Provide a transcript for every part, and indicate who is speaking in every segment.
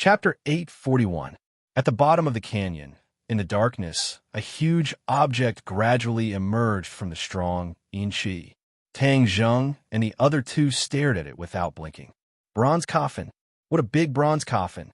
Speaker 1: Chapter 841. At the bottom of the canyon, in the darkness, a huge object gradually emerged from the strong Yin-Chi. Tang Zheng and the other two stared at it without blinking. Bronze coffin. What a big bronze coffin.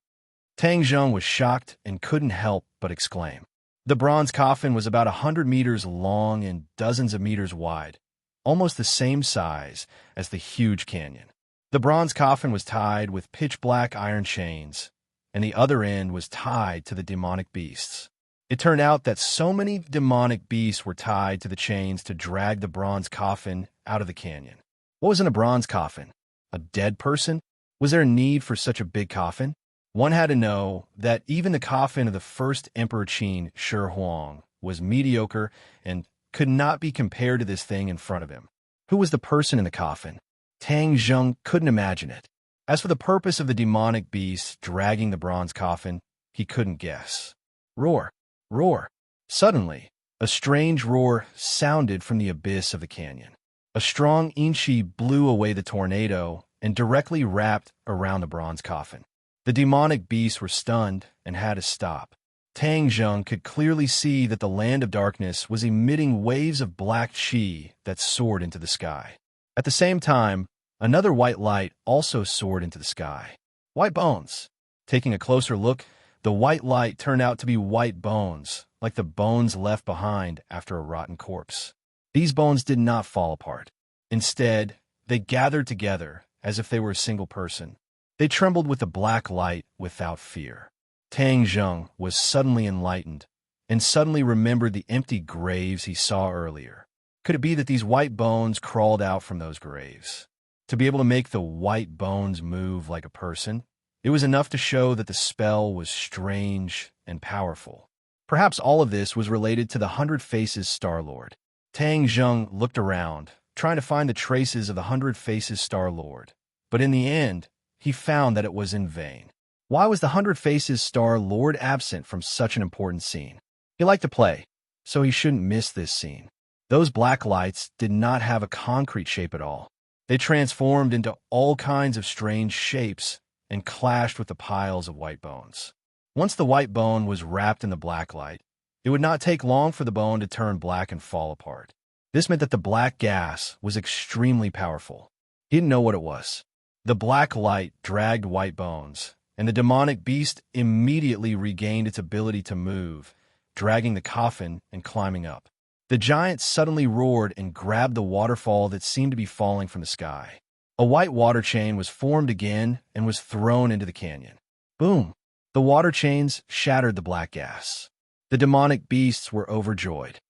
Speaker 1: Tang Zheng was shocked and couldn't help but exclaim. The bronze coffin was about 100 meters long and dozens of meters wide, almost the same size as the huge canyon. The bronze coffin was tied with pitch-black iron chains, and the other end was tied to the demonic beasts. It turned out that so many demonic beasts were tied to the chains to drag the bronze coffin out of the canyon. What was in a bronze coffin? A dead person? Was there a need for such a big coffin? One had to know that even the coffin of the first Emperor Qin Shi Huang was mediocre and could not be compared to this thing in front of him. Who was the person in the coffin? Tang Zheng couldn't imagine it. As for the purpose of the demonic beast dragging the bronze coffin, he couldn't guess. Roar! Roar! Suddenly, a strange roar sounded from the abyss of the canyon. A strong Yin-Chi blew away the tornado and directly wrapped around the bronze coffin. The demonic beasts were stunned and had to stop. Tang Zheng could clearly see that the land of darkness was emitting waves of black chi that soared into the sky. At the same time, another white light also soared into the sky. White bones. Taking a closer look, the white light turned out to be white bones, like the bones left behind after a rotten corpse. These bones did not fall apart. Instead, they gathered together as if they were a single person. They trembled with the black light without fear. Tang Zheng was suddenly enlightened and suddenly remembered the empty graves he saw earlier. Could it be that these white bones crawled out from those graves? To be able to make the white bones move like a person, it was enough to show that the spell was strange and powerful. Perhaps all of this was related to the 100 Faces Star-Lord. Tang Zheng looked around, trying to find the traces of the 100 Faces Star-Lord. But in the end, he found that it was in vain. Why was the 100 Faces Star-Lord absent from such an important scene? He liked to play, so he shouldn't miss this scene. Those black lights did not have a concrete shape at all. They transformed into all kinds of strange shapes and clashed with the piles of white bones. Once the white bone was wrapped in the black light, it would not take long for the bone to turn black and fall apart. This meant that the black gas was extremely powerful. He didn't know what it was. The black light dragged white bones, and the demonic beast immediately regained its ability to move, dragging the coffin and climbing up. The giant suddenly roared and grabbed the waterfall that seemed to be falling from the sky. A white water chain was formed again and was thrown into the canyon. Boom! The water chains shattered the black gas. The demonic beasts were overjoyed.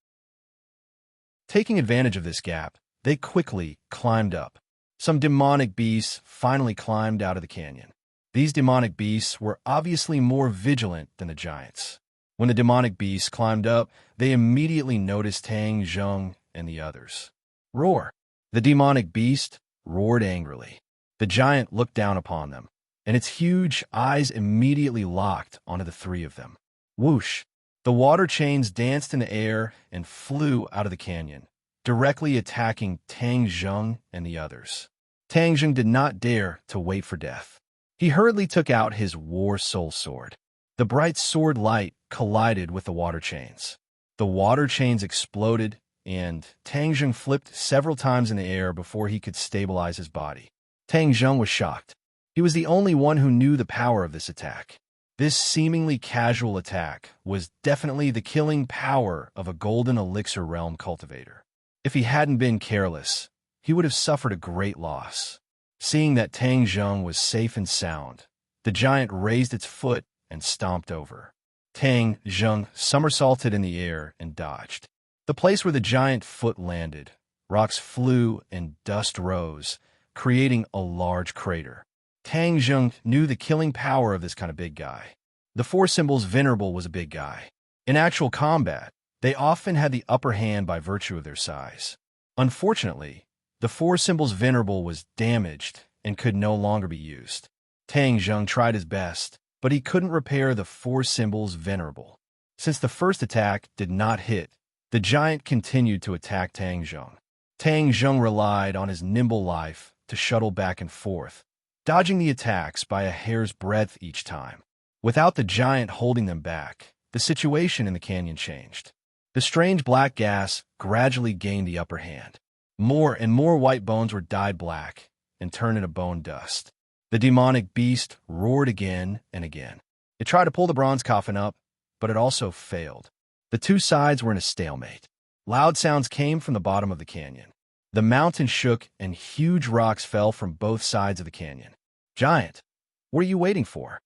Speaker 1: Taking advantage of this gap, they quickly climbed up. Some demonic beasts finally climbed out of the canyon. These demonic beasts were obviously more vigilant than the giants. When the demonic beasts climbed up, they immediately noticed Tang Zheng and the others. Roar! The demonic beast roared angrily. The giant looked down upon them, and its huge eyes immediately locked onto the three of them. Whoosh! The water chains danced in the air and flew out of the canyon, directly attacking Tang Zheng and the others. Tang Zheng did not dare to wait for death. He hurriedly took out his War Soul Sword. The bright sword light collided with the water chains. The water chains exploded, and Tang Zheng flipped several times in the air before he could stabilize his body. Tang Zheng was shocked. He was the only one who knew the power of this attack. This seemingly casual attack was definitely the killing power of a golden elixir realm cultivator. If he hadn't been careless, he would have suffered a great loss. Seeing that Tang Zheng was safe and sound, the giant raised its foot and stomped over. Tang Zheng somersaulted in the air and dodged. The place where the giant foot landed, rocks flew and dust rose, creating a large crater. Tang Zheng knew the killing power of this kind of big guy. The Four Symbols Venerable was a big guy. In actual combat, they often had the upper hand by virtue of their size. Unfortunately, the Four Symbols Venerable was damaged and could no longer be used. Tang Zheng tried his best, but he couldn't repair the Four Symbols Venerable. Since the first attack did not hit, the giant continued to attack Tang Zheng. Tang Zheng relied on his nimble life to shuttle back and forth, dodging the attacks by a hair's breadth each time. Without the giant holding them back, the situation in the canyon changed. The strange black gas gradually gained the upper hand. More and more white bones were dyed black and turned into bone dust. The demonic beast roared again and again. It tried to pull the bronze coffin up, but it also failed. The two sides were in a stalemate. Loud sounds came from the bottom of the canyon. The mountain shook and huge rocks fell from both sides of the canyon. Giant, what are you waiting for?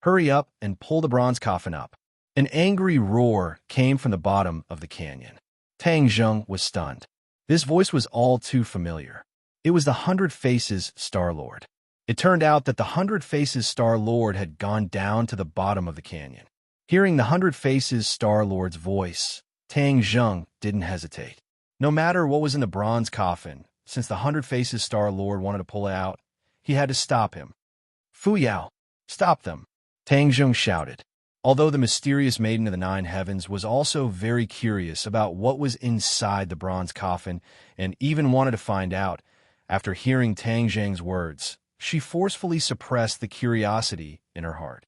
Speaker 1: Hurry up and pull the bronze coffin up. An angry roar came from the bottom of the canyon. Tang Zheng was stunned. This voice was all too familiar. It was the Hundred Faces Star-Lord. It turned out that the Hundred Faces Star-Lord had gone down to the bottom of the canyon. Hearing the Hundred Faces Star-Lord's voice, Tang Zheng didn't hesitate. No matter what was in the bronze coffin, since the Hundred Faces Star-Lord wanted to pull it out, he had to stop him. Fu Yao, stop them, Tang Zheng shouted. Although the mysterious Maiden of the Nine Heavens was also very curious about what was inside the bronze coffin and even wanted to find out, after hearing Tang Zheng's words, she forcefully suppressed the curiosity in her heart.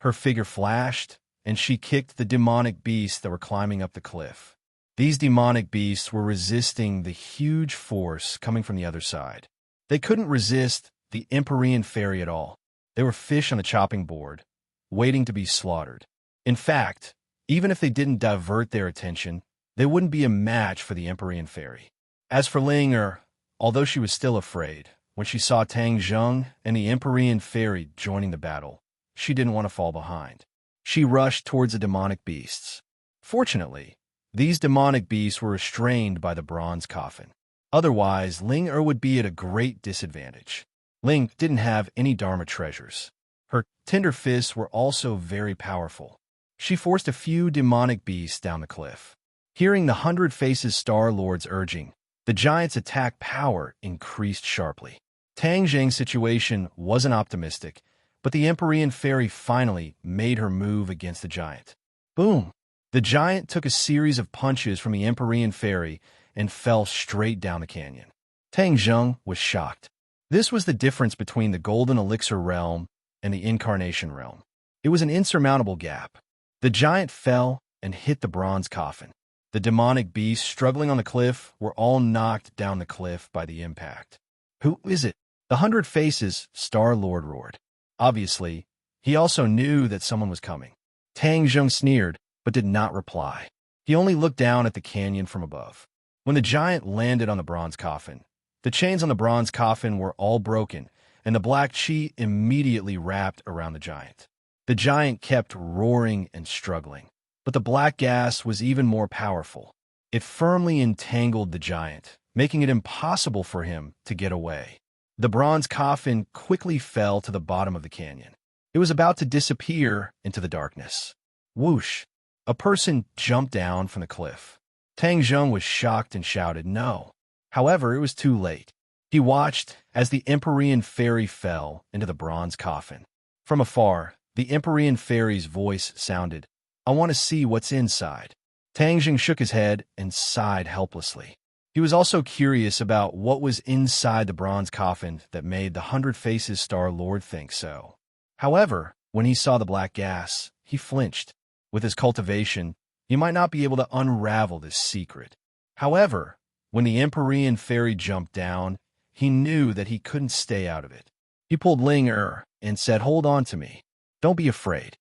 Speaker 1: Her figure flashed, and she kicked the demonic beasts that were climbing up the cliff. These demonic beasts were resisting the huge force coming from the other side. They couldn't resist the Empyrean fairy at all. They were fish on the chopping board, waiting to be slaughtered. In fact, even if they didn't divert their attention, they wouldn't be a match for the Empyrean fairy. As for Ling Er, although she was still afraid, when she saw Tang Zheng and the Empyrean fairy joining the battle, she didn't want to fall behind. She rushed towards the demonic beasts. Fortunately, these demonic beasts were restrained by the bronze coffin. Otherwise, Ling Er would be at a great disadvantage. Ling didn't have any Dharma treasures. Her tender fists were also very powerful. She forced a few demonic beasts down the cliff. Hearing the Hundred Faces Star-Lord's urging, the giant's attack power increased sharply. Tang Zheng's situation wasn't optimistic, but the Empyrean fairy finally made her move against the giant. Boom! The giant took a series of punches from the Empyrean fairy and fell straight down the canyon. Tang Zheng was shocked. This was the difference between the Golden Elixir realm and the Incarnation realm. It was an insurmountable gap. The giant fell and hit the bronze coffin. The demonic beasts struggling on the cliff were all knocked down the cliff by the impact. Who is it? The Hundred Faces Star-Lord roared. Obviously, he also knew that someone was coming. Tang Zheng sneered, but did not reply. He only looked down at the canyon from above. When the giant landed on the bronze coffin, the chains on the bronze coffin were all broken, and the black chi immediately wrapped around the giant. The giant kept roaring and struggling, but the black gas was even more powerful. It firmly entangled the giant, making it impossible for him to get away. The bronze coffin quickly fell to the bottom of the canyon. It was about to disappear into the darkness. Whoosh! A person jumped down from the cliff. Tang Zheng was shocked and shouted, "No!" However, it was too late. He watched as the Empyrean fairy fell into the bronze coffin. From afar, the Empyrean fairy's voice sounded, "I want to see what's inside." Tang Zheng shook his head and sighed helplessly. He was also curious about what was inside the bronze coffin that made the Hundred Faces Star-Lord think so. However, when he saw the black gas, he flinched. With his cultivation, he might not be able to unravel this secret. However, when the Empyrean fairy jumped down, he knew that he couldn't stay out of it. He pulled Ling Er and said, "Hold on to me. Don't be afraid."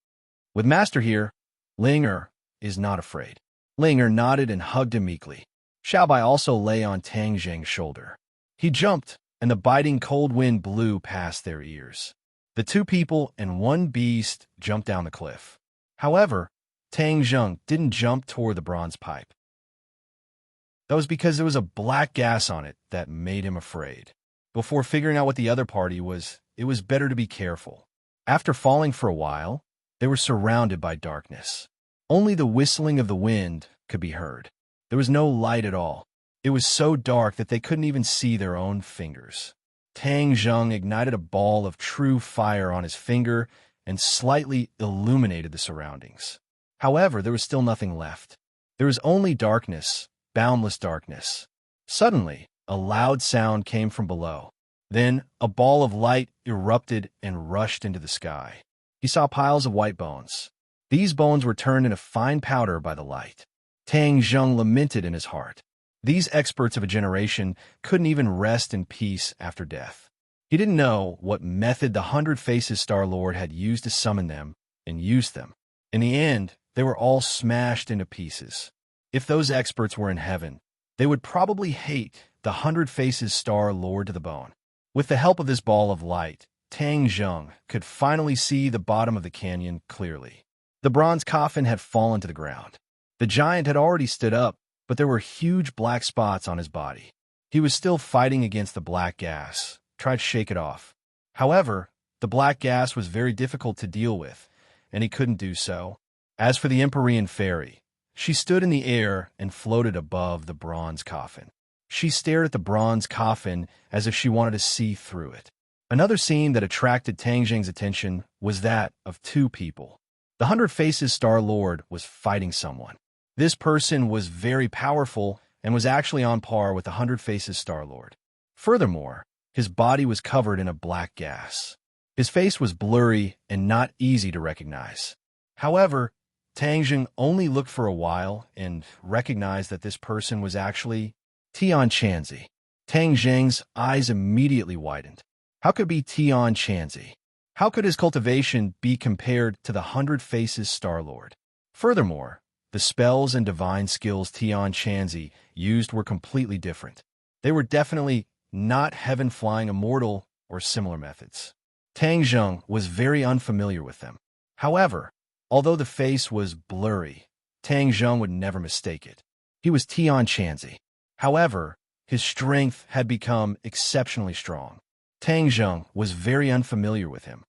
Speaker 1: With Master here, Ling Er is not afraid. Ling Er nodded and hugged him meekly. Xiaobai also lay on Tang Zheng's shoulder. He jumped, and the biting cold wind blew past their ears. The two people and one beast jumped down the cliff. However, Tang Zheng didn't jump toward the bronze pipe. That was because there was a black gas on it that made him afraid. Before figuring out what the other party was, it was better to be careful. After falling for a while, they were surrounded by darkness. Only the whistling of the wind could be heard. There was no light at all. It was so dark that they couldn't even see their own fingers. Tang Zheng ignited a ball of true fire on his finger and slightly illuminated the surroundings. However, there was still nothing left. There was only darkness, boundless darkness. Suddenly, a loud sound came from below. Then, a ball of light erupted and rushed into the sky. He saw piles of white bones. These bones were turned into fine powder by the light. Tang Zheng lamented in his heart. These experts of a generation couldn't even rest in peace after death. He didn't know what method the Hundred Faces Star-Lord had used to summon them and use them. In the end, they were all smashed into pieces. If those experts were in heaven, they would probably hate the Hundred Faces Star-Lord to the bone. With the help of this ball of light, Tang Zheng could finally see the bottom of the canyon clearly. The bronze coffin had fallen to the ground. The giant had already stood up, but there were huge black spots on his body. He was still fighting against the black gas, tried to shake it off. However, the black gas was very difficult to deal with, and he couldn't do so. As for the Empyrean fairy, she stood in the air and floated above the bronze coffin. She stared at the bronze coffin as if she wanted to see through it. Another scene that attracted Tang Zheng's attention was that of two people. The Hundred Faces Star-Lord was fighting someone. This person was very powerful and was actually on par with the Hundred Faces Star-Lord. Furthermore, his body was covered in a black gas. His face was blurry and not easy to recognize. However, Tang Zheng only looked for a while and recognized that this person was actually Tian Chanzi. Tang Zheng's eyes immediately widened. How could it be Tian Chanzi? How could his cultivation be compared to the Hundred Faces Star-Lord? Furthermore, the spells and divine skills Tian Chanzi used were completely different. They were definitely not heaven-flying immortal or similar methods. Tang Zheng was very unfamiliar with them. However, although the face was blurry, Tang Zheng would never mistake it. He was Tian Chanzi. However, his strength had become exceptionally strong. Tang Zheng was very unfamiliar with him.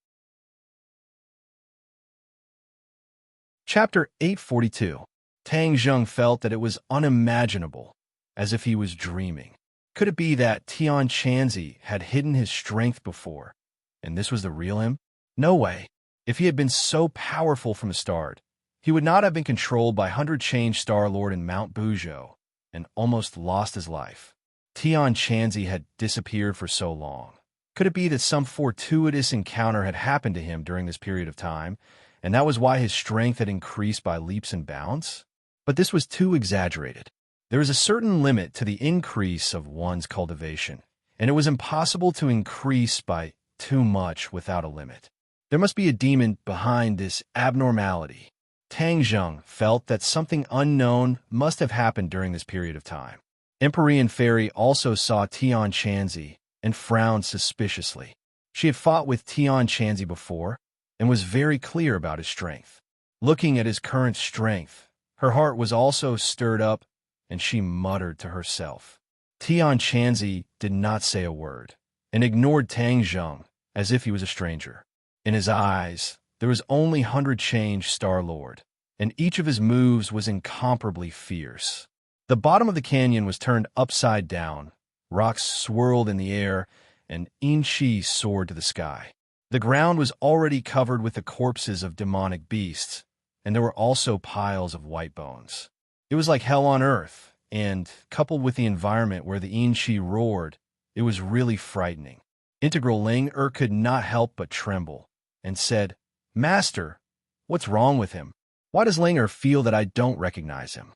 Speaker 1: Chapter 842. Tang Zheng felt that it was unimaginable, as if he was dreaming. Could it be that Tian Chanzi had hidden his strength before, and this was the real him? No way. If he had been so powerful from the start, he would not have been controlled by Hundred Change Star-Lord in Mount Buzhou and almost lost his life. Tian Chanzi had disappeared for so long. Could it be that some fortuitous encounter had happened to him during this period of time, and that was why his strength had increased by leaps and bounds? But this was too exaggerated. There is a certain limit to the increase of one's cultivation, and it was impossible to increase by too much without a limit. There must be a demon behind this abnormality. Tang Zheng felt that something unknown must have happened during this period of time. Empyrean Fairy also saw Tian Chanzi and frowned suspiciously. She had fought with Tian Chanzi before and was very clear about his strength. Looking at his current strength, her heart was also stirred up, and she muttered to herself. Tian Chanzi did not say a word and ignored Tang Zheng as if he was a stranger. In his eyes, there was only Hundred Change Star-Lord, and each of his moves was incomparably fierce. The bottom of the canyon was turned upside down, rocks swirled in the air, and Inchi soared to the sky. The ground was already covered with the corpses of demonic beasts, and there were also piles of white bones. It was like hell on earth, and, coupled with the environment where the Inchi roared, it was really frightening. Integral Ling could not help but tremble, and said, "Master, what's wrong with him? Why does Ling feel that I don't recognize him?"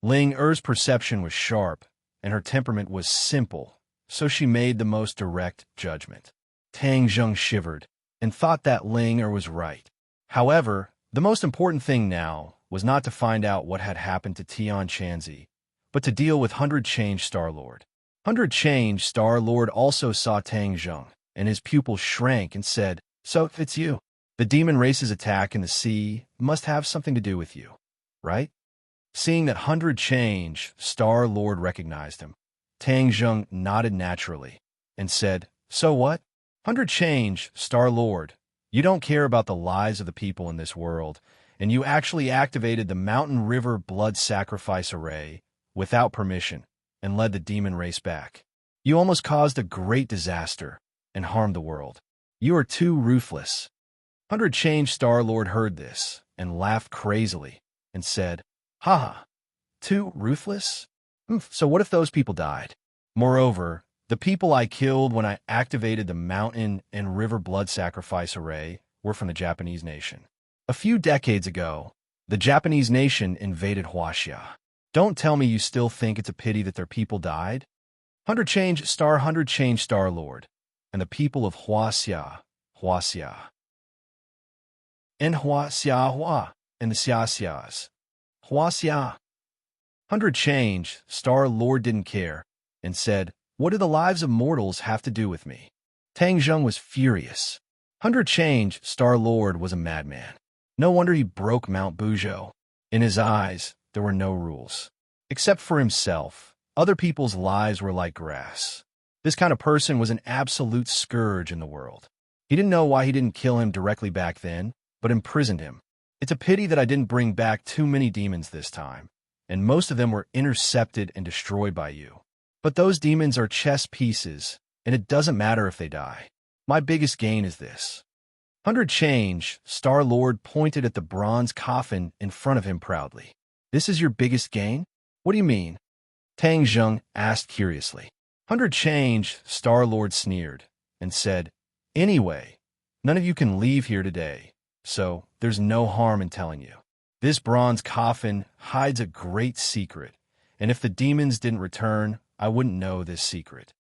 Speaker 1: Ling perception was sharp, and her temperament was simple, so she made the most direct judgment. Tang Zheng shivered, and thought that Ling was right. However, the most important thing now was not to find out what had happened to Tian Chanzi, but to deal with Hundred Change Star-Lord. Hundred Change Star-Lord also saw Tang Zheng, and his pupil shrank and said, "So, it's you. The demon race's attack in the sea must have something to do with you, right?" Seeing that Hundred Change Star-Lord recognized him, Tang Zheng nodded naturally and said, "So what? Hundred Change Star-Lord, you don't care about the lives of the people in this world, and you actually activated the Mountain River Blood Sacrifice Array without permission and led the demon race back. You almost caused a great disaster and harmed the world. You are too ruthless." Hundred Change Star-Lord heard this and laughed crazily and said, "Haha, too ruthless? So what if those people died? Moreover, the people I killed when I activated the Mountain and River Blood Sacrifice Array were from the Japanese nation. A few decades ago, the Japanese nation invaded Huaxia. Don't tell me you still think it's a pity that their people died? 100 change star Lord, and the people of Huaxia, Huaxia. And Huaxia Hua, and the Xiaxias. Huaxia. 100 change star Lord didn't care, and said, "What do the lives of mortals have to do with me?" Tang Zheng was furious. 100 change star Lord was a madman. No wonder he broke Mount Buzhou. In his eyes, there were no rules. Except for himself, other people's lives were like grass. This kind of person was an absolute scourge in the world. He didn't know why he didn't kill him directly back then, but imprisoned him. It's a pity that I didn't bring back too many demons this time, and most of them were intercepted and destroyed by you. But those demons are chess pieces, and it doesn't matter if they die. My biggest gain is this. 100 change, Star Lord pointed at the bronze coffin in front of him proudly. This is your biggest gain? What do you mean? Tang Zheng asked curiously. 100 change, Star Lord sneered, and said, "Anyway, none of you can leave here today, so there's no harm in telling you. This bronze coffin hides a great secret, and if the demons didn't return, I wouldn't know this secret."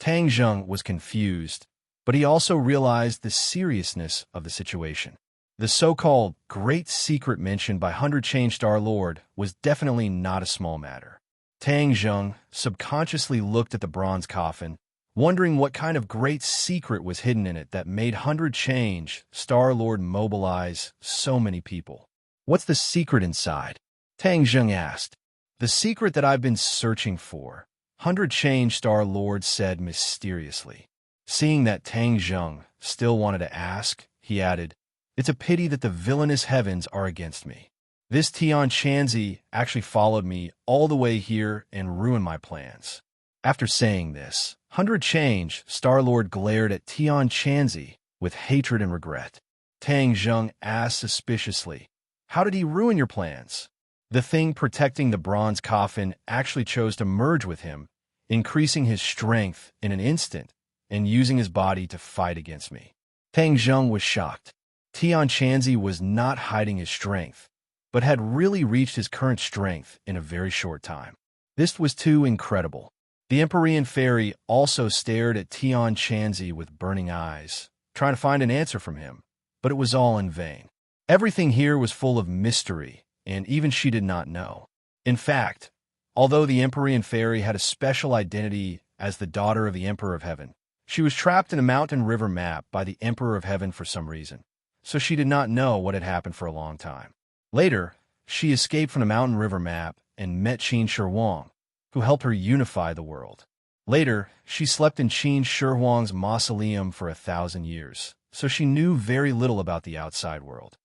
Speaker 1: Tang Zheng was confused, but he also realized the seriousness of the situation. The so-called great secret mentioned by 100 change Star Lord was definitely not a small matter. Tang Zheng subconsciously looked at the bronze coffin, wondering what kind of great secret was hidden in it that made 100 change Star Lord mobilize so many people. "What's the secret inside?" Tang Zheng asked. "The secret that I've been searching for," 100 change Star Lord said mysteriously. Seeing that Tang Zheng still wanted to ask, he added, "It's a pity that the villainous heavens are against me. This Tian Chanzi actually followed me all the way here and ruined my plans." After saying this, 100 change Star Lord glared at Tian Chanzi with hatred and regret. Tang Zheng asked suspiciously, "How did he ruin your plans?" The thing protecting the bronze coffin actually chose to merge with him, increasing his strength in an instant and using his body to fight against me. Tang Zheng was shocked. Tian Chanzi was not hiding his strength, but had really reached his current strength in a very short time. This was too incredible. The Empyrean Fairy also stared at Tian Chanzi with burning eyes, trying to find an answer from him, but it was all in vain. Everything here was full of mystery, and even she did not know. In fact, although the Empyrean Fairy had a special identity as the daughter of the Emperor of Heaven, she was trapped in a mountain river map by the Emperor of Heaven for some reason, so she did not know what had happened for a long time. Later, she escaped from the mountain river map and met Qin Shi Huang, who helped her unify the world. Later, she slept in Qin Shi Huang's mausoleum for 1,000 years, so she knew very little about the outside world.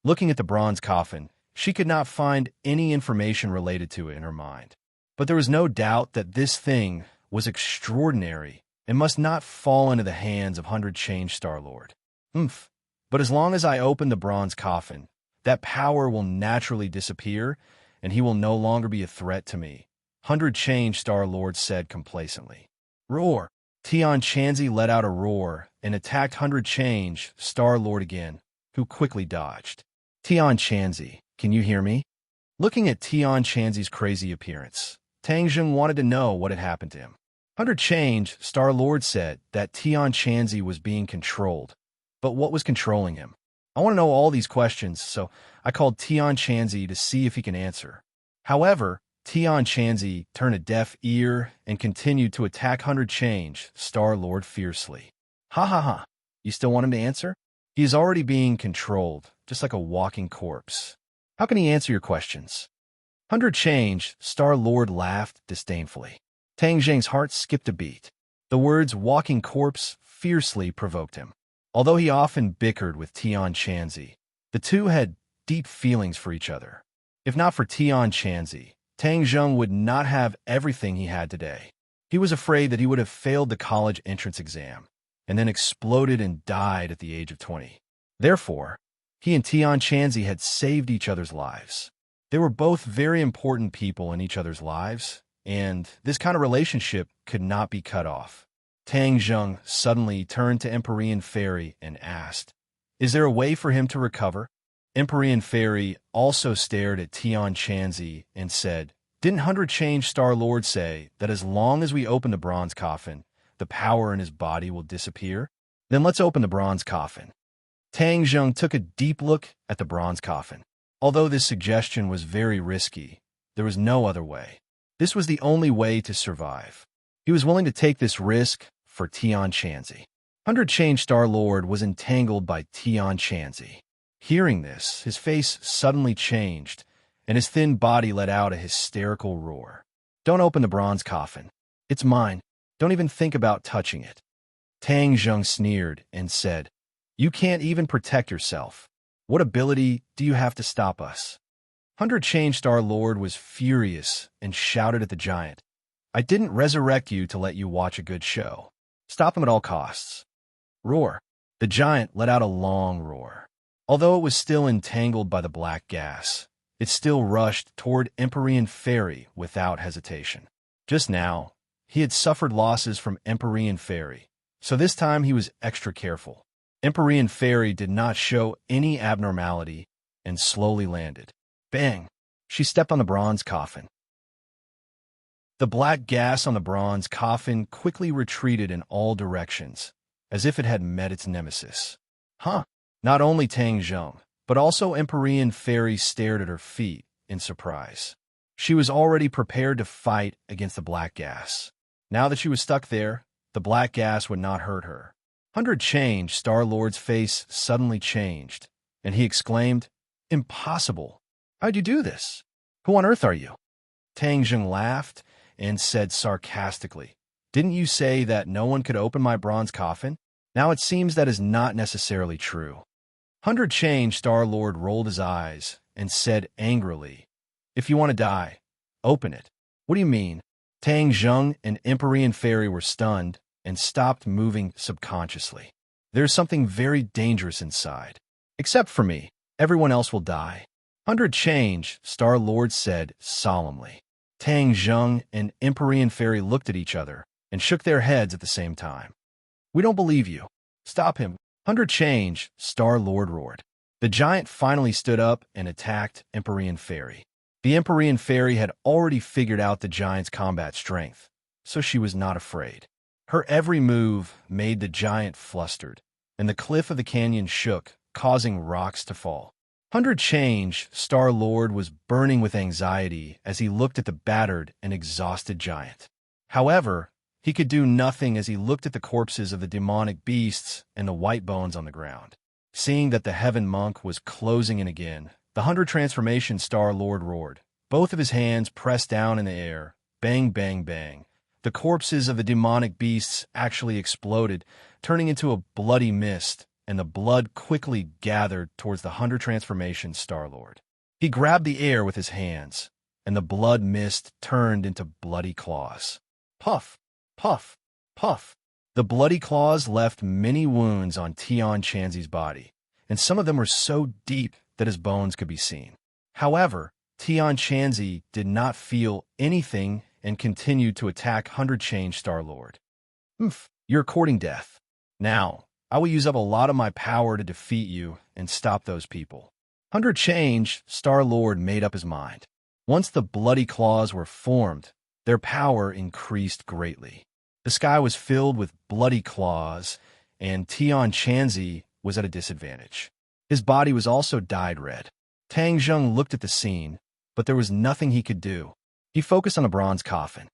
Speaker 1: Looking at the bronze coffin, she could not find any information related to it in her mind. But there was no doubt that this thing was extraordinary and must not fall into the hands of 100 change Star Lord. But as long as I open the bronze coffin, that power will naturally disappear, and he will no longer be a threat to me, 100 change Star Lord said complacently. Roar! Tian Chanzi let out a roar and attacked 100 change Star Lord again, who quickly dodged. Tian Chanzi, can you hear me? Looking at Tian Chanzi's crazy appearance, Tang Zheng wanted to know what had happened to him. 100 change Star Lord said that Tian Chanzi was being controlled, but what was controlling him? I want to know all these questions, so I called Tian Chanzi to see if he can answer. However, Tian Chanzi turned a deaf ear and continued to attack 100 change Star Lord fiercely. Ha ha ha, you still want him to answer? He is already being controlled, just like a walking corpse. How can he answer your questions? 100 change Star Lord laughed disdainfully. Tang Zheng's heart skipped a beat. The words walking corpse fiercely provoked him. Although he often bickered with Tian Chanzi, the two had deep feelings for each other. If not for Tian Chanzi, Tang Zheng would not have everything he had today. He was afraid that he would have failed the college entrance exam and then exploded and died at the age of 20. Therefore, he and Tian Chanzi had saved each other's lives. They were both very important people in each other's lives, and this kind of relationship could not be cut off. Tang Zheng suddenly turned to Empyrean Fairy and asked, "Is there a way for him to recover?" Empyrean Fairy also stared at Tian Chanzi and said, "Didn't Hundred Change Star Lord say that as long as we open the bronze coffin, the power in his body will disappear? Then let's open the bronze coffin." Tang Zheng took a deep look at the bronze coffin. Although this suggestion was very risky, there was no other way. This was the only way to survive. He was willing to take this risk for Tian Chanzi. Hundred Change Star Lord was entangled by Tian Chanzi. Hearing this, his face suddenly changed, and his thin body let out a hysterical roar. "Don't open the bronze coffin. It's mine. Don't even think about touching it." Tang Zheng sneered and said, "You can't even protect yourself. What ability do you have to stop us?" Hundred Change Star Lord was furious and shouted at the giant, "I didn't resurrect you to let you watch a good show. Stop him at all costs." Roar. The giant let out a long roar. Although it was still entangled by the black gas, it still rushed toward Empyrean Fairy without hesitation. Just now, he had suffered losses from Empyrean Fairy, so this time he was extra careful. Empyrean Fairy did not show any abnormality and slowly landed. Bang! She stepped on the bronze coffin. The black gas on the bronze coffin quickly retreated in all directions, as if it had met its nemesis. Huh! Not only Tang Zheng, but also Empyrean Fairy stared at her feet in surprise. She was already prepared to fight against the black gas. Now that she was stuck there, the black gas would not hurt her. Hundred Change Star Lord's face suddenly changed, and he exclaimed, "Impossible! How'd you do this? Who on earth are you?" Tang Zheng laughed and said sarcastically, "Didn't you say that no one could open my bronze coffin? Now it seems that is not necessarily true." Hundred Change Star Lord rolled his eyes and said angrily, "If you want to die, open it." "What do you mean?" Tang Zheng and Empyrean Fairy were stunned and stopped moving subconsciously. "There's something very dangerous inside. Except for me, everyone else will die." Hundred Change Star Lord said solemnly. Tang Zheng and Empyrean Fairy looked at each other and shook their heads at the same time. "We don't believe you. Stop him." Hundred Change Star Lord roared. The giant finally stood up and attacked Empyrean Fairy. The Empyrean Fairy had already figured out the giant's combat strength, so she was not afraid. Her every move made the giant flustered, and the cliff of the canyon shook, causing rocks to fall. Hundred Change Star Lord was burning with anxiety as he looked at the battered and exhausted giant. However, he could do nothing as he looked at the corpses of the demonic beasts and the white bones on the ground. Seeing that the Heaven Monk was closing in again, the Hundred Transformation Star Lord roared. Both of his hands pressed down in the air. Bang, bang, bang. The corpses of the demonic beasts actually exploded, turning into a bloody mist, and the blood quickly gathered towards the Hundred Transformation Star Lord. He grabbed the air with his hands, and the blood mist turned into bloody claws. Puff! Puff! Puff! The bloody claws left many wounds on Tian Chanzi's body, and some of them were so deep that his bones could be seen. However, Tian Chanzi did not feel anything and continued to attack Hundred Change Star Lord. You're courting death. Now, I will use up a lot of my power to defeat you and stop those people." Hundred Change Star Lord made up his mind. Once the bloody claws were formed, their power increased greatly. The sky was filled with bloody claws, and Tian Chanzi was at a disadvantage. His body was also dyed red. Tang Zheng looked at the scene, but there was nothing he could do. He focused on the bronze coffin.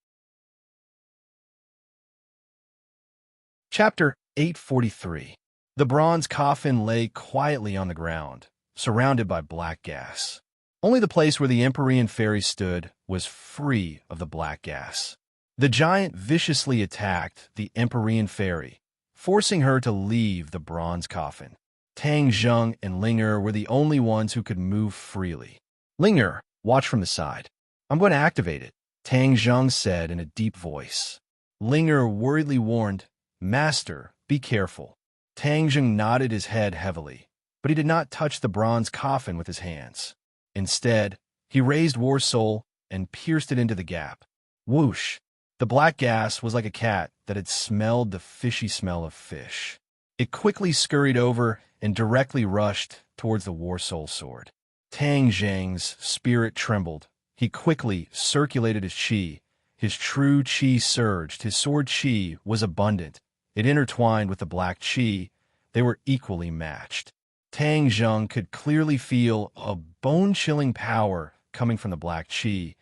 Speaker 1: Chapter 843. The bronze coffin lay quietly on the ground, surrounded by black gas. Only the place where the Empyrean Fairy stood was free of the black gas. The giant viciously attacked the Empyrean Fairy, forcing her to leave the bronze coffin. Tang Zheng and Linger were the only ones who could move freely. "Linger, watch from the side. I'm going to activate it," Tang Zheng said in a deep voice. Linger worriedly warned, "Master, be careful." Tang Zheng nodded his head heavily, but he did not touch the bronze coffin with his hands. Instead, he raised War Soul and pierced it into the gap. Whoosh! The black gas was like a cat that had smelled the fishy smell of fish. It quickly scurried over and directly rushed towards the War Soul sword. Tang Zheng's spirit trembled. He quickly circulated his qi. His true qi surged. His sword qi was abundant. It intertwined with the black qi. They were equally matched. Tang Zheng could clearly feel a bone-chilling power coming from the black qi,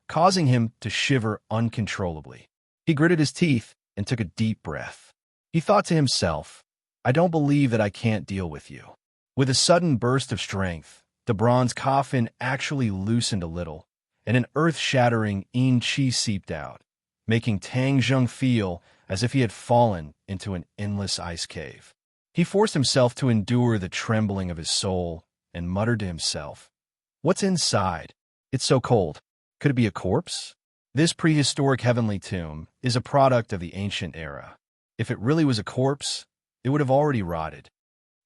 Speaker 1: causing him to shiver uncontrollably. He gritted his teeth and took a deep breath. He thought to himself, I don't believe that I can't deal with you. With a sudden burst of strength, the bronze coffin actually loosened a little, and an earth-shattering yin qi seeped out, making Tang Zheng feel as if he had fallen into an endless ice cave. He forced himself to endure the trembling of his soul and muttered to himself, What's inside? It's so cold. Could it be a corpse? This prehistoric heavenly tomb is a product of the ancient era. If it really was a corpse, it would have already rotted.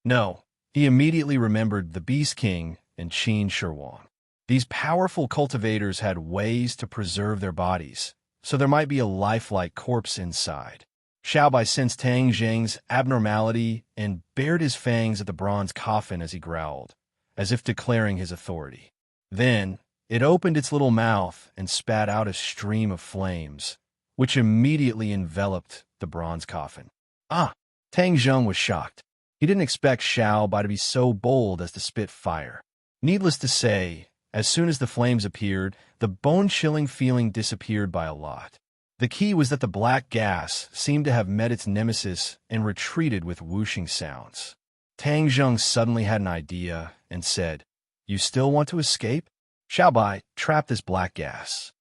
Speaker 1: No, he immediately remembered the Beast King and Qin Shi Huang. These powerful cultivators had ways to preserve their bodies, so there might be a lifelike corpse inside. Xiaobai sensed Tang Zheng's abnormality and bared his fangs at the bronze coffin as he growled, as if declaring his authority. Then, it opened its little mouth and spat out a stream of flames, which immediately enveloped the bronze coffin. Ah! Tang Zheng was shocked. He didn't expect Xiaobai to be so bold as to spit fire. Needless to say, as soon as the flames appeared, the bone-chilling feeling disappeared by a lot. The key was that the black gas seemed to have met its nemesis and retreated with whooshing sounds. Tang Zheng suddenly had an idea and said, You still want to escape? Xiaobai, trap this black gas.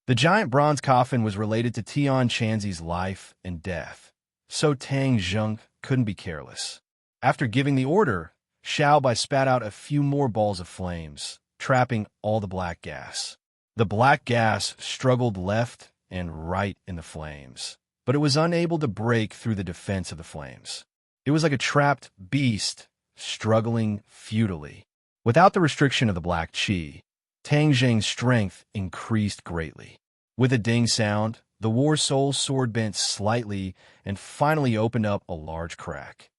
Speaker 1: The giant bronze coffin was related to Tian Chanzi's life and death, so Tang Zheng couldn't be careless. After giving the order, Xiaobai spat out a few more balls of flames, trapping all the black gas. The black gas struggled left and right in the flames, but it was unable to break through the defense of the flames. It was like a trapped beast, struggling futilely. Without the restriction of the black qi, Tang Zheng's strength increased greatly. With a ding sound, the War Soul sword bent slightly and finally opened up a large crack.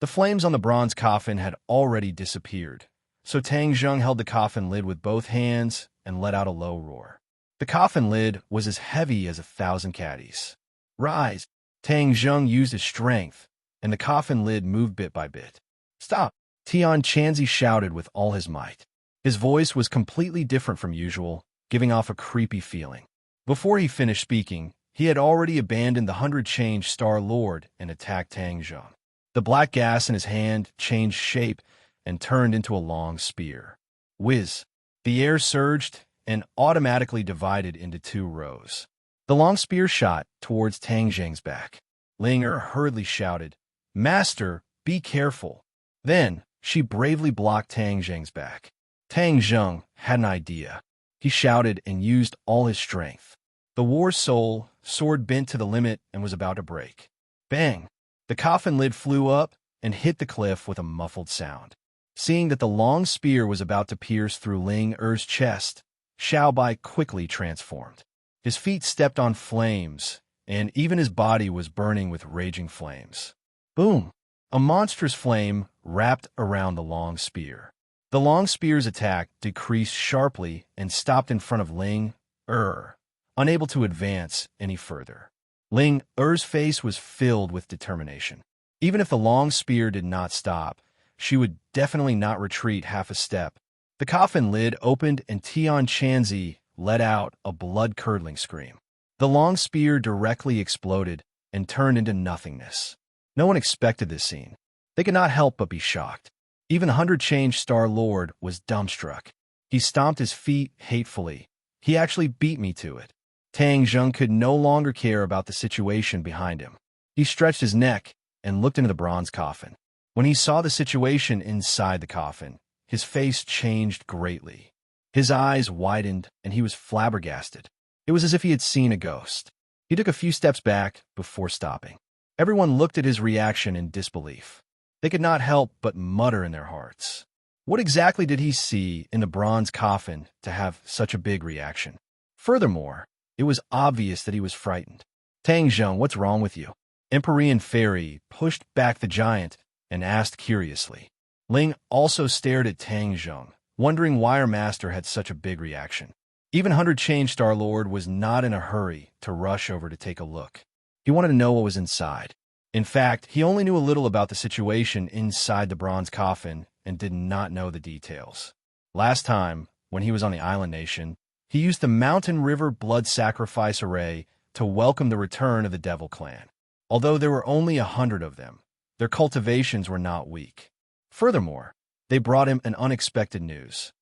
Speaker 1: The flames on the bronze coffin had already disappeared, so Tang Zheng held the coffin lid with both hands and let out a low roar. The coffin lid was as heavy as 1,000 caddies. Rise! Tang Zheng used his strength, and the coffin lid moved bit by bit. Stop! Tian Chanzi shouted with all his might. His voice was completely different from usual, giving off a creepy feeling. Before he finished speaking, he had already abandoned the 100-change Star Lord and attacked Tang Zheng. The black gas in his hand changed shape and turned into a long spear. Whiz! The air surged and automatically divided into 2 rows. The long spear shot towards Tang Zheng's back. Ling Er hurriedly shouted, Master, be careful. Then, she bravely blocked Tang Zheng's back. Tang Zheng had an idea. He shouted and used all his strength. The War Soul sword bent to the limit and was about to break. Bang! The coffin lid flew up and hit the cliff with a muffled sound. Seeing that the long spear was about to pierce through Ling Er's chest, Xiaobai quickly transformed. His feet stepped on flames, and even his body was burning with raging flames. Boom! A monstrous flame wrapped around the long spear. The long spear's attack decreased sharply and stopped in front of Ling Er, unable to advance any further. Ling Er's face was filled with determination. Even if the long spear did not stop, she would definitely not retreat half a step. The coffin lid opened and Tian Chanzi let out a blood-curdling scream. The long spear directly exploded and turned into nothingness. No one expected this scene. They could not help but be shocked. Even 100-change Star Lord was dumbstruck. He stomped his feet hatefully. He actually beat me to it. Tang Zheng could no longer care about the situation behind him. He stretched his neck and looked into the bronze coffin. When he saw the situation inside the coffin, his face changed greatly. His eyes widened and he was flabbergasted. It was as if he had seen a ghost. He took a few steps back before stopping. Everyone looked at his reaction in disbelief. They could not help but mutter in their hearts. What exactly did he see in the bronze coffin to have such a big reaction? Furthermore, It was obvious that he was frightened. Tang Zheng, what's wrong with you? Empyrean Fairy pushed back the giant and asked curiously. Ling also stared at Tang Zheng, wondering why her master had such a big reaction. Even 100 Change Star Lord was not in a hurry to rush over to take a look. He wanted to know what was inside. In fact, he only knew a little about the situation inside the bronze coffin and did not know the details. Last time, when he was on the island nation, he used the Mountain River blood sacrifice array to welcome the return of the Devil Clan. Although there were only 100 of them, their cultivations were not weak. Furthermore, they brought him an unexpected news.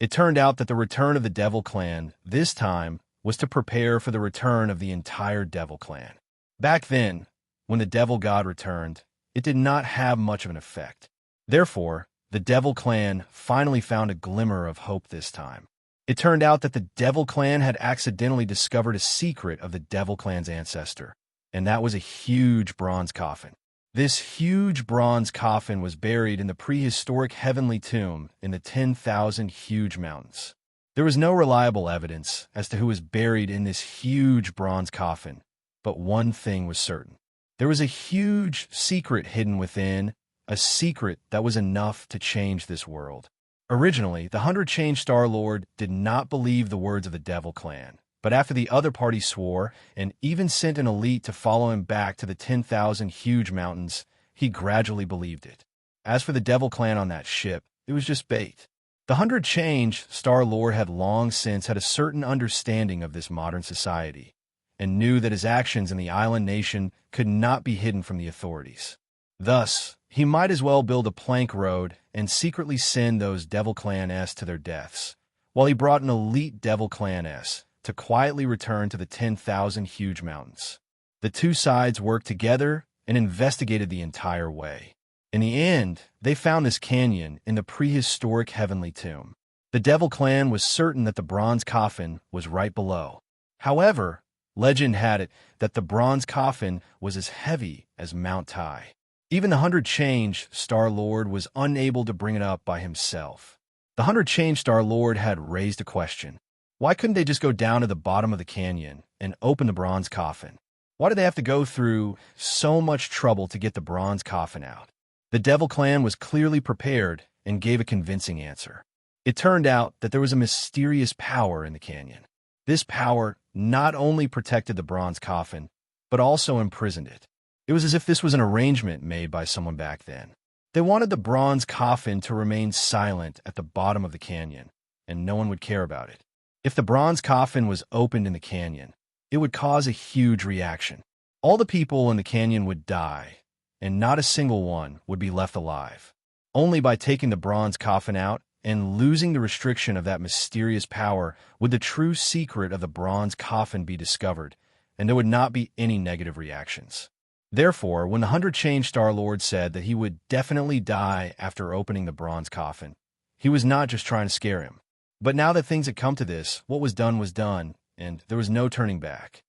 Speaker 1: It turned out that the return of the Devil Clan, this time, was to prepare for the return of the entire Devil Clan. Back then, when the Devil God returned, it did not have much of an effect. Therefore, the Devil Clan finally found a glimmer of hope this time. It turned out that the Devil Clan had accidentally discovered a secret of the Devil Clan's ancestor, and that was a huge bronze coffin. This huge bronze coffin was buried in the prehistoric heavenly tomb in the 10,000 huge mountains. There was no reliable evidence as to who was buried in this huge bronze coffin, but one thing was certain. There was a huge secret hidden within, a secret that was enough to change this world. Originally, the 100 Change Star Lord did not believe the words of the Devil Clan, but after the other party swore and even sent an elite to follow him back to the 10,000 huge mountains, he gradually believed it. As for the Devil Clan on that ship, it was just bait. The 100 Change Star Lord had long since had a certain understanding of this modern society, and knew that his actions in the island nation could not be hidden from the authorities. Thus, he might as well build a plank road and secretly send those Devil Clan S to their deaths, while he brought an elite Devil Clan S to quietly return to the 10,000 huge mountains. The two sides worked together and investigated the entire way. In the end, they found this canyon in the prehistoric heavenly tomb. The Devil Clan was certain that the bronze coffin was right below. However, legend had it that the bronze coffin was as heavy as Mount Tai. Even the 100 Change Star Lord was unable to bring it up by himself. The 100 Change Star Lord had raised a question. Why couldn't they just go down to the bottom of the canyon and open the bronze coffin? Why did they have to go through so much trouble to get the bronze coffin out? The Devil Clan was clearly prepared and gave a convincing answer. It turned out that there was a mysterious power in the canyon. This power not only protected the bronze coffin, but also imprisoned it. It was as if this was an arrangement made by someone back then. They wanted the bronze coffin to remain silent at the bottom of the canyon, and no one would care about it. If the bronze coffin was opened in the canyon, it would cause a huge reaction. All the people in the canyon would die, and not a single one would be left alive. Only by taking the bronze coffin out and losing the restriction of that mysterious power would the true secret of the bronze coffin be discovered, and there would not be any negative reactions. Therefore, when the 100 Change Star Lord said that he would definitely die after opening the bronze coffin, he was not just trying to scare him. But now that things had come to this, what was done, and there was no turning back.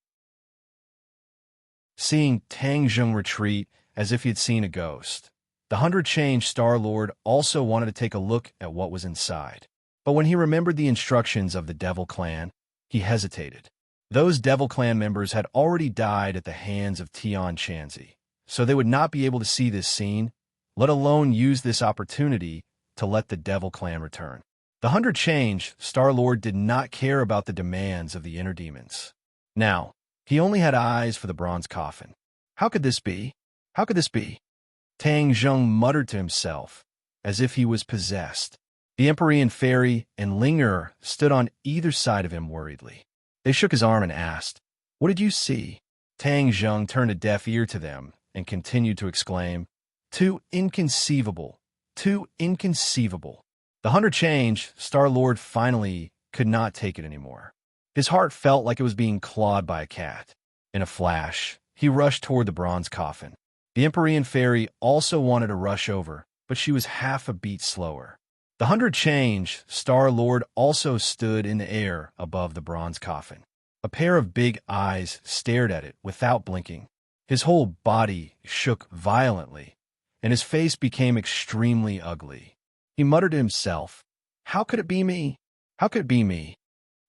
Speaker 1: Seeing Tang Zheng retreat as if he had seen a ghost, the 100 Change Star Lord also wanted to take a look at what was inside. But when he remembered the instructions of the Devil Clan, he hesitated. Those Devil Clan members had already died at the hands of Tian Chanzi, so they would not be able to see this scene, let alone use this opportunity to let the Devil Clan return. The 100 Change Star Lord did not care about the demands of the inner demons. Now, he only had eyes for the bronze coffin. How could this be? How could this be? Tang Zheng muttered to himself, as if he was possessed. The Empyrean Fairy and Linger stood on either side of him worriedly. They shook his arm and asked, "What did you see?" Tang Zheng turned a deaf ear to them and continued to exclaim, "Too inconceivable! Too inconceivable!" The 100 Change Star Lord finally could not take it anymore. His heart felt like it was being clawed by a cat. In a flash, he rushed toward the bronze coffin. The Empyrean Fairy also wanted to rush over, but she was half a beat slower. The 100 Change Star Lord also stood in the air above the bronze coffin. A pair of big eyes stared at it without blinking. His whole body shook violently, and his face became extremely ugly. He muttered to himself, "How could it be me? How could it be me?"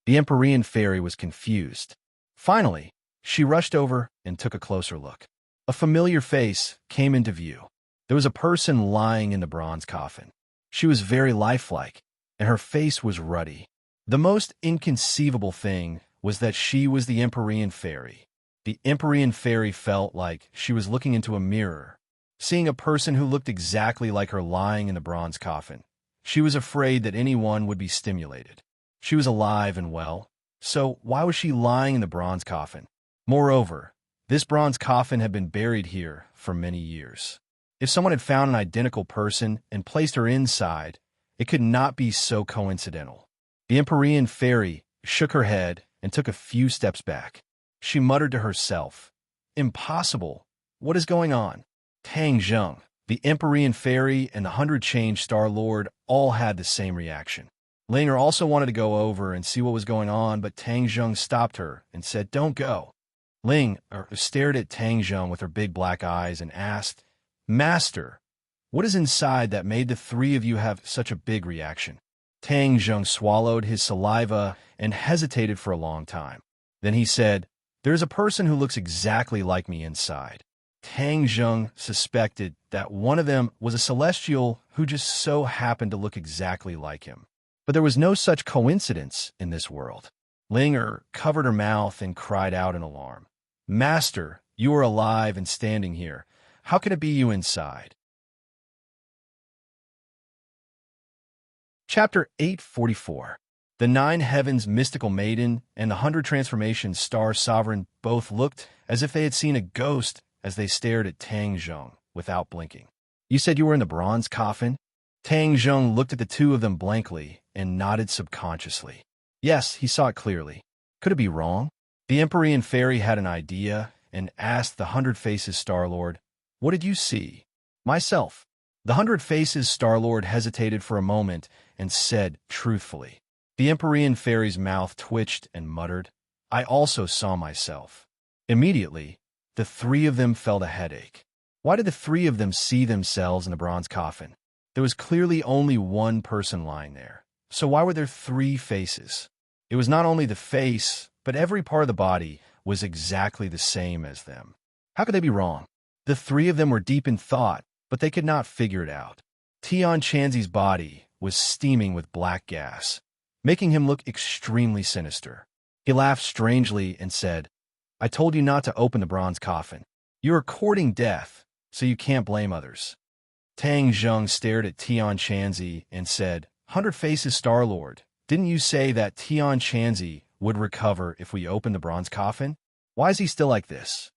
Speaker 1: The Empyrean fairy was confused. Finally, she rushed over and took a closer look. A familiar face came into view. There was a person lying in the bronze coffin. She was very lifelike, and her face was ruddy. The most inconceivable thing was that she was the Empyrean fairy. The Empyrean fairy felt like she was looking into a mirror, seeing a person who looked exactly like her lying in the bronze coffin. She was afraid that anyone would be stimulated. She was alive and well, so why was she lying in the bronze coffin? Moreover, this bronze coffin had been buried here for many years. If someone had found an identical person and placed her inside, it could not be so coincidental. The Empyrean fairy shook her head and took a few steps back. She muttered to herself, "Impossible! What is going on?" Tang Zheng, the Empyrean fairy, and the 100-Change Star Lord all had the same reaction. Linger also wanted to go over and see what was going on, but Tang Zheng stopped her and said, "Don't go." Ling stared at Tang Zheng with her big black eyes and asked, "Master, what is inside that made the three of you have such a big reaction?" Tang Zheng swallowed his saliva and hesitated for a long time. Then he said, "There is a person who looks exactly like me inside." Tang Zheng suspected that one of them was a celestial who just so happened to look exactly like him. But there was no such coincidence in this world. Linger covered her mouth and cried out in alarm, "Master, you are alive and standing here. How can it be you inside?" Chapter 844. The 9 Heavens Mystical Maiden and the 100 Transformations Star Sovereign both looked as if they had seen a ghost as they stared at Tang Zheng without blinking. "You said you were in the bronze coffin?" Tang Zheng looked at the two of them blankly and nodded subconsciously. Yes, he saw it clearly. Could it be wrong? The Empyrean fairy had an idea and asked the 100 Faces Star-Lord, "What did you see?" "Myself." The 100 Faces Star-Lord hesitated for a moment and said truthfully. The Empyrean fairy's mouth twitched and muttered, "I also saw myself." Immediately, the three of them felt a headache. Why did the three of them see themselves in the bronze coffin? There was clearly only one person lying there. So why were there 3 faces? It was not only the face, but every part of the body was exactly the same as them. How could they be wrong? The 3 of them were deep in thought, but they could not figure it out. Tian Chanzi's body was steaming with black gas, making him look extremely sinister. He laughed strangely and said, "I told you not to open the bronze coffin. You are courting death, so you can't blame others." Tang Zheng stared at Tian Chanzi and said, "100 Faces Star-Lord, didn't you say that Tian Chanzi would recover if we opened the bronze coffin? Why is he still like this?"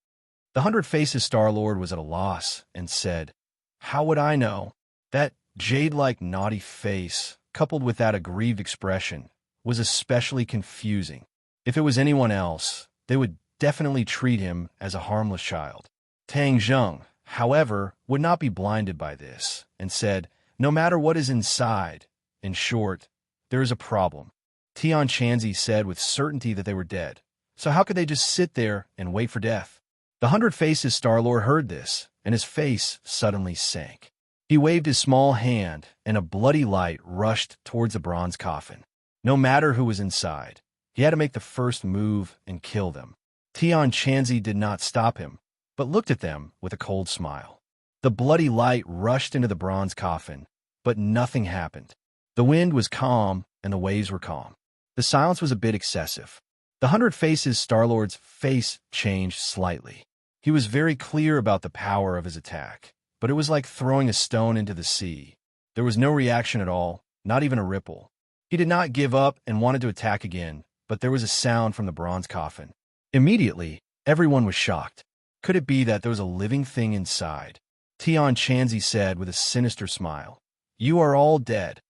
Speaker 1: The 100 Faces Star-Lord was at a loss and said, "How would I know?" That jade-like naughty face, coupled with that aggrieved expression, was especially confusing. If it was anyone else, they would definitely treat him as a harmless child. Tang Zheng, however, would not be blinded by this, and said, "No matter what is inside, in short, there is a problem." Tian Chanzi said with certainty that they were dead, so how could they just sit there and wait for death? The 100 Faces Star-Lord heard this, and his face suddenly sank. He waved his small hand, and a bloody light rushed towards the bronze coffin. No matter who was inside, he had to make the first move and kill them. Tian Chanzi did not stop him, but looked at them with a cold smile. The bloody light rushed into the bronze coffin, but nothing happened. The wind was calm, and the waves were calm. The silence was a bit excessive. The 100 Faces Star-Lord's face changed slightly. He was very clear about the power of his attack, but it was like throwing a stone into the sea. There was no reaction at all, not even a ripple. He did not give up and wanted to attack again, but there was a sound from the bronze coffin. Immediately, everyone was shocked. Could it be that there was a living thing inside? Tian Chanzi said with a sinister smile, "You are all dead."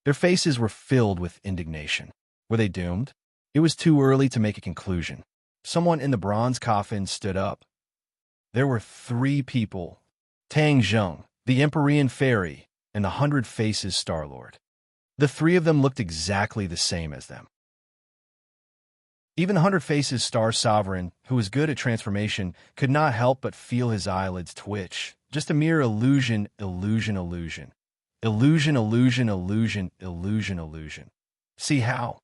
Speaker 1: Their faces were filled with indignation. Were they doomed? It was too early to make a conclusion. Someone in the bronze coffin stood up. There were 3 people: Tang Zheng, the Empyrean fairy, and the 100 Faces Star-Lord. The 3 of them looked exactly the same as them. Even the 100 Faces Star Sovereign, who was good at transformation, could not help but feel his eyelids twitch. Just a mere illusion, illusion, illusion. Illusion, illusion, illusion, illusion, illusion. See how?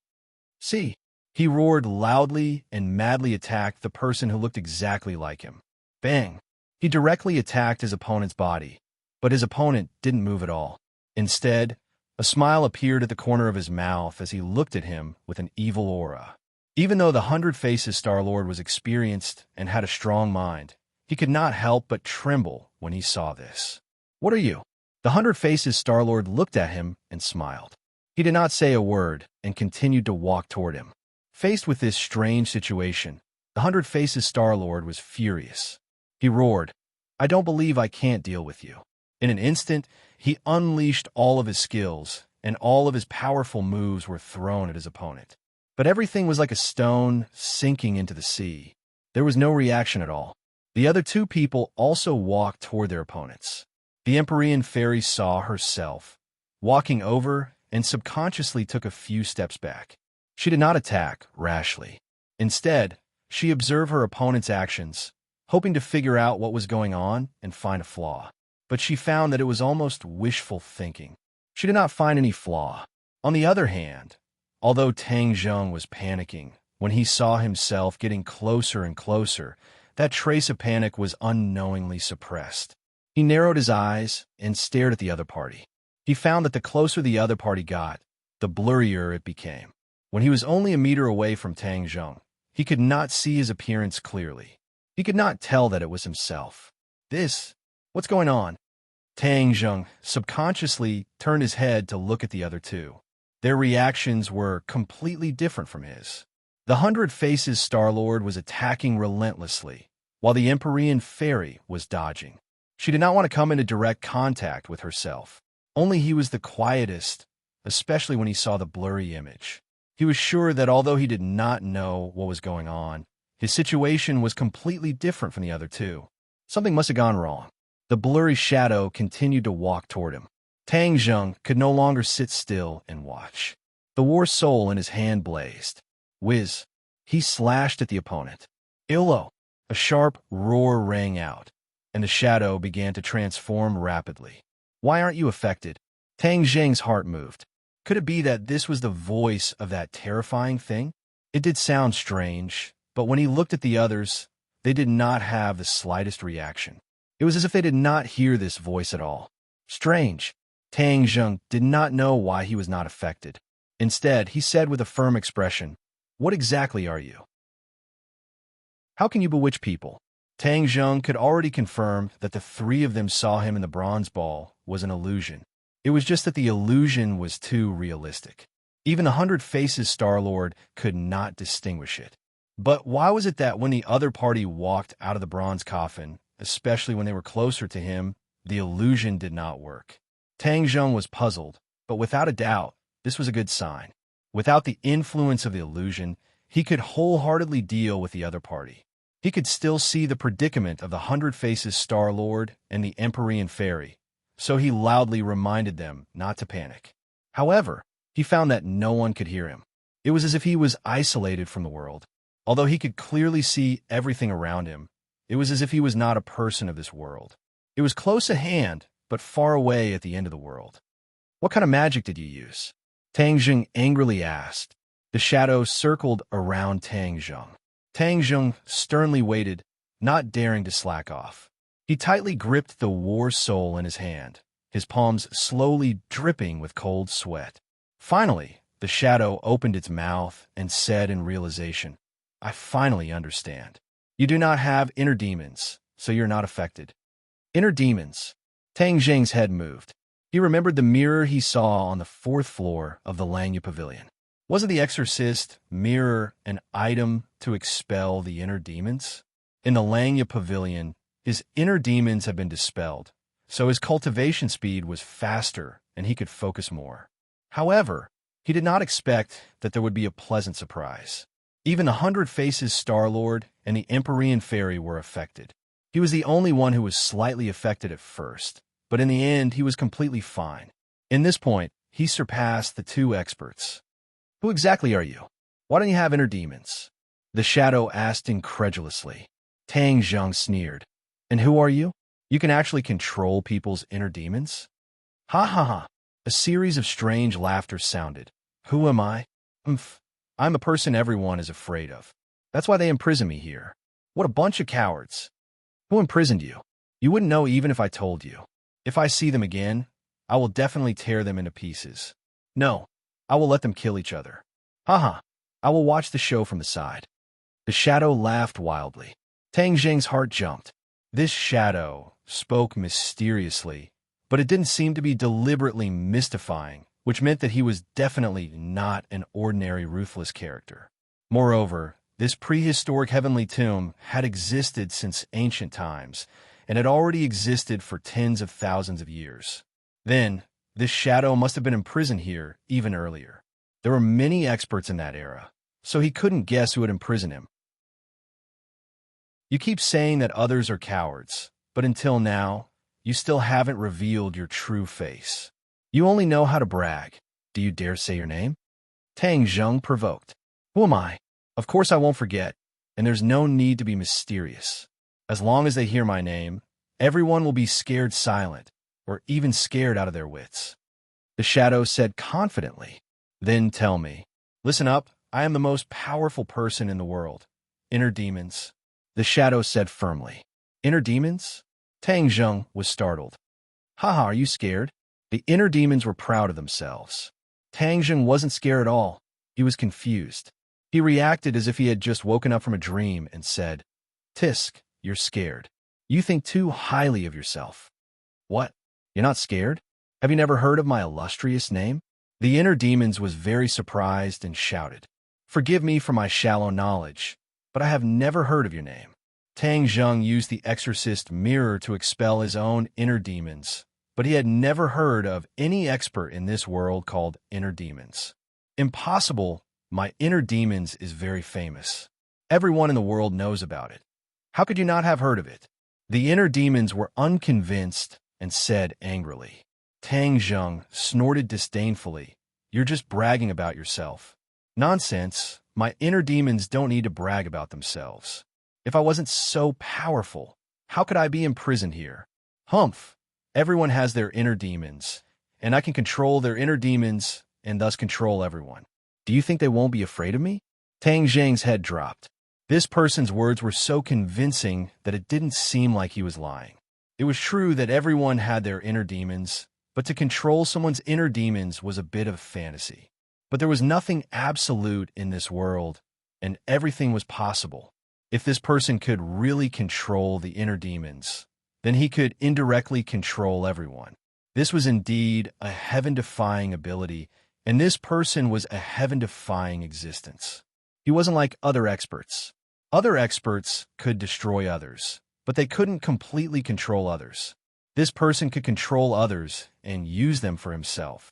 Speaker 1: See. He roared loudly and madly attacked the person who looked exactly like him. Bang! He directly attacked his opponent's body, but his opponent didn't move at all. Instead, a smile appeared at the corner of his mouth as he looked at him with an evil aura. Even though the Hundred Faces Star-Lord was experienced and had a strong mind, he could not help but tremble when he saw this. "What are you?" The Hundred Faces Star-Lord looked at him and smiled. He did not say a word and continued to walk toward him. Faced with this strange situation, the Hundred Faces Star-Lord was furious. He roared, "I don't believe I can't deal with you." In an instant, he unleashed all of his skills, and all of his powerful moves were thrown at his opponent. But everything was like a stone sinking into the sea. There was no reaction at all. The other two people also walked toward their opponents. The Empyrean Fairy saw herself, walking over, and subconsciously took a few steps back. She did not attack rashly. Instead, she observed her opponent's actions, hoping to figure out what was going on and find a flaw. But she found that it was almost wishful thinking. She did not find any flaw. On the other hand, although Tang Zheng was panicking, when he saw himself getting closer and closer, that trace of panic was unknowingly suppressed. He narrowed his eyes and stared at the other party. He found that the closer the other party got, the blurrier it became. When he was only a meter away from Tang Zheng, he could not see his appearance clearly. He could not tell that it was himself. What's going on? Tang Zheng subconsciously turned his head to look at the other two. Their reactions were completely different from his. The Hundred Faces Star-Lord was attacking relentlessly, while the Empyrean Fairy was dodging. She did not want to come into direct contact with herself. Only he was the quietest, especially when he saw the blurry image. He was sure that although he did not know what was going on, his situation was completely different from the other two. Something must have gone wrong. The blurry shadow continued to walk toward him. Tang Zheng could no longer sit still and watch. The war soul in his hand blazed. Whiz! He slashed at the opponent. Illo! A sharp roar rang out, and the shadow began to transform rapidly. "Why aren't you affected?" Tang Zheng's heart moved. Could it be that this was the voice of that terrifying thing? It did sound strange, but when he looked at the others, they did not have the slightest reaction. It was as if they did not hear this voice at all. Strange. Tang Zheng did not know why he was not affected. Instead, he said with a firm expression, "What exactly are you? How can you bewitch people?" Tang Zheng could already confirm that the three of them saw him in the bronze ball was an illusion. It was just that the illusion was too realistic. Even the Hundred Faces Star-Lord could not distinguish it. But why was it that when the other party walked out of the bronze coffin, especially when they were closer to him, the illusion did not work? Tang Zheng was puzzled, but without a doubt, this was a good sign. Without the influence of the illusion, he could wholeheartedly deal with the other party. He could still see the predicament of the Hundred Faces Star-Lord and the Empyrean Fairy, so he loudly reminded them not to panic. However, he found that no one could hear him. It was as if he was isolated from the world. Although he could clearly see everything around him, it was as if he was not a person of this world. It was close at hand, but far away at the end of the world. "What kind of magic did you use?" Tang Zheng angrily asked. The shadow circled around Tang Zheng. Tang Zheng sternly waited, not daring to slack off. He tightly gripped the war soul in his hand, his palms slowly dripping with cold sweat. Finally, the shadow opened its mouth and said in realization, "I finally understand. You do not have inner demons, so you're not affected." Inner demons. Tang Zheng's head moved. He remembered the mirror he saw on the 4th floor of the Langya Pavilion. Wasn't the exorcist mirror an item to expel the inner demons? In the Langya Pavilion, his inner demons had been dispelled, so his cultivation speed was faster and he could focus more. However, he did not expect that there would be a pleasant surprise. Even the Hundred Faces Star-Lord and the Empyrean Fairy were affected. He was the only one who was slightly affected at first, but in the end he was completely fine. In this point, he surpassed the two experts. "Who exactly are you? Why don't you have inner demons?" The shadow asked incredulously. Tang Zheng sneered. "And who are you? You can actually control people's inner demons?" "Ha ha ha." A series of strange laughter sounded. "Who am I? Umph. I'm the person everyone is afraid of. That's why they imprison me here. What a bunch of cowards. Who imprisoned you? You wouldn't know even if I told you. If I see them again, I will definitely tear them into pieces. No, I will let them kill each other. Haha, I will watch the show from the side. The shadow laughed wildly. Tang Zheng's heart jumped. This shadow spoke mysteriously, but it didn't seem to be deliberately mystifying, which meant that he was definitely not an ordinary ruthless character. Moreover, this prehistoric heavenly tomb had existed since ancient times, and had already existed for tens of thousands of years. Then, this shadow must have been imprisoned here even earlier. There were many experts in that era, so he couldn't guess who had imprisoned him. You keep saying that others are cowards, but until now, you still haven't revealed your true face. You only know how to brag. Do you dare say your name? Tang Zheng provoked. Who am I? Of course I won't forget, and there's no need to be mysterious. As long as they hear my name, everyone will be scared silent, or even scared out of their wits. The shadow said confidently. Then tell me. Listen up, I am the most powerful person in the world. Inner demons. The shadow said firmly. Inner demons? Tang Zheng was startled. Haha, are you scared? The inner demons were proud of themselves. Tang Zheng wasn't scared at all. He was confused. He reacted as if he had just woken up from a dream and said, Tisk, you're scared. You think too highly of yourself. What? You're not scared? Have you never heard of my illustrious name? The inner demons was very surprised and shouted, Forgive me for my shallow knowledge, but I have never heard of your name. Tang Zheng used the exorcist mirror to expel his own inner demons, but he had never heard of any expert in this world called inner demons. Impossible. My inner demons is very famous. Everyone in the world knows about it. How could you not have heard of it? The inner demons were unconvinced and said angrily. Tang Zheng snorted disdainfully. You're just bragging about yourself. Nonsense. My inner demons don't need to brag about themselves. If I wasn't so powerful, how could I be imprisoned here? Humph. Everyone has their inner demons, and I can control their inner demons and thus control everyone. Do you think they won't be afraid of me? Tang Zheng's head dropped. This person's words were so convincing that it didn't seem like he was lying. It was true that everyone had their inner demons, but to control someone's inner demons was a bit of fantasy. But there was nothing absolute in this world, and everything was possible. If this person could really control the inner demons, then he could indirectly control everyone. This was indeed a heaven-defying ability, and this person was a heaven-defying existence. He wasn't like other experts. Other experts could destroy others, but they couldn't completely control others. This person could control others and use them for himself.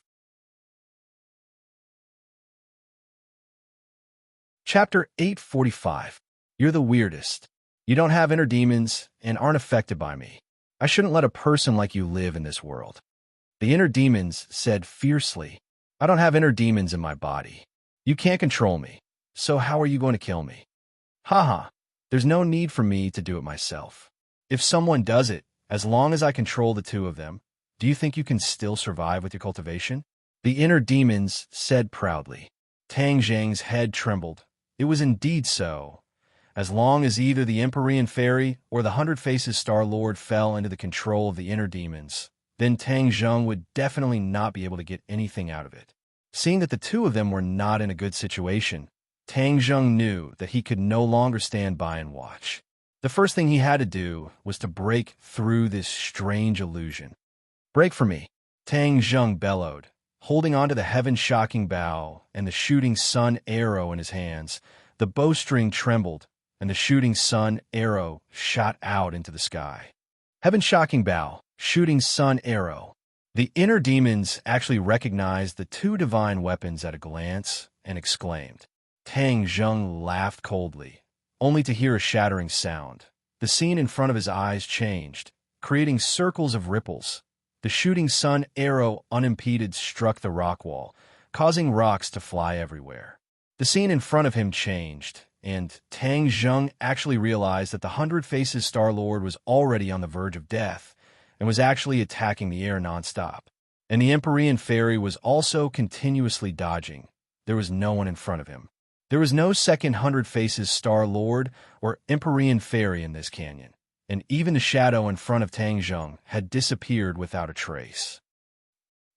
Speaker 1: Chapter 845. You're the weirdest. You don't have inner demons and aren't affected by me. I shouldn't let a person like you live in this world. The inner demons said fiercely, I don't have inner demons in my body. You can't control me, so how are you going to kill me? Haha, there's no need for me to do it myself. If someone does it, as long as I control the two of them, do you think you can still survive with your cultivation? The inner demons said proudly. Tang Zheng's head trembled. It was indeed so. As long as either the Empyrean Fairy or the Hundred Faces Star-Lord fell into the control of the inner demons, then Tang Zheng would definitely not be able to get anything out of it. Seeing that the two of them were not in a good situation, Tang Zheng knew that he could no longer stand by and watch. The first thing he had to do was to break through this strange illusion. Break for me, Tang Zheng bellowed, holding onto the heaven-shocking bow and the shooting sun arrow in his hands. The bowstring trembled, and the shooting sun arrow shot out into the sky. Heaven-shocking bow, shooting sun arrow. The inner demons actually recognized the two divine weapons at a glance and exclaimed. Tang Zheng laughed coldly, only to hear a shattering sound. The scene in front of his eyes changed, creating circles of ripples. The shooting sun arrow unimpeded struck the rock wall, causing rocks to fly everywhere. The scene in front of him changed, and Tang Zheng actually realized that the Hundred Faces Star-Lord was already on the verge of death and was actually attacking the air nonstop. And the Empyrean Fairy was also continuously dodging. There was no one in front of him. There was no second Hundred Faces Star Lord or Empyrean Fairy in this canyon, and even the shadow in front of Tang Zheng had disappeared without a trace.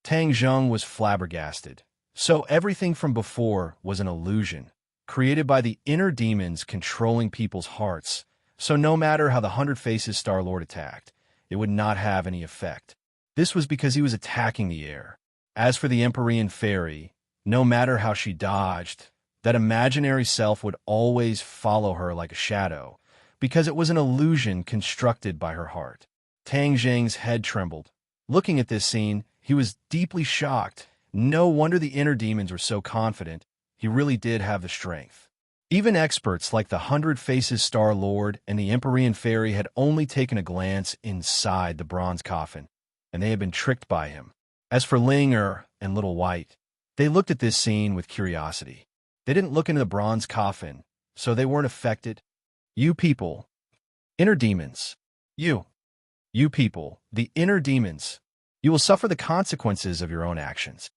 Speaker 1: Tang Zheng was flabbergasted. So everything from before was an illusion, created by the inner demons controlling people's hearts, so no matter how the Hundred Faces Star Lord attacked, it would not have any effect. This was because he was attacking the air. As for the Empyrean Fairy, no matter how she dodged, that imaginary self would always follow her like a shadow, because it was an illusion constructed by her heart. Tang Zheng's head trembled. Looking at this scene, he was deeply shocked. No wonder the inner demons were so confident. He really did have the strength. Even experts like the Hundred Faces Star Lord and the Empyrean Fairy had only taken a glance inside the bronze coffin, and they had been tricked by him. As for Ling and Little White, they looked at this scene with curiosity. They didn't look into the bronze coffin, so they weren't affected. You people, inner demons. You people, the inner demons. You will suffer the consequences of your own actions.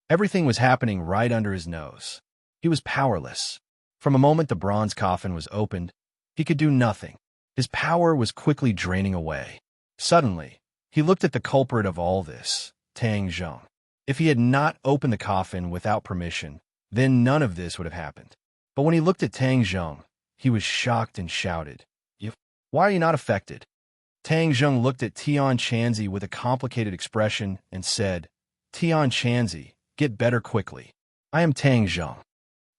Speaker 1: Everything was happening right under his nose. He was powerless. From a moment the bronze coffin was opened, he could do nothing. His power was quickly draining away. Suddenly, he looked at the culprit of all this, Tang Zheng. If he had not opened the coffin without permission, then none of this would have happened. But when he looked at Tang Zheng, he was shocked and shouted, "Why are you not affected?" Tang Zheng looked at Tian Chanzi with a complicated expression and said, "Tian Chanzi, get better quickly. I am Tang Zheng."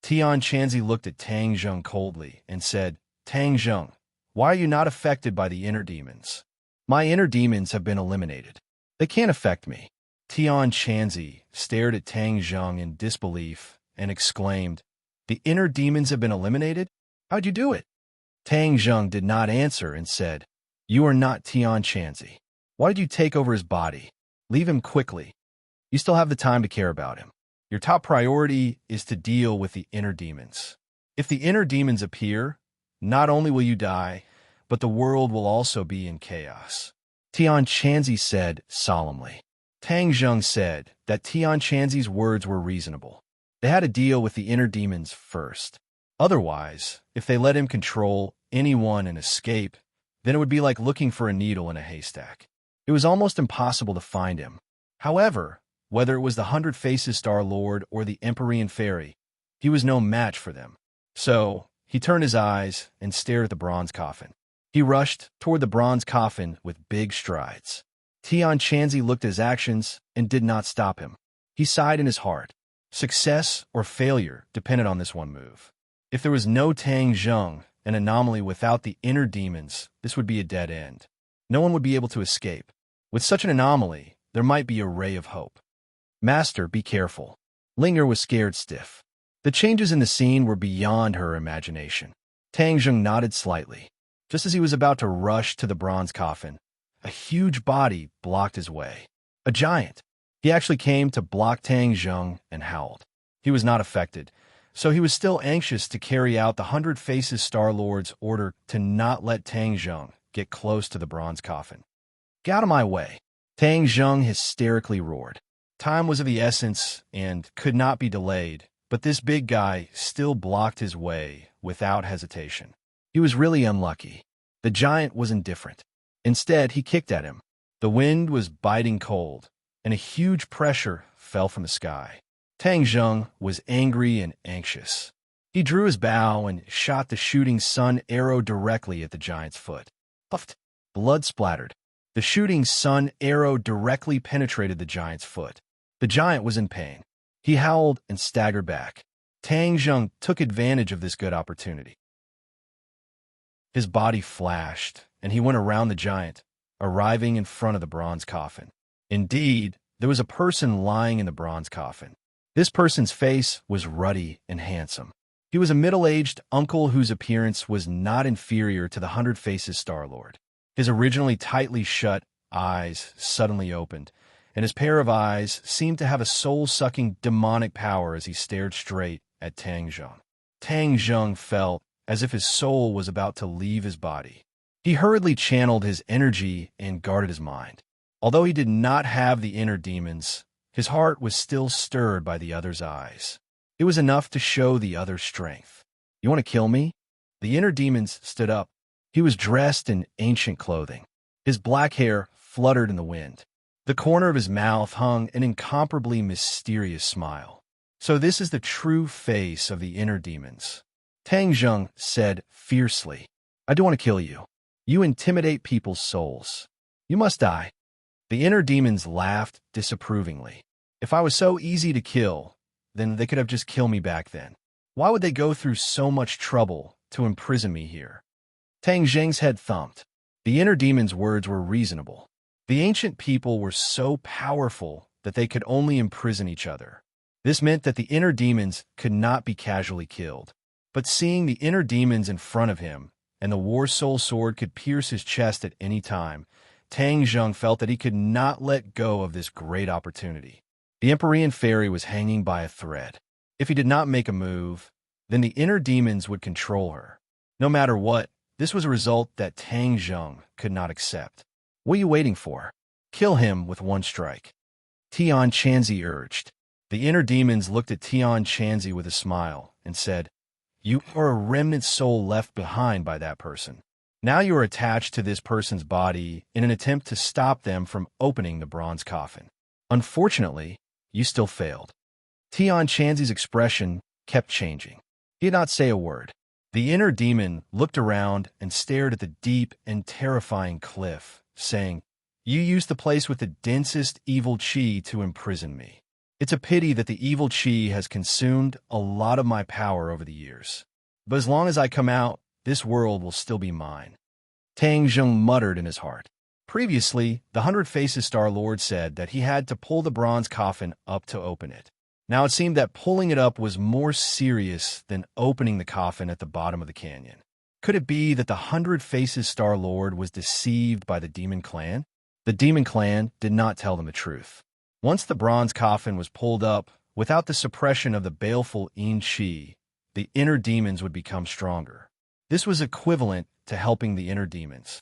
Speaker 1: Tian Chanzi looked at Tang Zheng coldly and said, "Tang Zheng, why are you not affected by the inner demons? My inner demons have been eliminated. They can't affect me." Tian Chanzi stared at Tang Zheng in disbelief and exclaimed, "The inner demons have been eliminated? How'd you do it?" Tang Zheng did not answer and said, "You are not Tian Chanzi. Why did you take over his body? Leave him quickly. You still have the time to care about him. Your top priority is to deal with the inner demons. If the inner demons appear, not only will you die, but the world will also be in chaos." Tian Chanzi said solemnly. Tang Zheng said that Tian Chanzi's words were reasonable. They had to deal with the inner demons first. Otherwise, if they let him control anyone and escape, then it would be like looking for a needle in a haystack. It was almost impossible to find him. However, whether it was the Hundred Faces Star Lord or the Empyrean Fairy, he was no match for them. So, he turned his eyes and stared at the bronze coffin. He rushed toward the bronze coffin with big strides. Tian Chanzi looked at his actions and did not stop him. He sighed in his heart. Success or failure depended on this one move. If there was no Tang Zheng, an anomaly without the inner demons, this would be a dead end. No one would be able to escape. With such an anomaly, there might be a ray of hope. "Master, be careful." Linger was scared stiff. The changes in the scene were beyond her imagination. Tang Zheng nodded slightly. Just as he was about to rush to the bronze coffin, a huge body blocked his way. A giant. He actually came to block Tang Zheng and howled. He was not affected, so he was still anxious to carry out the Hundred Faces Star Lord's order to not let Tang Zheng get close to the bronze coffin. "Get out of my way!" Tang Zheng hysterically roared. Time was of the essence and could not be delayed, but this big guy still blocked his way without hesitation. He was really unlucky. The giant was indifferent. Instead, he kicked at him. The wind was biting cold, and a huge pressure fell from the sky. Tang Zheng was angry and anxious. He drew his bow and shot the shooting sun arrow directly at the giant's foot. Puffed. Blood splattered. The shooting sun arrow directly penetrated the giant's foot. The giant was in pain. He howled and staggered back. Tang Zheng took advantage of this good opportunity. His body flashed, and he went around the giant, arriving in front of the bronze coffin. Indeed, there was a person lying in the bronze coffin. This person's face was ruddy and handsome. He was a middle-aged uncle whose appearance was not inferior to the Hundred Faces Star Lord. His originally tightly shut eyes suddenly opened, and his pair of eyes seemed to have a soul-sucking demonic power as he stared straight at Tang Zheng. Tang Zheng felt as if his soul was about to leave his body. He hurriedly channeled his energy and guarded his mind. Although he did not have the inner demons, his heart was still stirred by the other's eyes. It was enough to show the other's strength. You want to kill me? The inner demons stood up. He was dressed in ancient clothing. His black hair fluttered in the wind. The corner of his mouth hung an incomparably mysterious smile. So this is the true face of the inner demons. Tang Zheng said fiercely, I do want to kill you. You intimidate people's souls. You must die. The inner demons laughed disapprovingly. If I was so easy to kill, then they could have just killed me back then. Why would they go through so much trouble to imprison me here? Tang Zheng's head thumped. The inner demon's words were reasonable. The ancient people were so powerful that they could only imprison each other. This meant that the inner demons could not be casually killed. But seeing the inner demons in front of him, and the war soul sword could pierce his chest at any time, Tang Zheng felt that he could not let go of this great opportunity. The Empyrean fairy was hanging by a thread. If he did not make a move, then the inner demons would control her. No matter what, this was a result that Tang Zheng could not accept. What are you waiting for? Kill him with one strike. Tian Chanzi urged. The inner demons looked at Tian Chanzi with a smile and said, You are a remnant soul left behind by that person. Now you are attached to this person's body in an attempt to stop them from opening the bronze coffin. Unfortunately, you still failed. Tian Chanzi's expression kept changing. He did not say a word. The inner demon looked around and stared at the deep and terrifying cliff, saying, You used the place with the densest evil chi to imprison me. It's a pity that the evil chi has consumed a lot of my power over the years. But as long as I come out, this world will still be mine. Tang Zheng muttered in his heart. Previously, the 100 Faces Star Lord said that he had to pull the bronze coffin up to open it. Now it seemed that pulling it up was more serious than opening the coffin at the bottom of the canyon. Could it be that the 100 Faces Star Lord was deceived by the demon clan? The demon clan did not tell them the truth. Once the bronze coffin was pulled up, without the suppression of the baleful Yin Qi, the inner demons would become stronger. This was equivalent to helping the inner demons.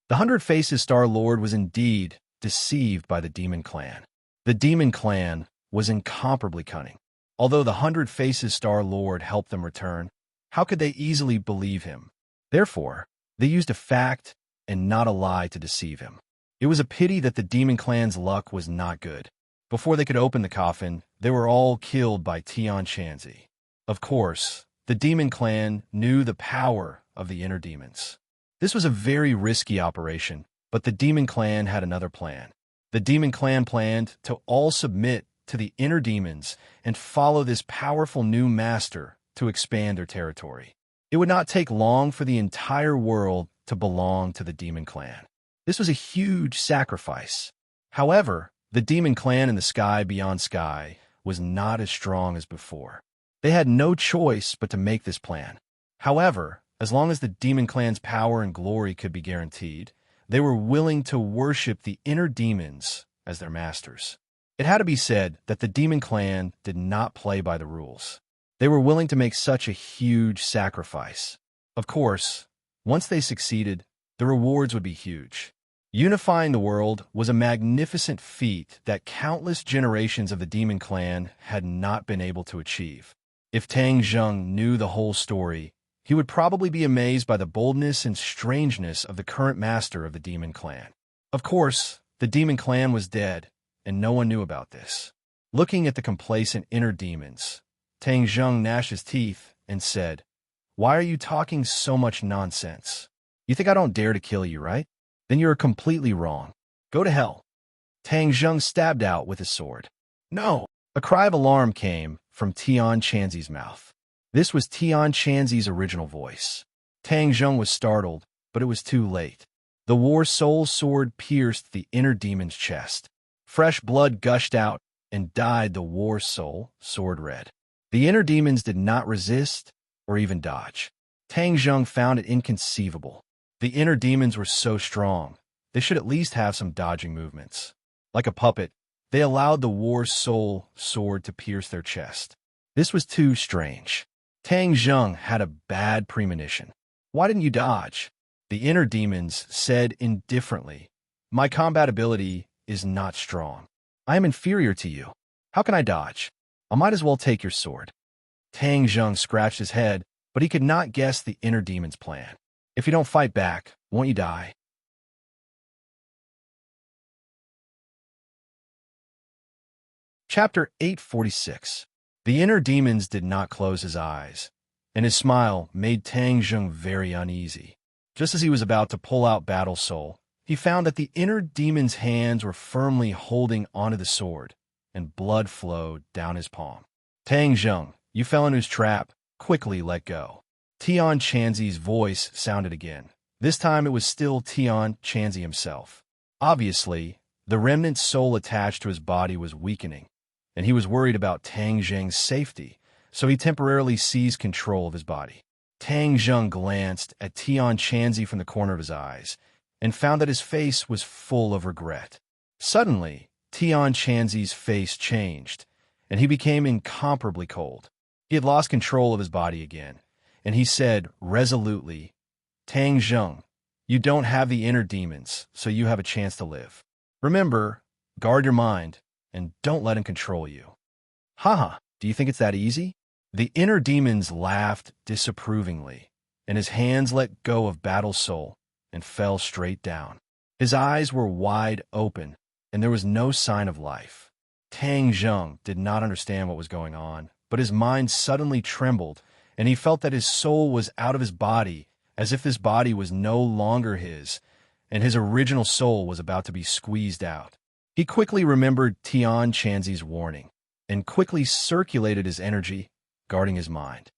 Speaker 1: The 100 Faces Star Lord was indeed deceived by the demon clan. The demon clan was incomparably cunning. Although the 100 Faces Star Lord helped them return, how could they easily believe him? Therefore, they used a fact and not a lie to deceive him. It was a pity that the demon clan's luck was not good. Before they could open the coffin, they were all killed by Tian Chanzi. Of course, the demon clan knew the power of the inner demons. This was a very risky operation, but the demon clan had another plan. The demon clan planned to all submit to the inner demons and follow this powerful new master to expand their territory. It would not take long for the entire world to belong to the demon clan. This was a huge sacrifice. However, the demon clan in the sky beyond sky was not as strong as before. They had no choice but to make this plan. However, as long as the demon clan's power and glory could be guaranteed, they were willing to worship the inner demons as their masters. It had to be said that the demon clan did not play by the rules. They were willing to make such a huge sacrifice. Of course, once they succeeded, the rewards would be huge. Unifying the world was a magnificent feat that countless generations of the demon clan had not been able to achieve. If Tang Zheng knew the whole story, he would probably be amazed by the boldness and strangeness of the current master of the demon clan. Of course, the demon clan was dead, and no one knew about this. Looking at the complacent inner demons, Tang Zheng gnashed his teeth and said, Why are you talking so much nonsense? You think I don't dare to kill you, right? Then you're completely wrong. Go to hell. Tang Zheng stabbed out with his sword. No! A cry of alarm came from Tian Chanzi's mouth. This was Tian Chanzi's original voice. Tang Zheng was startled, but it was too late. The war soul sword pierced the inner demon's chest. Fresh blood gushed out and dyed the war soul sword red. The inner demons did not resist or even dodge. Tang Zheng found it inconceivable. The inner demons were so strong, they should at least have some dodging movements. Like a puppet, they allowed the war soul sword to pierce their chest. This was too strange. Tang Zheng had a bad premonition. Why didn't you dodge? The inner demons said indifferently, My combat ability is not strong. I am inferior to you. How can I dodge? I might as well take your sword. Tang Zheng scratched his head, but he could not guess the inner demon's plan. If you don't fight back, won't you die? Chapter 846. The inner demons did not close his eyes, and his smile made Tang Zheng very uneasy. Just as he was about to pull out Battle Soul, he found that the inner demon's hands were firmly holding onto the sword, and blood flowed down his palm. Tang Zheng, you fell into his trap. Quickly let go. Tian Chanzi's voice sounded again. This time it was still Tian Chanzi himself. Obviously, the remnant soul attached to his body was weakening, and he was worried about Tang Zheng's safety, so he temporarily seized control of his body. Tang Zheng glanced at Tian Chanzi from the corner of his eyes, and found that his face was full of regret. Suddenly, Tian Chanzi's face changed, and he became incomparably cold. He had lost control of his body again, and he said resolutely, Tang Zheng, you don't have the inner demons, so you have a chance to live. Remember, guard your mind, and don't let him control you. Haha, do you think it's that easy? The inner demons laughed disapprovingly, and his hands let go of Battle Soul and fell straight down. His eyes were wide open, and there was no sign of life. Tang Zheng did not understand what was going on, but his mind suddenly trembled, and he felt that his soul was out of his body, as if this body was no longer his, and his original soul was about to be squeezed out. He quickly remembered Tian Chanzi's warning, and quickly circulated his energy, guarding his mind.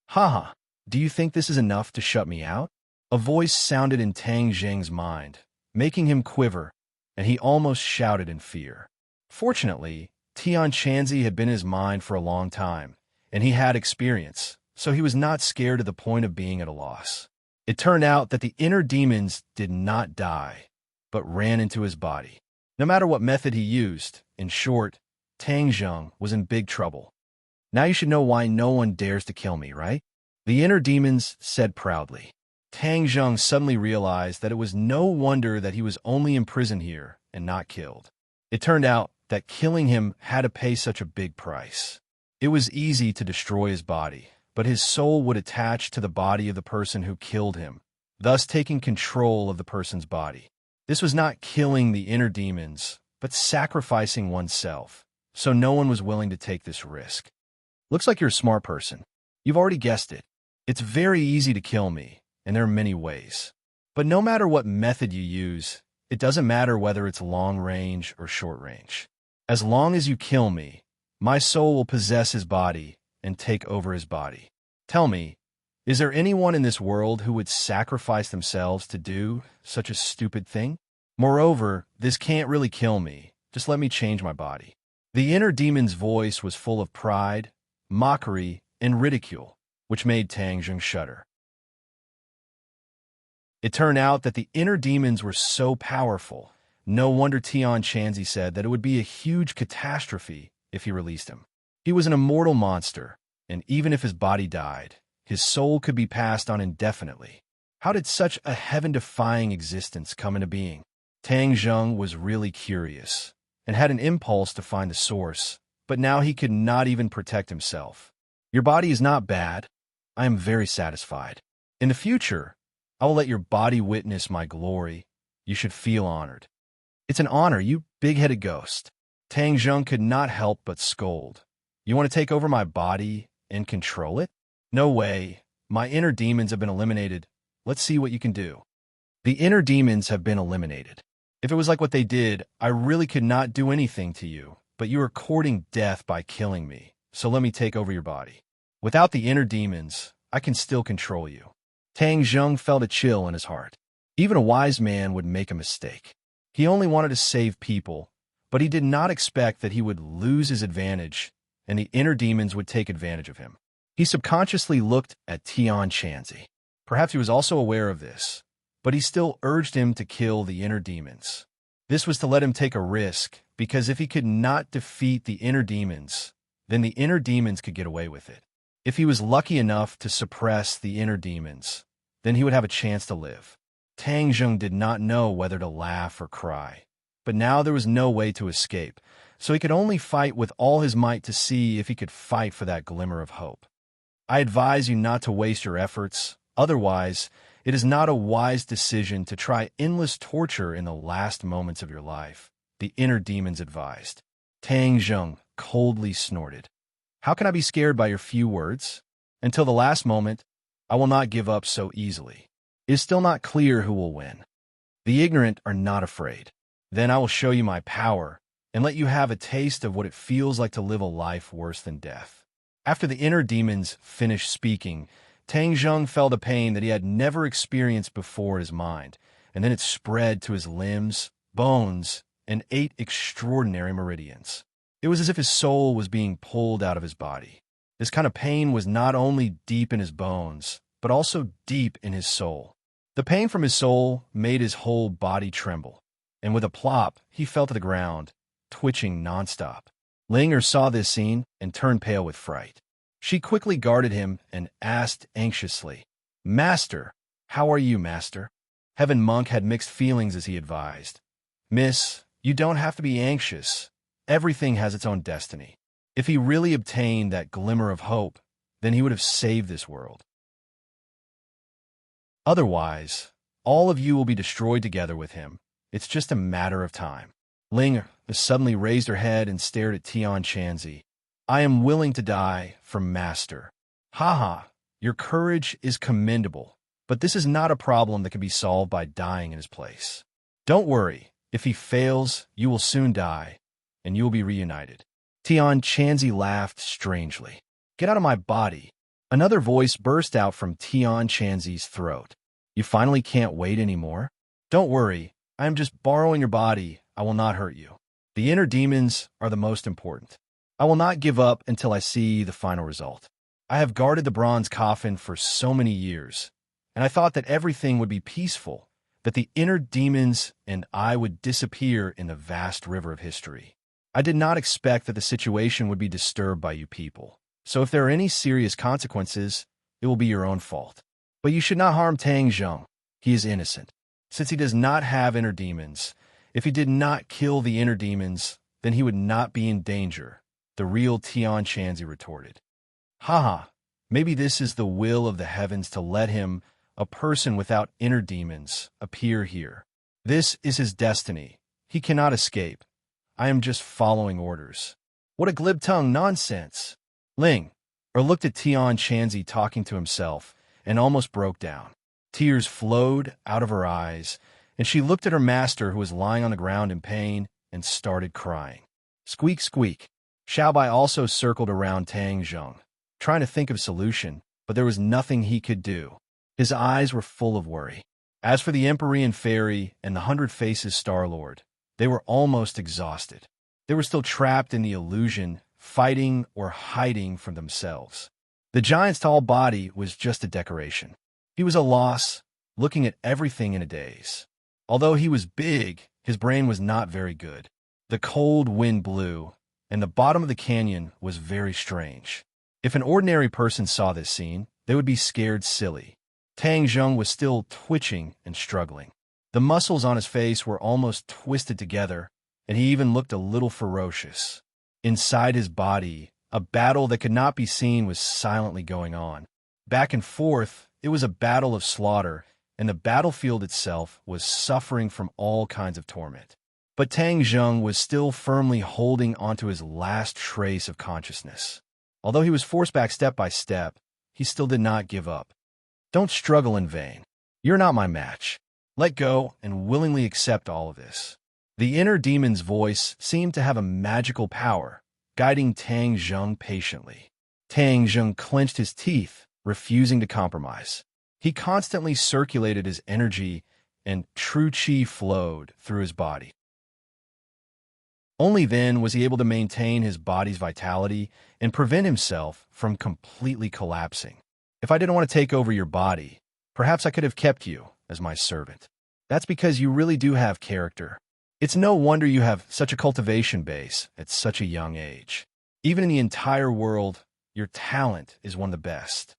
Speaker 1: Haha, do you think this is enough to shut me out? A voice sounded in Tang Zheng's mind, making him quiver, and he almost shouted in fear. Fortunately, Tian Chanzi had been in his mind for a long time, and he had experience, so he was not scared to the point of being at a loss. It turned out that the inner demons did not die, but ran into his body. No matter what method he used, in short, Tang Zheng was in big trouble. Now you should know why no one dares to kill me, right? The inner demons said proudly. Tang Zheng suddenly realized that it was no wonder that he was only imprisoned here and not killed. It turned out that killing him had to pay such a big price. It was easy to destroy his body, but his soul would attach to the body of the person who killed him, thus taking control of the person's body. This was not killing the inner demons, but sacrificing oneself, so no one was willing to take this risk. Looks like you're a smart person. You've already guessed it. It's very easy to kill me, and there are many ways. But no matter what method you use, it doesn't matter whether it's long range or short range. As long as you kill me, my soul will possess his body and take over his body. Tell me, is there anyone in this world who would sacrifice themselves to do such a stupid thing? Moreover, this can't really kill me. Just let me change my body. The inner demon's voice was full of pride, mockery, and ridicule, which made Tang Zheng shudder. It turned out that the inner demons were so powerful, no wonder Tian Chanzi said that it would be a huge catastrophe if he released him. He was an immortal monster, and even if his body died, his soul could be passed on indefinitely. How did such a heaven-defying existence come into being? Tang Zheng was really curious, and had an impulse to find the source, but now he could not even protect himself. Your body is not bad. I am very satisfied. In the future, I will let your body witness my glory. You should feel honored. It's an honor, you big-headed ghost. Tang Zheng could not help but scold. You want to take over my body and control it? No way. My inner demons have been eliminated. Let's see what you can do. The inner demons have been eliminated. If it was like what they did, I really could not do anything to you, but you are courting death by killing me, so let me take over your body. Without the inner demons, I can still control you. Tang Zheng felt a chill in his heart. Even a wise man would make a mistake. He only wanted to save people, but he did not expect that he would lose his advantage, and the inner demons would take advantage of him. He subconsciously looked at Tian Chanzi. Perhaps he was also aware of this, but he still urged him to kill the inner demons. This was to let him take a risk, because if he could not defeat the inner demons, then the inner demons could get away with it. If he was lucky enough to suppress the inner demons, then he would have a chance to live. Tang Zheng did not know whether to laugh or cry, but now there was no way to escape, so he could only fight with all his might to see if he could fight for that glimmer of hope. I advise you not to waste your efforts, otherwise, it is not a wise decision to try endless torture in the last moments of your life, the inner demons advised. Tang Zheng coldly snorted. How can I be scared by your few words? Until the last moment, I will not give up so easily. It is still not clear who will win. The ignorant are not afraid. Then I will show you my power and let you have a taste of what it feels like to live a life worse than death. After the inner demons finished speaking, Tang Zheng felt a pain that he had never experienced before in his mind, and then it spread to his limbs, bones, and 8 extraordinary meridians. It was as if his soul was being pulled out of his body. This kind of pain was not only deep in his bones, but also deep in his soul. The pain from his soul made his whole body tremble, and with a plop, he fell to the ground, twitching nonstop. Linger saw this scene and turned pale with fright. She quickly guarded him and asked anxiously, "Master, how are you, Master?" Heaven Monk had mixed feelings as he advised. "Miss, you don't have to be anxious. Everything has its own destiny. If he really obtained that glimmer of hope, then he would have saved this world. Otherwise, all of you will be destroyed together with him. It's just a matter of time." Ling suddenly raised her head and stared at Tian Chanzi. "I am willing to die for Master." "Ha, your courage is commendable, but this is not a problem that can be solved by dying in his place. Don't worry, if he fails, you will soon die, and you will be reunited." Tian Chanzi laughed strangely. "Get out of my body." Another voice burst out from Tian Chanzi's throat. "You finally can't wait anymore? Don't worry, I am just borrowing your body. I will not hurt you. The inner demons are the most important. I will not give up until I see the final result. I have guarded the bronze coffin for so many years, and I thought that everything would be peaceful, that the inner demons and I would disappear in the vast river of history. I did not expect that the situation would be disturbed by you people. So if there are any serious consequences, it will be your own fault. But you should not harm Tang Zheng. He is innocent. Since he does not have inner demons, if he did not kill the inner demons, then he would not be in danger," the real Tian Chanzi retorted. "Ha, maybe this is the will of the heavens to let him, a person without inner demons, appear here. This is his destiny. He cannot escape. I am just following orders." "What a glib-tongued nonsense!" Ling looked at Tian Chanzi talking to himself and almost broke down. Tears flowed out of her eyes, and she looked at her master who was lying on the ground in pain and started crying. Squeak, squeak. Xiaobai also circled around Tang Zheng, trying to think of a solution, but there was nothing he could do. His eyes were full of worry. As for the Empyrean Fairy and the 100 Faces Star-Lord, they were almost exhausted. They were still trapped in the illusion, fighting or hiding from themselves. The giant's tall body was just a decoration. He was a loss, looking at everything in a daze. Although he was big, his brain was not very good. The cold wind blew, and the bottom of the canyon was very strange. If an ordinary person saw this scene, they would be scared silly. Tang Zheng was still twitching and struggling. The muscles on his face were almost twisted together, and he even looked a little ferocious. Inside his body, a battle that could not be seen was silently going on. Back and forth, it was a battle of slaughter, and the battlefield itself was suffering from all kinds of torment. But Tang Zheng was still firmly holding onto his last trace of consciousness. Although he was forced back step by step, he still did not give up. "Don't struggle in vain. You're not my match. Let go and willingly accept all of this." The inner demon's voice seemed to have a magical power, guiding Tang Zheng patiently. Tang Zheng clenched his teeth, refusing to compromise. He constantly circulated his energy, and true qi flowed through his body. Only then was he able to maintain his body's vitality and prevent himself from completely collapsing. "If I didn't want to take over your body, perhaps I could have kept you as my servant. That's because you really do have character. It's no wonder you have such a cultivation base at such a young age. Even in the entire world, your talent is one of the best."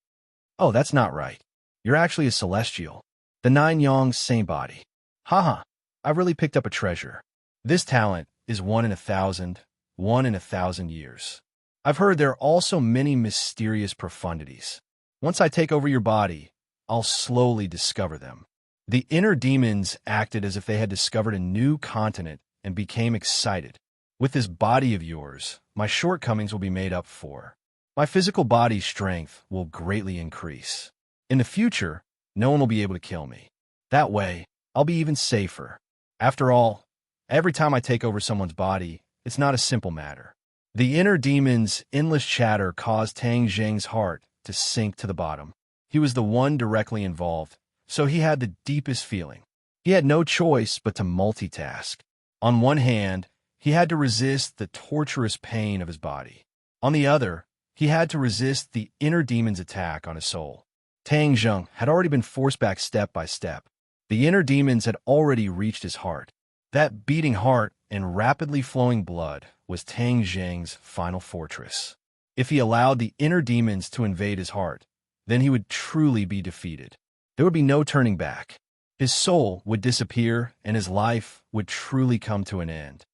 Speaker 1: "Oh, that's not right. You're actually a celestial. The 9 Yang same body. Haha, I really picked up a treasure. This talent is 1 in 1,000, one in 1,000 years. I've heard there are also many mysterious profundities. Once I take over your body, I'll slowly discover them. The inner demons acted as if they had discovered a new continent and became excited. With this body of yours, my shortcomings will be made up for. My physical body's strength will greatly increase. In the future, no one will be able to kill me. That way, I'll be even safer. After all, every time I take over someone's body, it's not a simple matter. The inner demon's endless chatter caused Tang Zheng's heart to sink to the bottom. He was the one directly involved, so he had the deepest feeling. He had no choice but to multitask. On one hand, he had to resist the torturous pain of his body. On the other, he had to resist the inner demon's attack on his soul. Tang Zheng had already been forced back step by step. The inner demons had already reached his heart. That beating heart and rapidly flowing blood was Tang Zheng's final fortress. If he allowed the inner demons to invade his heart, then he would truly be defeated. There would be no turning back. His soul would disappear, and his life would truly come to an end.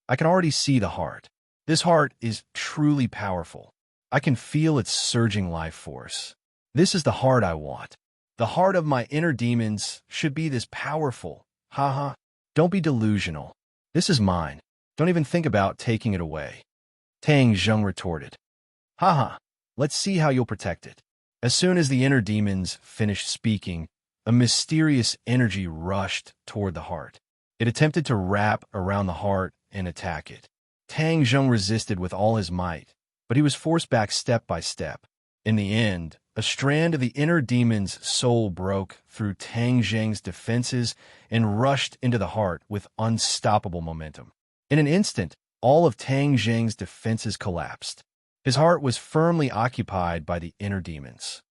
Speaker 1: I can already see the heart. This heart is truly powerful. I can feel its surging life force. This is the heart I want. The heart of my inner demons should be this powerful. Haha. Don't be delusional. This is mine. Don't even think about taking it away. Tang Zheng retorted. Haha. Let's see how you'll protect it. As soon as the inner demons finished speaking, a mysterious energy rushed toward the heart. It attempted to wrap around the heart and attack it. Tang Zheng resisted with all his might, but he was forced back step by step. In the end, a strand of the inner demon's soul broke through Tang Zheng's defenses and rushed into the heart with unstoppable momentum. In an instant, all of Tang Zheng's defenses collapsed. His heart was firmly occupied by the inner demons.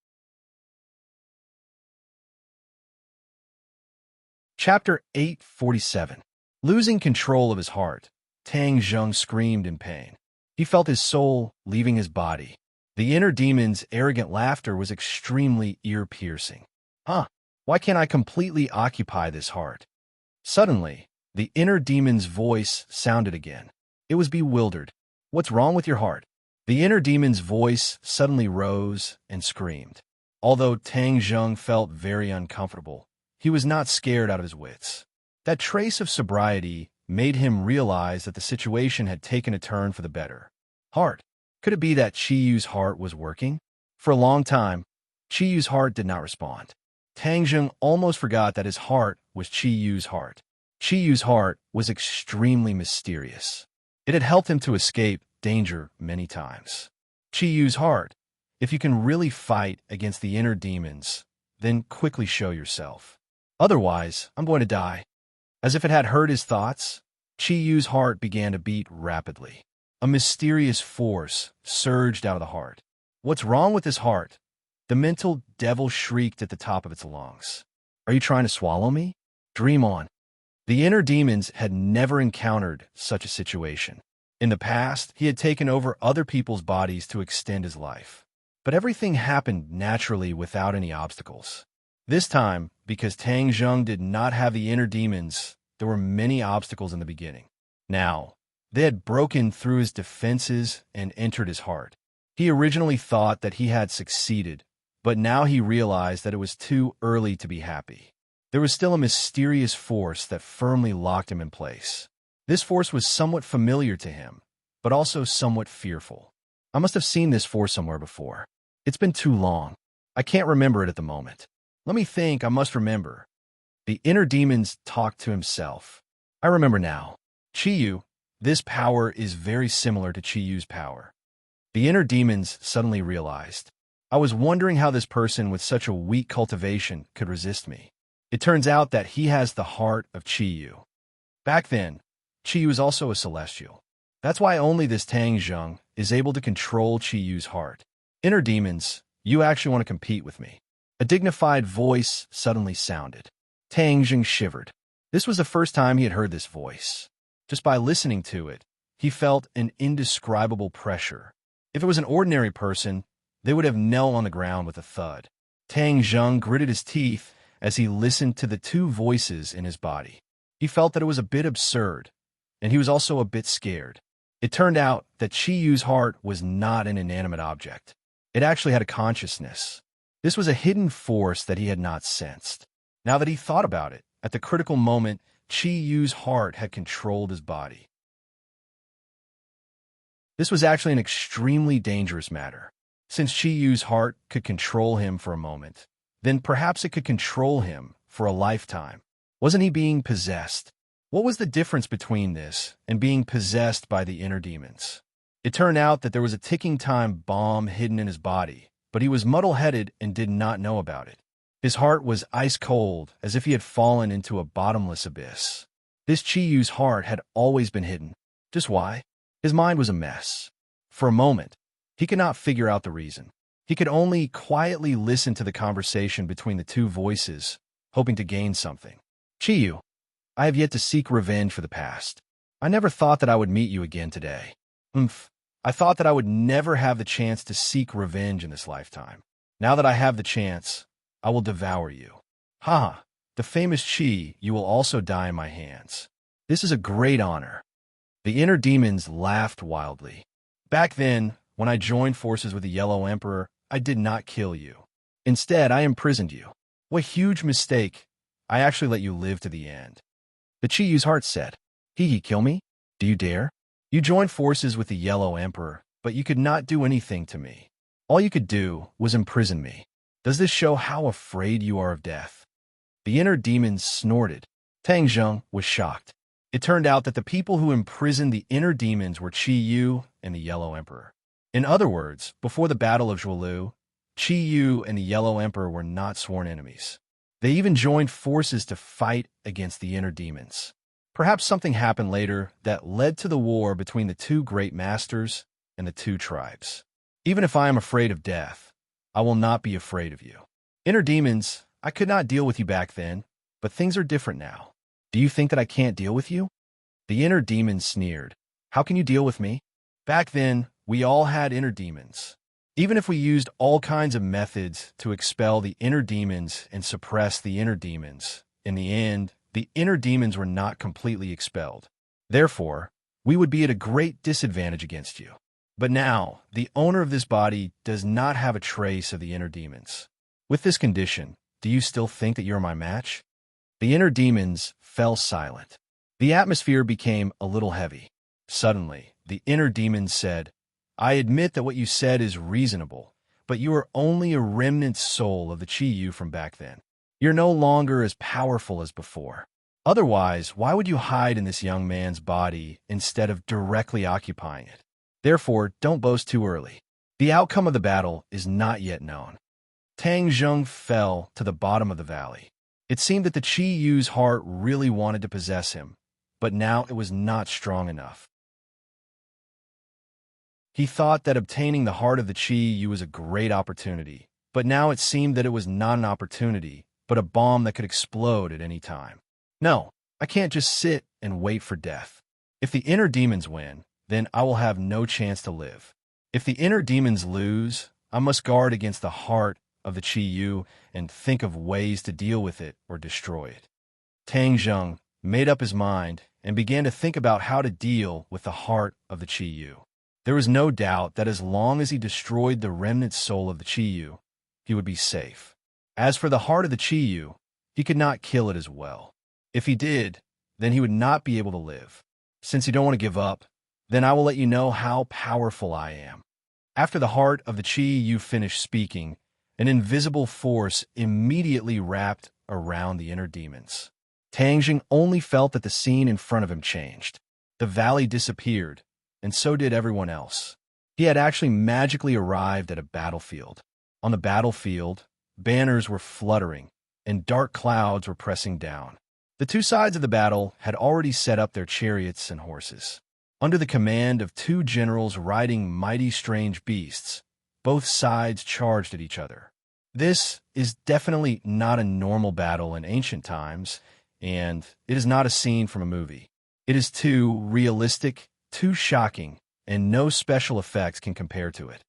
Speaker 1: Chapter 847. Losing control of his heart, Tang Zheng screamed in pain. He felt his soul leaving his body. The inner demon's arrogant laughter was extremely ear-piercing. Why can't I completely occupy this heart? Suddenly, the inner demon's voice sounded again. It was bewildered. What's wrong with your heart? The inner demon's voice suddenly rose and screamed. Although Tang Zheng felt very uncomfortable, he was not scared out of his wits. That trace of sobriety made him realize that the situation had taken a turn for the better. Heart. Could it be that Qiyu's heart was working? For a long time, Qiyu's heart did not respond. Tang Zheng almost forgot that his heart was Qiyu's heart. Qiyu's heart was extremely mysterious. It had helped him to escape danger many times. Qiyu's heart. If you can really fight against the inner demons, then quickly show yourself. Otherwise, I'm going to die. As if it had heard his thoughts, Qiyu's heart began to beat rapidly. A mysterious force surged out of the heart. What's wrong with his heart? The mental devil shrieked at the top of its lungs. Are you trying to swallow me? Dream on. The inner demons had never encountered such a situation. In the past, he had taken over other people's bodies to extend his life. But everything happened naturally without any obstacles. This time, because Tang Zheng did not have the inner demons, there were many obstacles in the beginning. Now, they had broken through his defenses and entered his heart. He originally thought that he had succeeded, but now he realized that it was too early to be happy. There was still a mysterious force that firmly locked him in place. This force was somewhat familiar to him, but also somewhat fearful. I must have seen this force somewhere before. It's been too long. I can't remember it at the moment. Let me think. I must remember. The inner demons talked to himself. I remember now. Qiyu, this power is very similar to Qiyu's power. The inner demons suddenly realized. I was wondering how this person with such a weak cultivation could resist me. It turns out that he has the heart of Qiyu. Back then, Qiyu is also a celestial. That's why only this Tang Zheng is able to control Qiyu's heart. Inner demons, you actually want to compete with me? A dignified voice suddenly sounded. Tang Zheng shivered. This was the first time he had heard this voice. Just by listening to it, he felt an indescribable pressure. If it was an ordinary person, they would have knelt on the ground with a thud. Tang Zheng gritted his teeth as he listened to the two voices in his body. He felt that it was a bit absurd, and he was also a bit scared. It turned out that Chi Yu's heart was not an inanimate object. It actually had a consciousness. This was a hidden force that he had not sensed. Now that he thought about it, at the critical moment, Chi Yu's heart had controlled his body. This was actually an extremely dangerous matter. Since Chi Yu's heart could control him for a moment, then perhaps it could control him for a lifetime. Wasn't he being possessed? What was the difference between this and being possessed by the inner demons? It turned out that there was a ticking time bomb hidden in his body, but he was muddle-headed and did not know about it. His heart was ice cold, as if he had fallen into a bottomless abyss. This Chi Yu's heart had always been hidden. Just why? His mind was a mess. For a moment, he could not figure out the reason. He could only quietly listen to the conversation between the two voices, hoping to gain something. Chi Yu, I have yet to seek revenge for the past. I never thought that I would meet you again today. I thought that I would never have the chance to seek revenge in this lifetime. Now that I have the chance, I will devour you. Ha! The famous Chi, you will also die in my hands. This is a great honor. The inner demons laughed wildly. Back then, when I joined forces with the Yellow Emperor, I did not kill you. Instead, I imprisoned you. What huge mistake. I actually let you live to the end. The Chi Yu's heart said, He kill me? Do you dare? You joined forces with the Yellow Emperor, but you could not do anything to me. All you could do was imprison me. Does this show how afraid you are of death? The inner demons snorted. Tang Zheng was shocked. It turned out that the people who imprisoned the inner demons were Chi Yu and the Yellow Emperor. In other words, before the Battle of Zhuolu, Chi Yu and the Yellow Emperor were not sworn enemies. They even joined forces to fight against the inner demons. Perhaps something happened later that led to the war between the two great masters and the two tribes. Even if I am afraid of death, I will not be afraid of you. Inner demons, I could not deal with you back then, but things are different now. Do you think that I can't deal with you? The inner demon sneered. How can you deal with me? Back then, we all had inner demons. Even if we used all kinds of methods to expel the inner demons and suppress the inner demons, in the end, the inner demons were not completely expelled. Therefore, we would be at a great disadvantage against you. But now, the owner of this body does not have a trace of the inner demons. With this condition, do you still think that you're my match? The inner demons fell silent. The atmosphere became a little heavy. Suddenly, the inner demons said, I admit that what you said is reasonable, but you are only a remnant soul of the Chi Yu from back then. You're no longer as powerful as before. Otherwise, why would you hide in this young man's body instead of directly occupying it? Therefore, don't boast too early. The outcome of the battle is not yet known. Tang Zheng fell to the bottom of the valley. It seemed that the Chi Yu's heart really wanted to possess him, but now it was not strong enough. He thought that obtaining the heart of the Chi Yu was a great opportunity, but now it seemed that it was not an opportunity, but a bomb that could explode at any time. No, I can't just sit and wait for death. If the inner demons win, then I will have no chance to live. If the inner demons lose, I must guard against the heart of the Chi Yu and think of ways to deal with it or destroy it. Tang Zheng made up his mind and began to think about how to deal with the heart of the Chi Yu. There was no doubt that as long as he destroyed the remnant soul of the Chi Yu, he would be safe. As for the heart of the Chi Yu, he could not kill it as well. If he did, then he would not be able to live. Since you don't want to give up, then I will let you know how powerful I am. After the heart of the Chi Yu finished speaking, an invisible force immediately wrapped around the inner demons. Tang Zheng only felt that the scene in front of him changed. The valley disappeared, and so did everyone else. He had actually magically arrived at a battlefield. On the battlefield, banners were fluttering, and dark clouds were pressing down. The two sides of the battle had already set up their chariots and horses. Under the command of two generals riding mighty strange beasts, both sides charged at each other. This is definitely not a normal battle in ancient times, and it is not a scene from a movie. It is too realistic, too shocking, and no special effects can compare to it.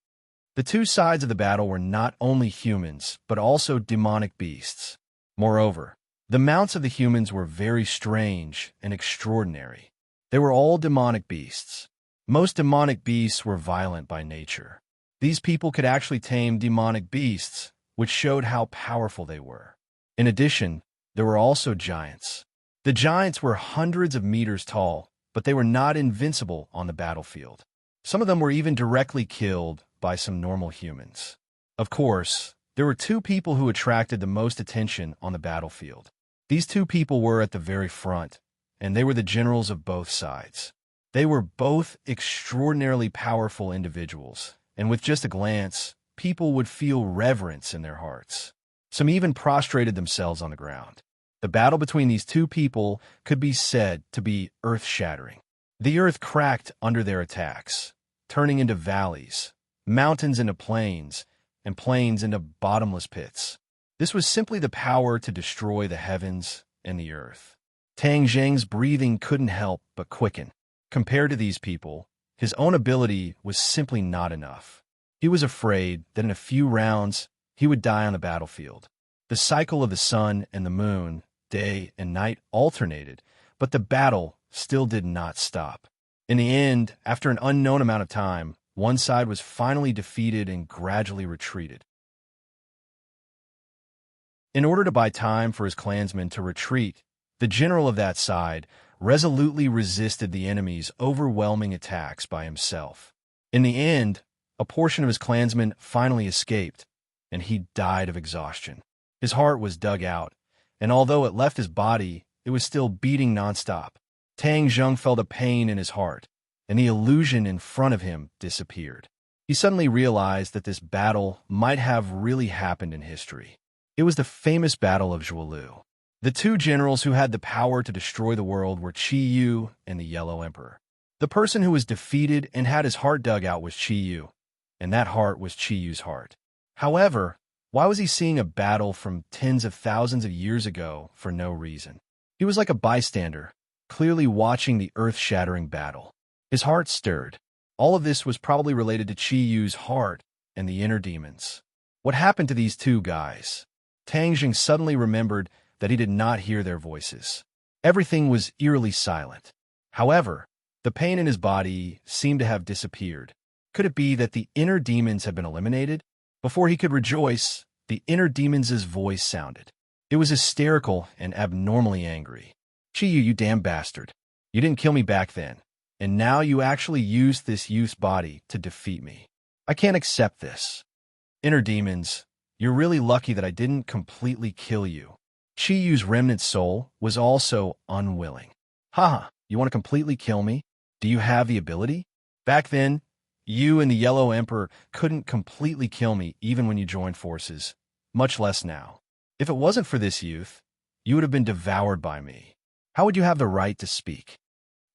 Speaker 1: The two sides of the battle were not only humans, but also demonic beasts. Moreover, the mounts of the humans were very strange and extraordinary. They were all demonic beasts. Most demonic beasts were violent by nature. These people could actually tame demonic beasts, which showed how powerful they were. In addition, there were also giants. The giants were hundreds of meters tall, but they were not invincible on the battlefield. Some of them were even directly killed by some normal humans. Of course, there were two people who attracted the most attention on the battlefield. These two people were at the very front, and they were the generals of both sides. They were both extraordinarily powerful individuals, and with just a glance, people would feel reverence in their hearts. Some even prostrated themselves on the ground. The battle between these two people could be said to be earth-shattering. The earth cracked under their attacks, turning into valleys, mountains into plains, and plains into bottomless pits. This was simply the power to destroy the heavens and the earth. Tang Zheng's breathing couldn't help but quicken. Compared to these people, his own ability was simply not enough. He was afraid that in a few rounds, he would die on the battlefield. The cycle of the sun and the moon, day and night, alternated, but the battle still did not stop. In the end, after an unknown amount of time, one side was finally defeated and gradually retreated. In order to buy time for his clansmen to retreat, the general of that side resolutely resisted the enemy's overwhelming attacks by himself. In the end, a portion of his clansmen finally escaped, and he died of exhaustion. His heart was dug out, and although it left his body, it was still beating nonstop. Tang Zheng felt a pain in his heart, and the illusion in front of him disappeared. He suddenly realized that this battle might have really happened in history. It was the famous Battle of Zhuolu. The two generals who had the power to destroy the world were Qi Yu and the Yellow Emperor. The person who was defeated and had his heart dug out was Qi Yu, and that heart was Qi Yu's heart. However, why was he seeing a battle from tens of thousands of years ago for no reason? He was like a bystander, clearly watching the earth-shattering battle. His heart stirred. All of this was probably related to Qi Yu's heart and the inner demons. What happened to these two guys? Tang Zheng suddenly remembered that he did not hear their voices. Everything was eerily silent. However, the pain in his body seemed to have disappeared. Could it be that the inner demons had been eliminated? Before he could rejoice, the inner demon's voice sounded. It was hysterical and abnormally angry. Qi Yu, you damn bastard. You didn't kill me back then, and now you actually used this youth's body to defeat me. I can't accept this. Inner demons, you're really lucky that I didn't completely kill you. Qi Yu's remnant soul was also unwilling. Haha, you want to completely kill me? Do you have the ability? Back then, you and the Yellow Emperor couldn't completely kill me even when you joined forces, much less now. If it wasn't for this youth, you would have been devoured by me. How would you have the right to speak?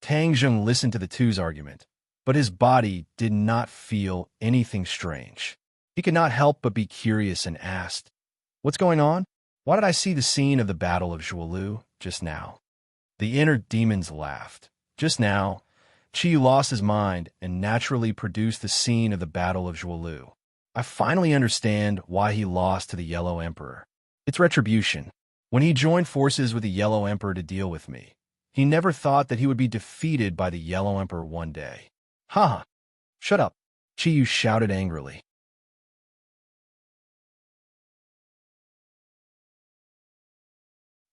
Speaker 1: Tang Zheng listened to the two's argument, but his body did not feel anything strange. He could not help but be curious and asked, "What's going on? Why did I see the scene of the Battle of Zhuolu just now?" The inner demons laughed. Just now, Qi Yu lost his mind and naturally produced the scene of the Battle of Zhuolu. I finally understand why he lost to the Yellow Emperor. It's retribution. When he joined forces with the Yellow Emperor to deal with me, he never thought that he would be defeated by the Yellow Emperor one day. Ha! Shut up, Qi Yu shouted angrily.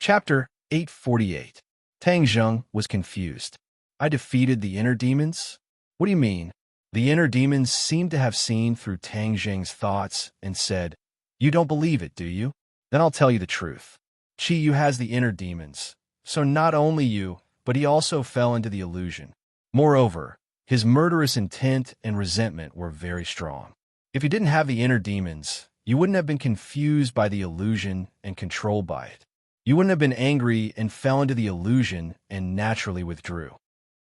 Speaker 1: Chapter 848. Tang Zheng was confused. I defeated the inner demons? What do you mean? The inner demons seemed to have seen through Tang Zheng's thoughts and said, "You don't believe it, do you? Then I'll tell you the truth. Qi Yu has the inner demons, so not only you, but he also fell into the illusion. Moreover, his murderous intent and resentment were very strong. If you didn't have the inner demons, you wouldn't have been confused by the illusion and controlled by it. You wouldn't have been angry and fell into the illusion and naturally withdrew.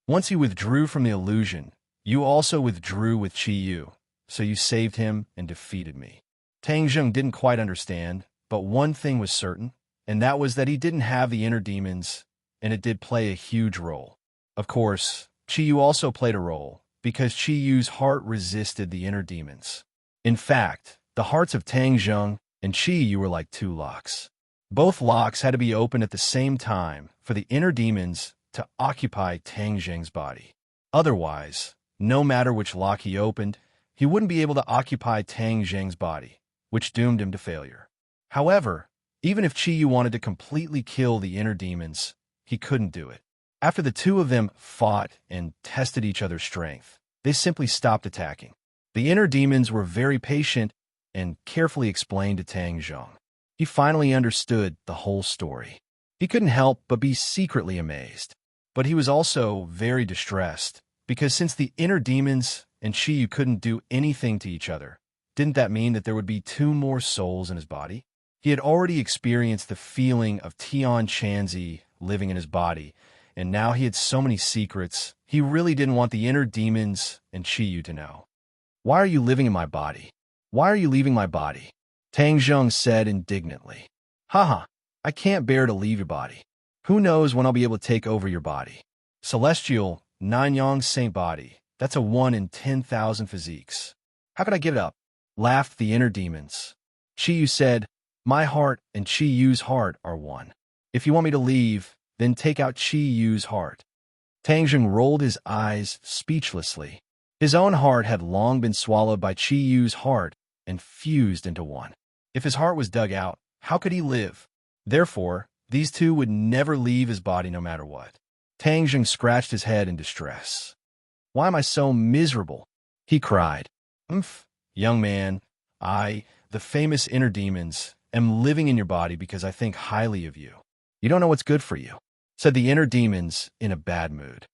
Speaker 1: Once you withdrew from the illusion, you also withdrew with Qi Yu, so you saved him and defeated me." Tang Zheng didn't quite understand, but one thing was certain, and that was that he didn't have the inner demons, and it did play a huge role. Of course, Qi Yu also played a role, because Qi Yu's heart resisted the inner demons. In fact, the hearts of Tang Zheng and Qi Yu were like two locks. Both locks had to be opened at the same time for the inner demons to occupy Tang Zheng's body. Otherwise, No matter which lock he opened, he wouldn't be able to occupy Tang Zheng's body, which doomed him to failure. However, even if Chi Yu wanted to completely kill the inner demons, he couldn't do it. After the two of them fought and tested each other's strength, they simply stopped attacking. The inner demons were very patient and carefully explained to Tang Zheng. He finally understood the whole story. He couldn't help but be secretly amazed. But he was also very distressed, because since the inner demons and Chi Yu couldn't do anything to each other, didn't that mean that there would be two more souls in his body? He had already experienced the feeling of Tian Chanzi living in his body, and now he had so many secrets, he really didn't want the inner demons and Chi Yu to know. "Why are you living in my body? Why are you leaving my body?" Tang Zheng said indignantly. "Haha, I can't bear to leave your body. Who knows when I'll be able to take over your body? Celestial, Nanyang Saint body, that's a 1 in 10,000 physiques. How could I give it up?" Laughed the inner demons. Chi Yu said, "My heart and Chi Yu's heart are one. If you want me to leave, then take out Chi Yu's heart." Tang Zheng rolled his eyes speechlessly. His own heart had long been swallowed by Chi Yu's heart and fused into one. If his heart was dug out, how could he live? Therefore, these two would never leave his body no matter what. Tang Zheng scratched his head in distress. "Why am I so miserable?" he cried. Young man, I, the famous inner demons, am living in your body because I think highly of you. You don't know what's good for you," said the inner demons in a bad mood.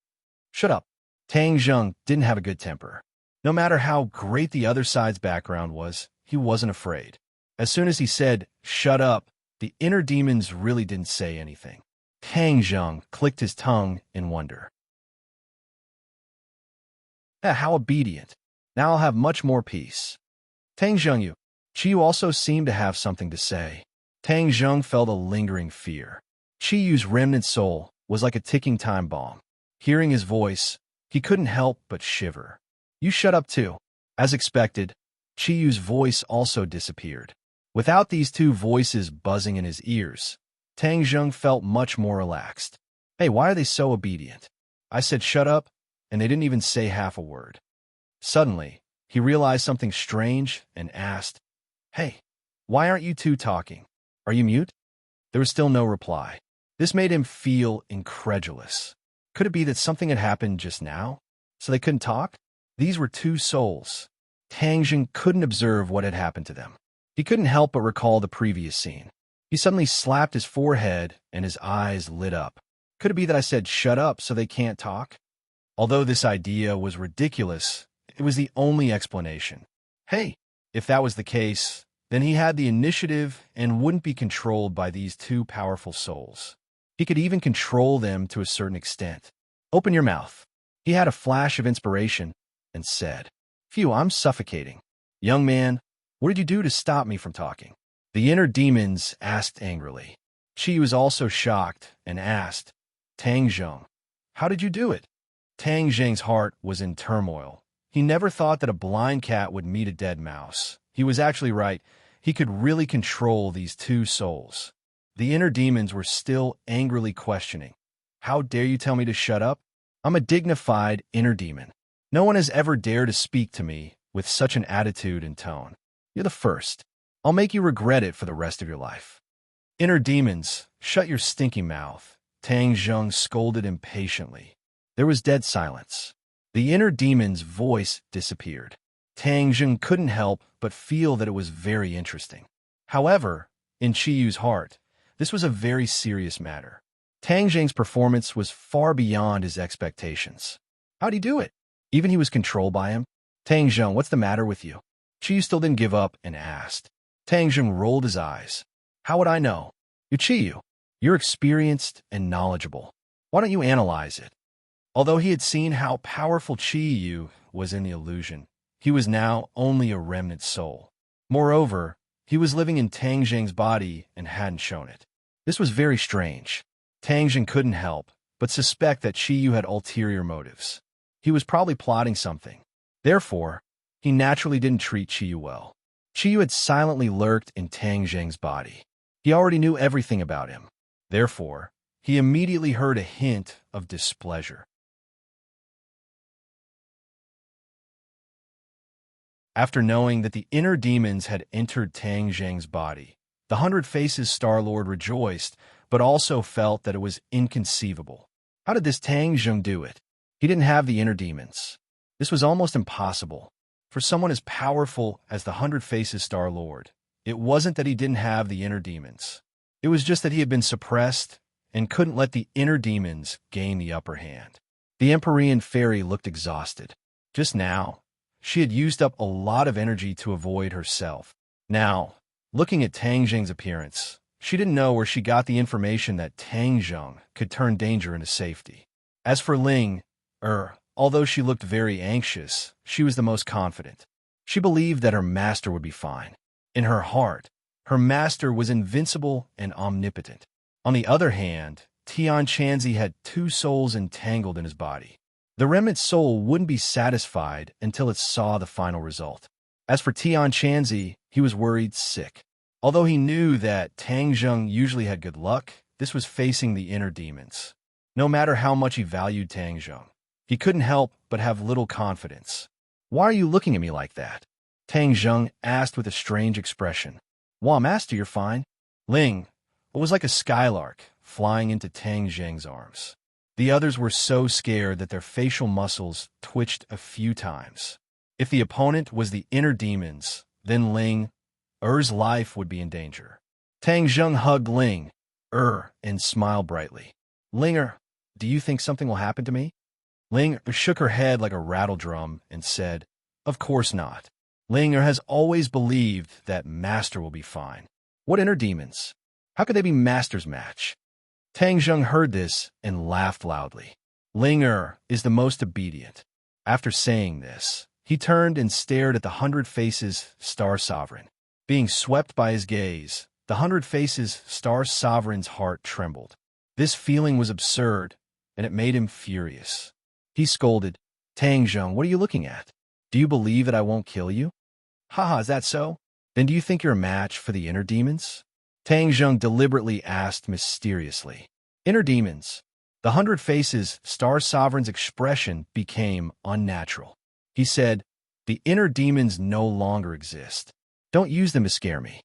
Speaker 1: "Shut up." Tang Zheng didn't have a good temper. No matter how great the other side's background was, he wasn't afraid. As soon as he said, "Shut up," the inner demons really didn't say anything. Tang Zheng clicked his tongue in wonder. How obedient. Now I'll have much more peace." Tang Zheng, Chi Yu also seemed to have something to say. Tang Zheng felt a lingering fear. Chi Yu's remnant soul was like a ticking time bomb. Hearing his voice, he couldn't help but shiver. "You shut up too." As expected, Chi Yu's voice also disappeared. Without these two voices buzzing in his ears, Tang Zheng felt much more relaxed. Hey, why are they so obedient? I said shut up, and they didn't even say half a word. Suddenly, he realized something strange and asked, "Hey, why aren't you two talking? Are you mute?" There was still no reply. This made him feel incredulous. Could it be that something had happened just now, so they couldn't talk? These were two souls. Tang Zheng couldn't observe what had happened to them. He couldn't help but recall the previous scene. He suddenly slapped his forehead and his eyes lit up. Could it be that I said shut up so they can't talk? Although this idea was ridiculous, it was the only explanation. Hey, if that was the case, then he had the initiative and wouldn't be controlled by these two powerful souls. He could even control them to a certain extent. Open your mouth. He had a flash of inspiration and said, "Phew, I'm suffocating." "Young man, what did you do to stop me from talking?" The inner demons asked angrily. Chi was also shocked and asked, "Tang Zheng, how did you do it?" Tang Zheng's heart was in turmoil. He never thought that a blind cat would meet a dead mouse. He was actually right. He could really control these two souls. The inner demons were still angrily questioning. "How dare you tell me to shut up? I'm a dignified inner demon. No one has ever dared to speak to me with such an attitude and tone. You're the first. I'll make you regret it for the rest of your life." "Inner demons, shut your stinky mouth," Tang Zheng scolded impatiently. There was dead silence. The inner demon's voice disappeared. Tang Zheng couldn't help but feel that it was very interesting. However, in Chi Yu's heart, this was a very serious matter. Tang Zheng's performance was far beyond his expectations. How'd he do it? Even he was controlled by him? "Tang Zheng, what's the matter with you?" Chi Yu still didn't give up and asked. Tang Zheng rolled his eyes. "How would I know? You're Chi Yu. You're experienced and knowledgeable. Why don't you analyze it?" Although he had seen how powerful Chi Yu was in the illusion, he was now only a remnant soul. Moreover, he was living in Tang Zheng's body and hadn't shown it. This was very strange. Tang Zheng couldn't help but suspect that Chi Yu had ulterior motives. He was probably plotting something. Therefore, he naturally didn't treat Chi Yu well. Chi Yu had silently lurked in Tang Zheng's body. He already knew everything about him. Therefore, he immediately heard a hint of displeasure. After knowing that the inner demons had entered Tang Zheng's body, the Hundred Faces Star-Lord rejoiced, but also felt that it was inconceivable. How did this Tang Zheng do it? He didn't have the inner demons. This was almost impossible. For someone as powerful as the Hundred Faces Star-Lord, it wasn't that he didn't have the inner demons. It was just that he had been suppressed and couldn't let the inner demons gain the upper hand. The Empyrean fairy looked exhausted. Just now, she had used up a lot of energy to avoid herself. Now, looking at Tang Zheng's appearance, she didn't know where she got the information that Tang Zheng could turn danger into safety. As for Ling, although she looked very anxious, she was the most confident. She believed that her master would be fine. In her heart, her master was invincible and omnipotent. On the other hand, Tian Chanzi had two souls entangled in his body. The remnant soul wouldn't be satisfied until it saw the final result. As for Tian Chanzi, he was worried sick. Although he knew that Tang Zheng usually had good luck, this was facing the inner demons. No matter how much he valued Tang Zheng, he couldn't help but have little confidence. "Why are you looking at me like that?" Tang Zheng asked with a strange expression. "Well, master, you're fine." Ling was like a skylark flying into Tang Zheng's arms. The others were so scared that their facial muscles twitched a few times. If the opponent was the inner demons, then Ling's life would be in danger. Tang Zheng hugged Ling and smiled brightly. "Ling, do you think something will happen to me?" Ling shook her head like a rattle drum and said, "Of course not. Ling has always believed that master will be fine." "What inner demons? How could they be master's match?" Tang Zheng heard this and laughed loudly. "Ling is the most obedient." After saying this, he turned and stared at the Hundred Faces Star Sovereign. Being swept by his gaze, the Hundred Faces Star Sovereign's heart trembled. This feeling was absurd, and it made him furious. He scolded, "Tang Zheng, what are you looking at? Do you believe that I won't kill you?" "Haha, is that so? Then do you think you're a match for the inner demons?" Tang Zheng deliberately asked mysteriously. "Inner demons?" The Hundred Faces Star Sovereign's expression became unnatural. He said, "The inner demons no longer exist. Don't use them to scare me."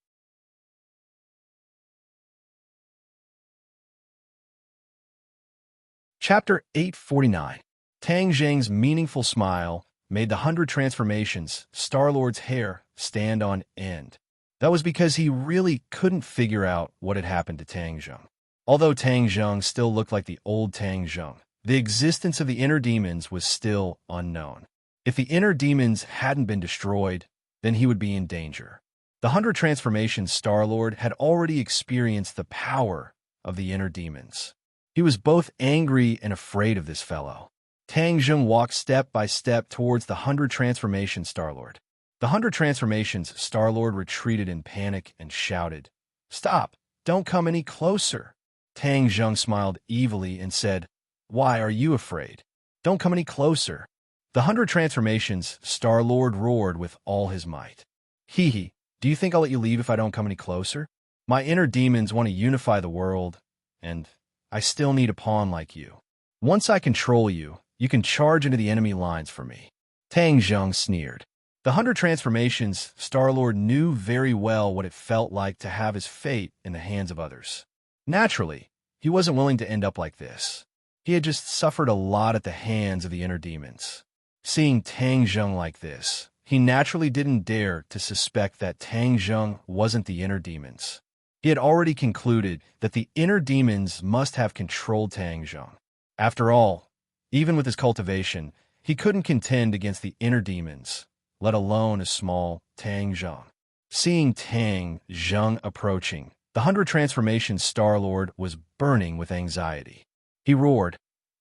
Speaker 1: Chapter 849. Tang Zheng's meaningful smile made the 100 Transformations Star-Lord's hair stand on end. That was because he really couldn't figure out what had happened to Tang Zheng. Although Tang Zheng still looked like the old Tang Zheng, the existence of the inner demons was still unknown. If the inner demons hadn't been destroyed, then he would be in danger. The 100 Transformations Star-Lord had already experienced the power of the inner demons. He was both angry and afraid of this fellow. Tang Zheng walked step by step towards the 100 Transformations Star-Lord. The 100 Transformations Star-Lord retreated in panic and shouted, "Stop! Don't come any closer!" Tang Zheng smiled evilly and said, "Why are you afraid? Don't come any closer." The 100 Transformations Star-Lord roared with all his might. "Hee, do you think I'll let you leave if I don't come any closer? My inner demons want to unify the world, and I still need a pawn like you. Once I control you, you can charge into the enemy lines for me." Tang Zheng sneered. The 100 Transformations Star-Lord knew very well what it felt like to have his fate in the hands of others. Naturally, he wasn't willing to end up like this. He had just suffered a lot at the hands of the inner demons. Seeing Tang Zheng like this, he naturally didn't dare to suspect that Tang Zheng wasn't the inner demons. He had already concluded that the inner demons must have controlled Tang Zheng. After all, even with his cultivation, he couldn't contend against the inner demons, let alone a small Tang Zheng. Seeing Tang Zheng approaching, the 100 Transformations Star-Lord was burning with anxiety. He roared,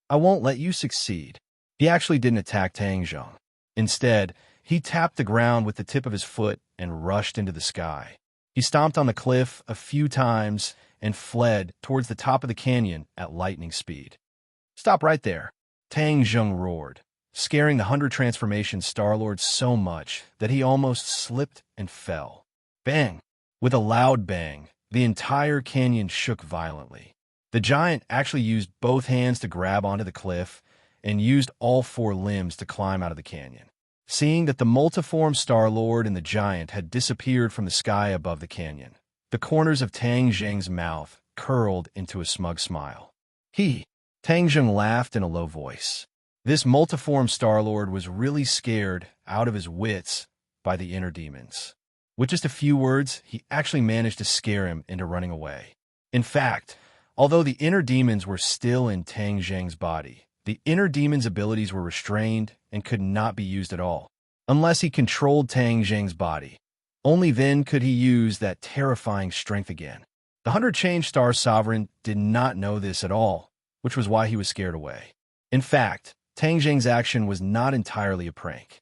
Speaker 1: "I won't let you succeed." He actually didn't attack Tang Zheng. Instead, he tapped the ground with the tip of his foot and rushed into the sky. He stomped on the cliff a few times and fled towards the top of the canyon at lightning speed. "Stop right there!" Tang Zheng roared, scaring the 100 Transformations Star-Lord so much that he almost slipped and fell. Bang! With a loud bang, the entire canyon shook violently. The giant actually used both hands to grab onto the cliff and used all four limbs to climb out of the canyon. Seeing that the multiform Star-Lord and the giant had disappeared from the sky above the canyon, the corners of Tang Zheng's mouth curled into a smug smile. Tang Zheng laughed in a low voice. This multiform Star-Lord was really scared out of his wits by the inner demons. With just a few words, he actually managed to scare him into running away. In fact, although the inner demons were still in Tang Zheng's body, the inner demon's abilities were restrained and could not be used at all, unless he controlled Tang Zheng's body. Only then could he use that terrifying strength again. The 100-chain Star Sovereign did not know this at all, which was why he was scared away. In fact, Tang Zheng's action was not entirely a prank.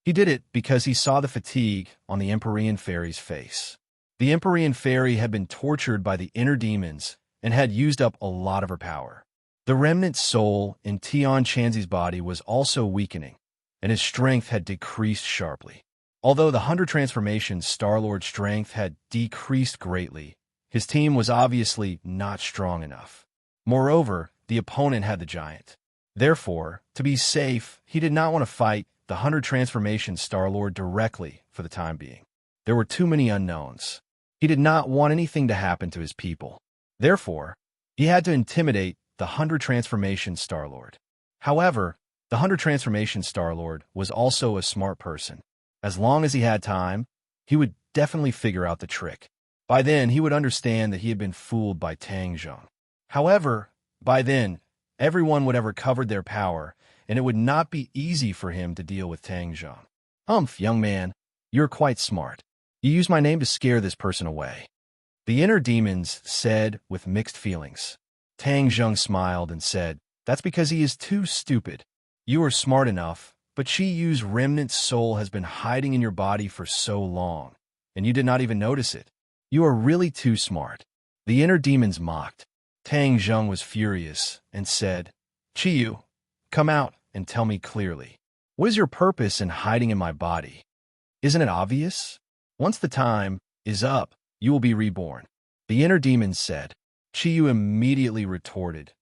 Speaker 1: He did it because he saw the fatigue on the Empyrean Fairy's face. The Empyrean Fairy had been tortured by the inner demons and had used up a lot of her power. The remnant soul in Tian Chanzi's body was also weakening, and his strength had decreased sharply. Although the 100 transformations Star-Lord's strength had decreased greatly, his team was obviously not strong enough. Moreover, the opponent had the giant. Therefore, to be safe, he did not want to fight the 100 transformation Star-Lord directly for the time being. There were too many unknowns. He did not want anything to happen to his people. Therefore, he had to intimidate the 100 transformation Star-Lord. However, the 100 transformation Star-Lord was also a smart person. As long as he had time, he would definitely figure out the trick. By then, he would understand that he had been fooled by Tang Zheng. However, by then, everyone would have recovered their power, and it would not be easy for him to deal with Tang Zheng. Young man, you're quite smart. You used my name to scare this person away. The inner demons said with mixed feelings. Tang Zheng smiled and said, that's because he is too stupid. You are smart enough, but Qi Yu's remnant soul has been hiding in your body for so long, and you did not even notice it. You are really too smart. The inner demons mocked. Tang Zheng was furious and said, Qi Yu, come out and tell me clearly. What is your purpose in hiding in my body? Isn't it obvious? Once the time is up, you will be reborn. The inner demons said. Qi Yu immediately retorted,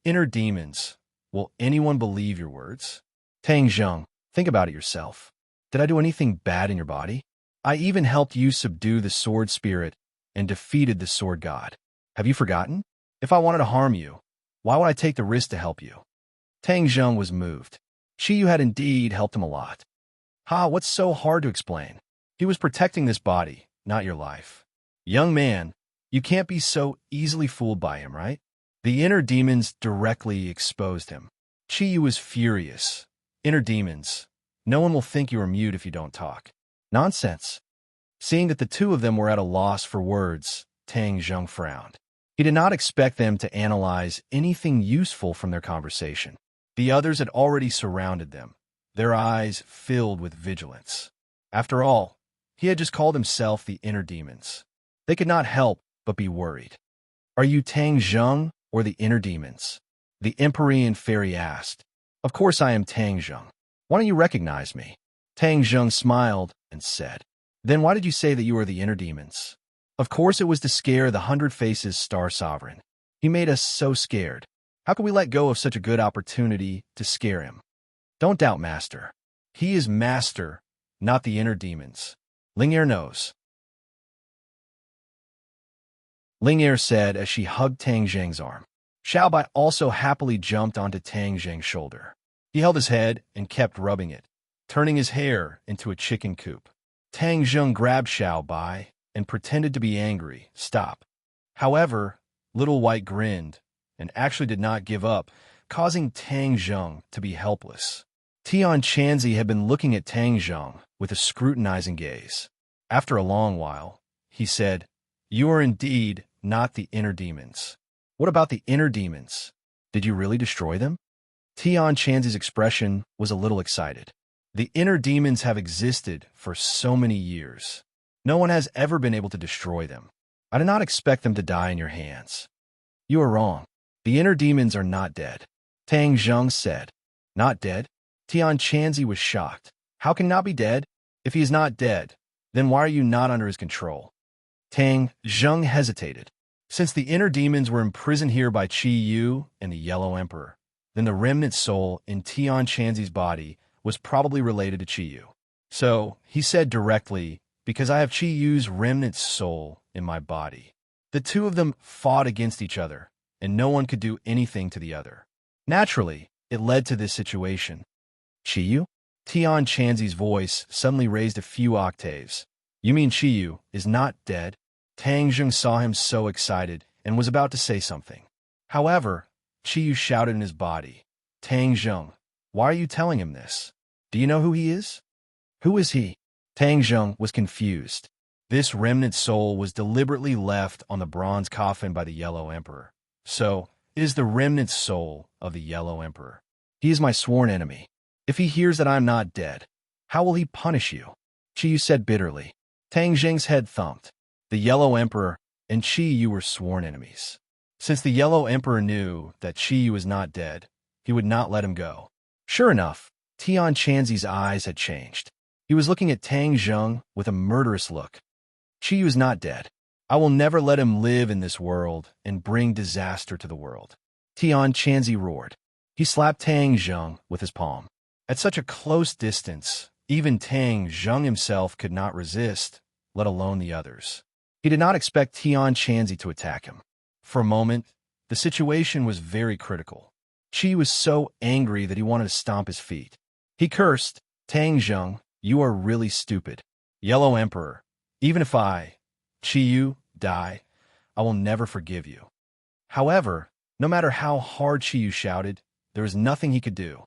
Speaker 1: Inner demons, will anyone believe your words? Tang Zheng, think about it yourself. Did I do anything bad in your body? I even helped you subdue the sword spirit and defeated the sword god. Have you forgotten? If I wanted to harm you, why would I take the risk to help you? Tang Zheng was moved. Qi Yu had indeed helped him a lot. What's so hard to explain? He was protecting this body, not your life. Young man, you can't be so easily fooled by him, right? The inner demons directly exposed him. Qi Yu was furious. Inner demons, no one will think you are mute if you don't talk. Nonsense. Seeing that the two of them were at a loss for words, Tang Zheng frowned. He did not expect them to analyze anything useful from their conversation. The others had already surrounded them, their eyes filled with vigilance. After all, he had just called himself the inner demons. They could not help but be worried. Are you Tang Zheng or the inner demons? The Empyrean Fairy asked. Of course I am Tang Zheng. Why don't you recognize me? Tang Zheng smiled and said, Then why did you say that you are the inner demons? Of course it was to scare the 100 Faces Star Sovereign. He made us so scared. How could we let go of such a good opportunity to scare him? Don't doubt Master. He is Master, not the inner demons. Ling'er knows. Ling'er said as she hugged Tang Zheng's arm. Xiaobai also happily jumped onto Tang Zheng's shoulder. He held his head and kept rubbing it, turning his hair into a chicken coop. Tang Zheng grabbed Xiaobai and pretended to be angry. Stop. However, Little White grinned and actually did not give up, causing Tang Zheng to be helpless. Tian Chanzi had been looking at Tang Zheng with a scrutinizing gaze. After a long while, he said, You are indeed not the inner demons. What about the inner demons? Did you really destroy them? Tian Chanzi's expression was a little excited. The inner demons have existed for so many years. No one has ever been able to destroy them. I did not expect them to die in your hands. You are wrong. The inner demons are not dead. Tang Zheng said. Not dead? Tian Chanzi was shocked. How can he not be dead? If he is not dead, then why are you not under his control? Tang Zheng hesitated. Since the inner demons were imprisoned here by Qi Yu and the Yellow Emperor, then the remnant soul in Tian Chanzi's body was probably related to Chiyu. So, he said directly, because I have Chiyu's remnant soul in my body. The two of them fought against each other, and no one could do anything to the other. Naturally, it led to this situation. Chiyu? Tian Chanzi's voice suddenly raised a few octaves. You mean Chiyu is not dead? Tang Zheng saw him so excited and was about to say something. However, Chiyu shouted in his body, Tang Zheng, why are you telling him this? Do you know who he is? Who is he? Tang Zheng was confused. This remnant soul was deliberately left on the bronze coffin by the Yellow Emperor. So, it is the remnant soul of the Yellow Emperor. He is my sworn enemy. If he hears that I am not dead, how will he punish you? Chiyu said bitterly. Tang Zheng's head thumped. The Yellow Emperor and Chiyu were sworn enemies. Since the Yellow Emperor knew that Chiyu was not dead, he would not let him go. Sure enough, Tian Chanzi's eyes had changed. He was looking at Tang Zheng with a murderous look. Chiyu is not dead. I will never let him live in this world and bring disaster to the world. Tian Chanzi roared. He slapped Tang Zheng with his palm. At such a close distance, even Tang Zheng himself could not resist, let alone the others. He did not expect Tian Chanzi to attack him. For a moment, the situation was very critical. Chi was so angry that he wanted to stomp his feet. He cursed, Tang Zheng, you are really stupid. Yellow Emperor, even if I, Chiyu, die, I will never forgive you. However, no matter how hard Chiyu shouted, there was nothing he could do.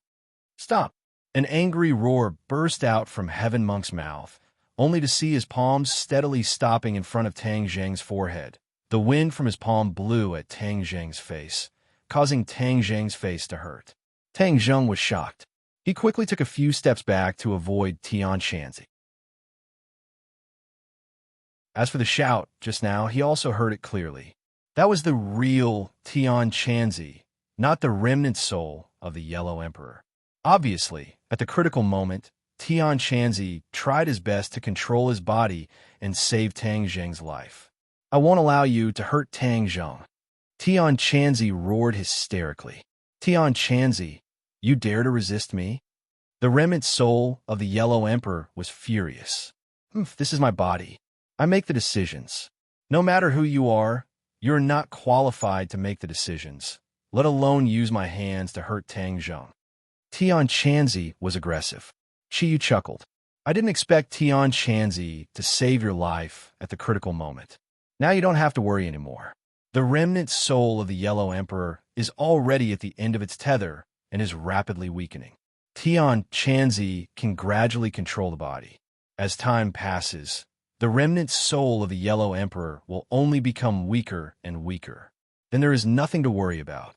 Speaker 1: Stop! An angry roar burst out from Heaven Monk's mouth, only to see his palms steadily stopping in front of Tang Zheng's forehead. The wind from his palm blew at Tang Zheng's face, causing Tang Zheng's face to hurt. Tang Zheng was shocked. He quickly took a few steps back to avoid Tian Chanzi. As for the shout just now, he also heard it clearly. That was the real Tian Chanzi, not the remnant soul of the Yellow Emperor. Obviously, at the critical moment, Tian Chanzi tried his best to control his body and save Tang Zheng's life. I won't allow you to hurt Tang Zheng. Tian Chanzi roared hysterically. Tian Chanzi, you dare to resist me? The remnant soul of the Yellow Emperor was furious. This is my body. I make the decisions. No matter who you are, you're not qualified to make the decisions, let alone use my hands to hurt Tang Zheng. Tian Chanzi was aggressive. Chiyu chuckled. I didn't expect Tian Chanzi to save your life at the critical moment. Now you don't have to worry anymore. The remnant soul of the Yellow Emperor is already at the end of its tether and is rapidly weakening. Tian Chanzi can gradually control the body. As time passes, the remnant soul of the Yellow Emperor will only become weaker and weaker. Then there is nothing to worry about.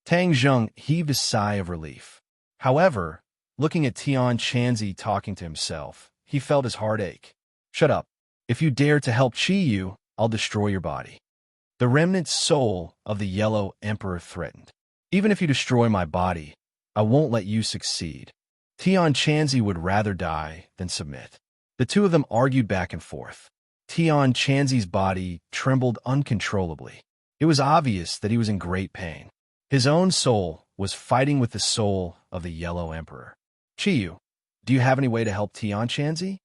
Speaker 1: Tang Zheng heaved a sigh of relief. However, looking at Tian Chanzi talking to himself, he felt his heart ache. Shut up. If you dare to help Chiyu, I'll destroy your body. The remnant soul of the Yellow Emperor threatened. Even if you destroy my body, I won't let you succeed. Tian Chanzi would rather die than submit. The two of them argued back and forth. Tian Chanzi's body trembled uncontrollably. It was obvious that he was in great pain. His own soul was fighting with the soul of the Yellow Emperor. Chiyu, do you have any way to help Tian Chanzi?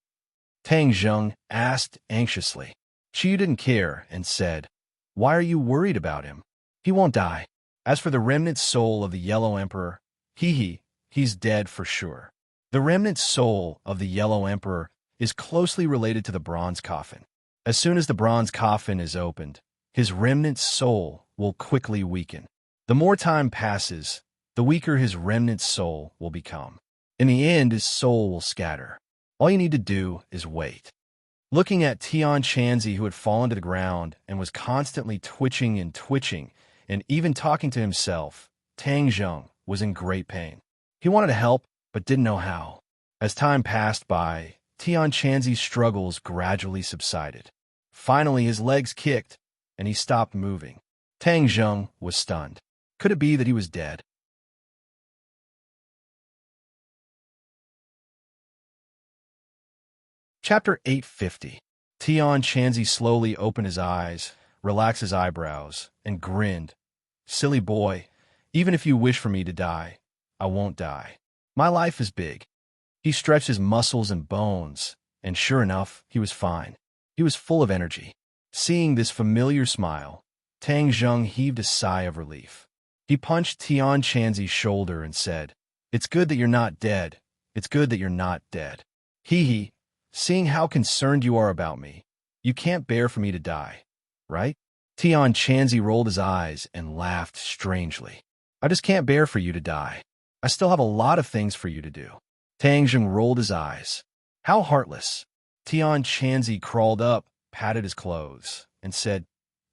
Speaker 1: Tang Zheng asked anxiously. Chiyu didn't care and said, why are you worried about him? He won't die. As for the remnant soul of the Yellow Emperor, he's dead for sure. The remnant soul of the Yellow Emperor is closely related to the bronze coffin. As soon as the bronze coffin is opened, his remnant soul will quickly weaken. The more time passes, the weaker his remnant soul will become. In the end, his soul will scatter. All you need to do is wait. Looking at Tian Chanzi, who had fallen to the ground and was constantly twitching and even talking to himself, Tang Zheng was in great pain. He wanted to help, but didn't know how. As time passed by, Tian Chanzi's struggles gradually subsided. Finally, his legs kicked, and he stopped moving. Tang Zheng was stunned. Could it be that he was dead? Chapter 850. Tian Chanzi slowly opened his eyes, relaxed his eyebrows, and grinned. Silly boy, Even if you wish for me to die, I won't die. My life is big. He stretched his muscles and bones, and sure enough, he was fine. He was full of energy. Seeing this familiar smile, Tang Zheng heaved a sigh of relief. He punched Tian Chanzi's shoulder and said, "It's good that you're not dead. It's good that you're not dead. Hee, seeing how concerned you are about me, you can't bear for me to die, right?" Tian Chanzi rolled his eyes and laughed strangely. "I just can't bear for you to die. I still have a lot of things for you to do." Tang Zheng rolled his eyes. "How heartless." Tian Chanzi crawled up, patted his clothes, and said,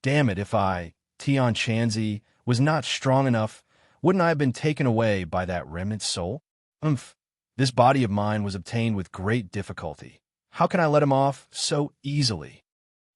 Speaker 1: "Damn it, if Tian Chanzi, was not strong enough, wouldn't I have been taken away by that remnant soul? Umph, this body of mine was obtained with great difficulty. How can I let him off so easily?"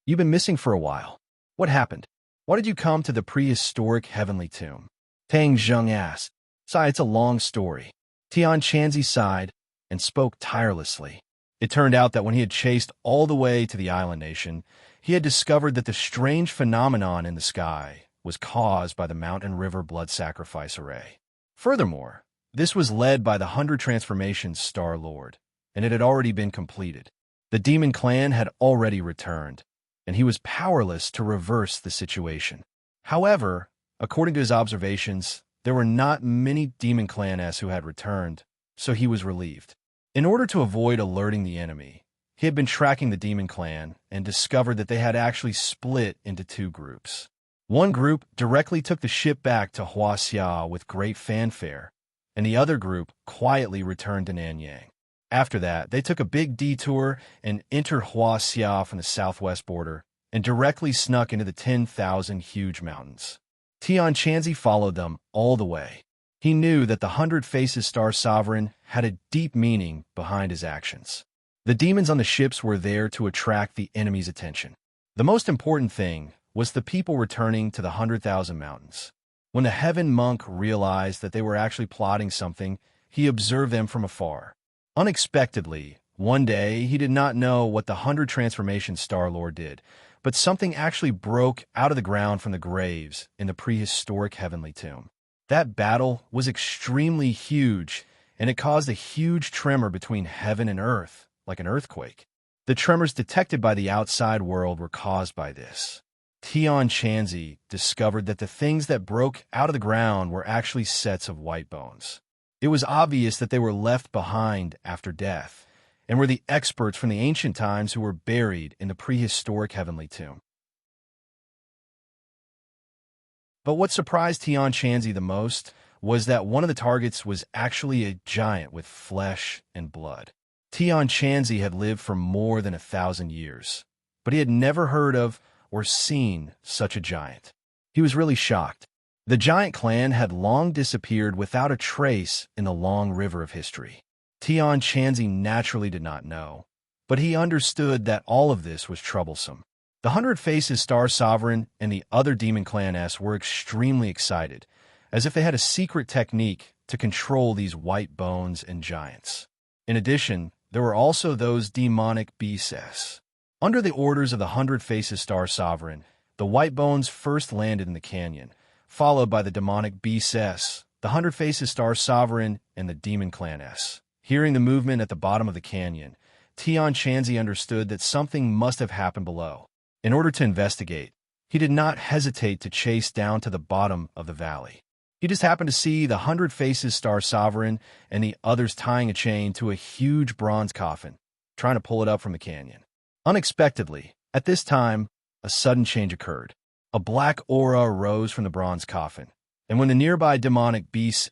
Speaker 1: "You've been missing for a while. What happened? Why did you come to the prehistoric heavenly tomb?" Tang Zheng asked. "Sigh, it's a long story." Tian Chanzi sighed and spoke tirelessly. It turned out that when he had chased all the way to the island nation, he had discovered that the strange phenomenon in the sky was caused by the mountain river blood sacrifice array. Furthermore, this was led by the 100 Transformations Star Lord, and it had already been completed. The demon clan had already returned, and he was powerless to reverse the situation. However, according to his observations, there were not many demon clans who had returned, so he was relieved. In order to avoid alerting the enemy, he had been tracking the demon clan and discovered that they had actually split into two groups. One group directly took the ship back to Huaxia with great fanfare, and the other group quietly returned to Nanyang. After that, they took a big detour and entered Huaxia from the southwest border and directly snuck into the 10,000 huge mountains. Tian Chanzi followed them all the way. He knew that the 100 Faces Star Sovereign had a deep meaning behind his actions. The demons on the ships were there to attract the enemy's attention. The most important thing was the people returning to the 100,000 mountains. When the Heaven Monk realized that they were actually plotting something, he observed them from afar. Unexpectedly, one day he did not know what the 100 Transformation Star Lord did, but something actually broke out of the ground from the graves in the prehistoric heavenly tomb. That battle was extremely huge, and it caused a huge tremor between heaven and earth, like an earthquake. The tremors detected by the outside world were caused by this. Tian Chanzi discovered that the things that broke out of the ground were actually sets of white bones. It was obvious that they were left behind after death, and were the experts from the ancient times who were buried in the prehistoric heavenly tomb. But what surprised Tian Chanzi the most was that one of the targets was actually a giant with flesh and blood. Tian Chanzi had lived for more than 1,000 years, but he had never heard of or seen such a giant. He was really shocked. The giant clan had long disappeared without a trace in the long river of history. Tian Chanzi naturally did not know, but he understood that all of this was troublesome. The 100 Faces Star Sovereign and the other demon clans were extremely excited, as if they had a secret technique to control these white bones and giants. In addition, there were also those demonic beasts. Under the orders of the 100 Faces Star Sovereign, the white bones first landed in the canyon, followed by the demonic beasts, the 100 Faces Star Sovereign, and the demon clans. Hearing the movement at the bottom of the canyon, Tian Chanzi understood that something must have happened below. In order to investigate, he did not hesitate to chase down to the bottom of the valley. He just happened to see the 100 Faces Star Sovereign and the others tying a chain to a huge bronze coffin, trying to pull it up from the canyon. Unexpectedly, at this time, a sudden change occurred. A black aura arose from the bronze coffin, and when the nearby demonic beasts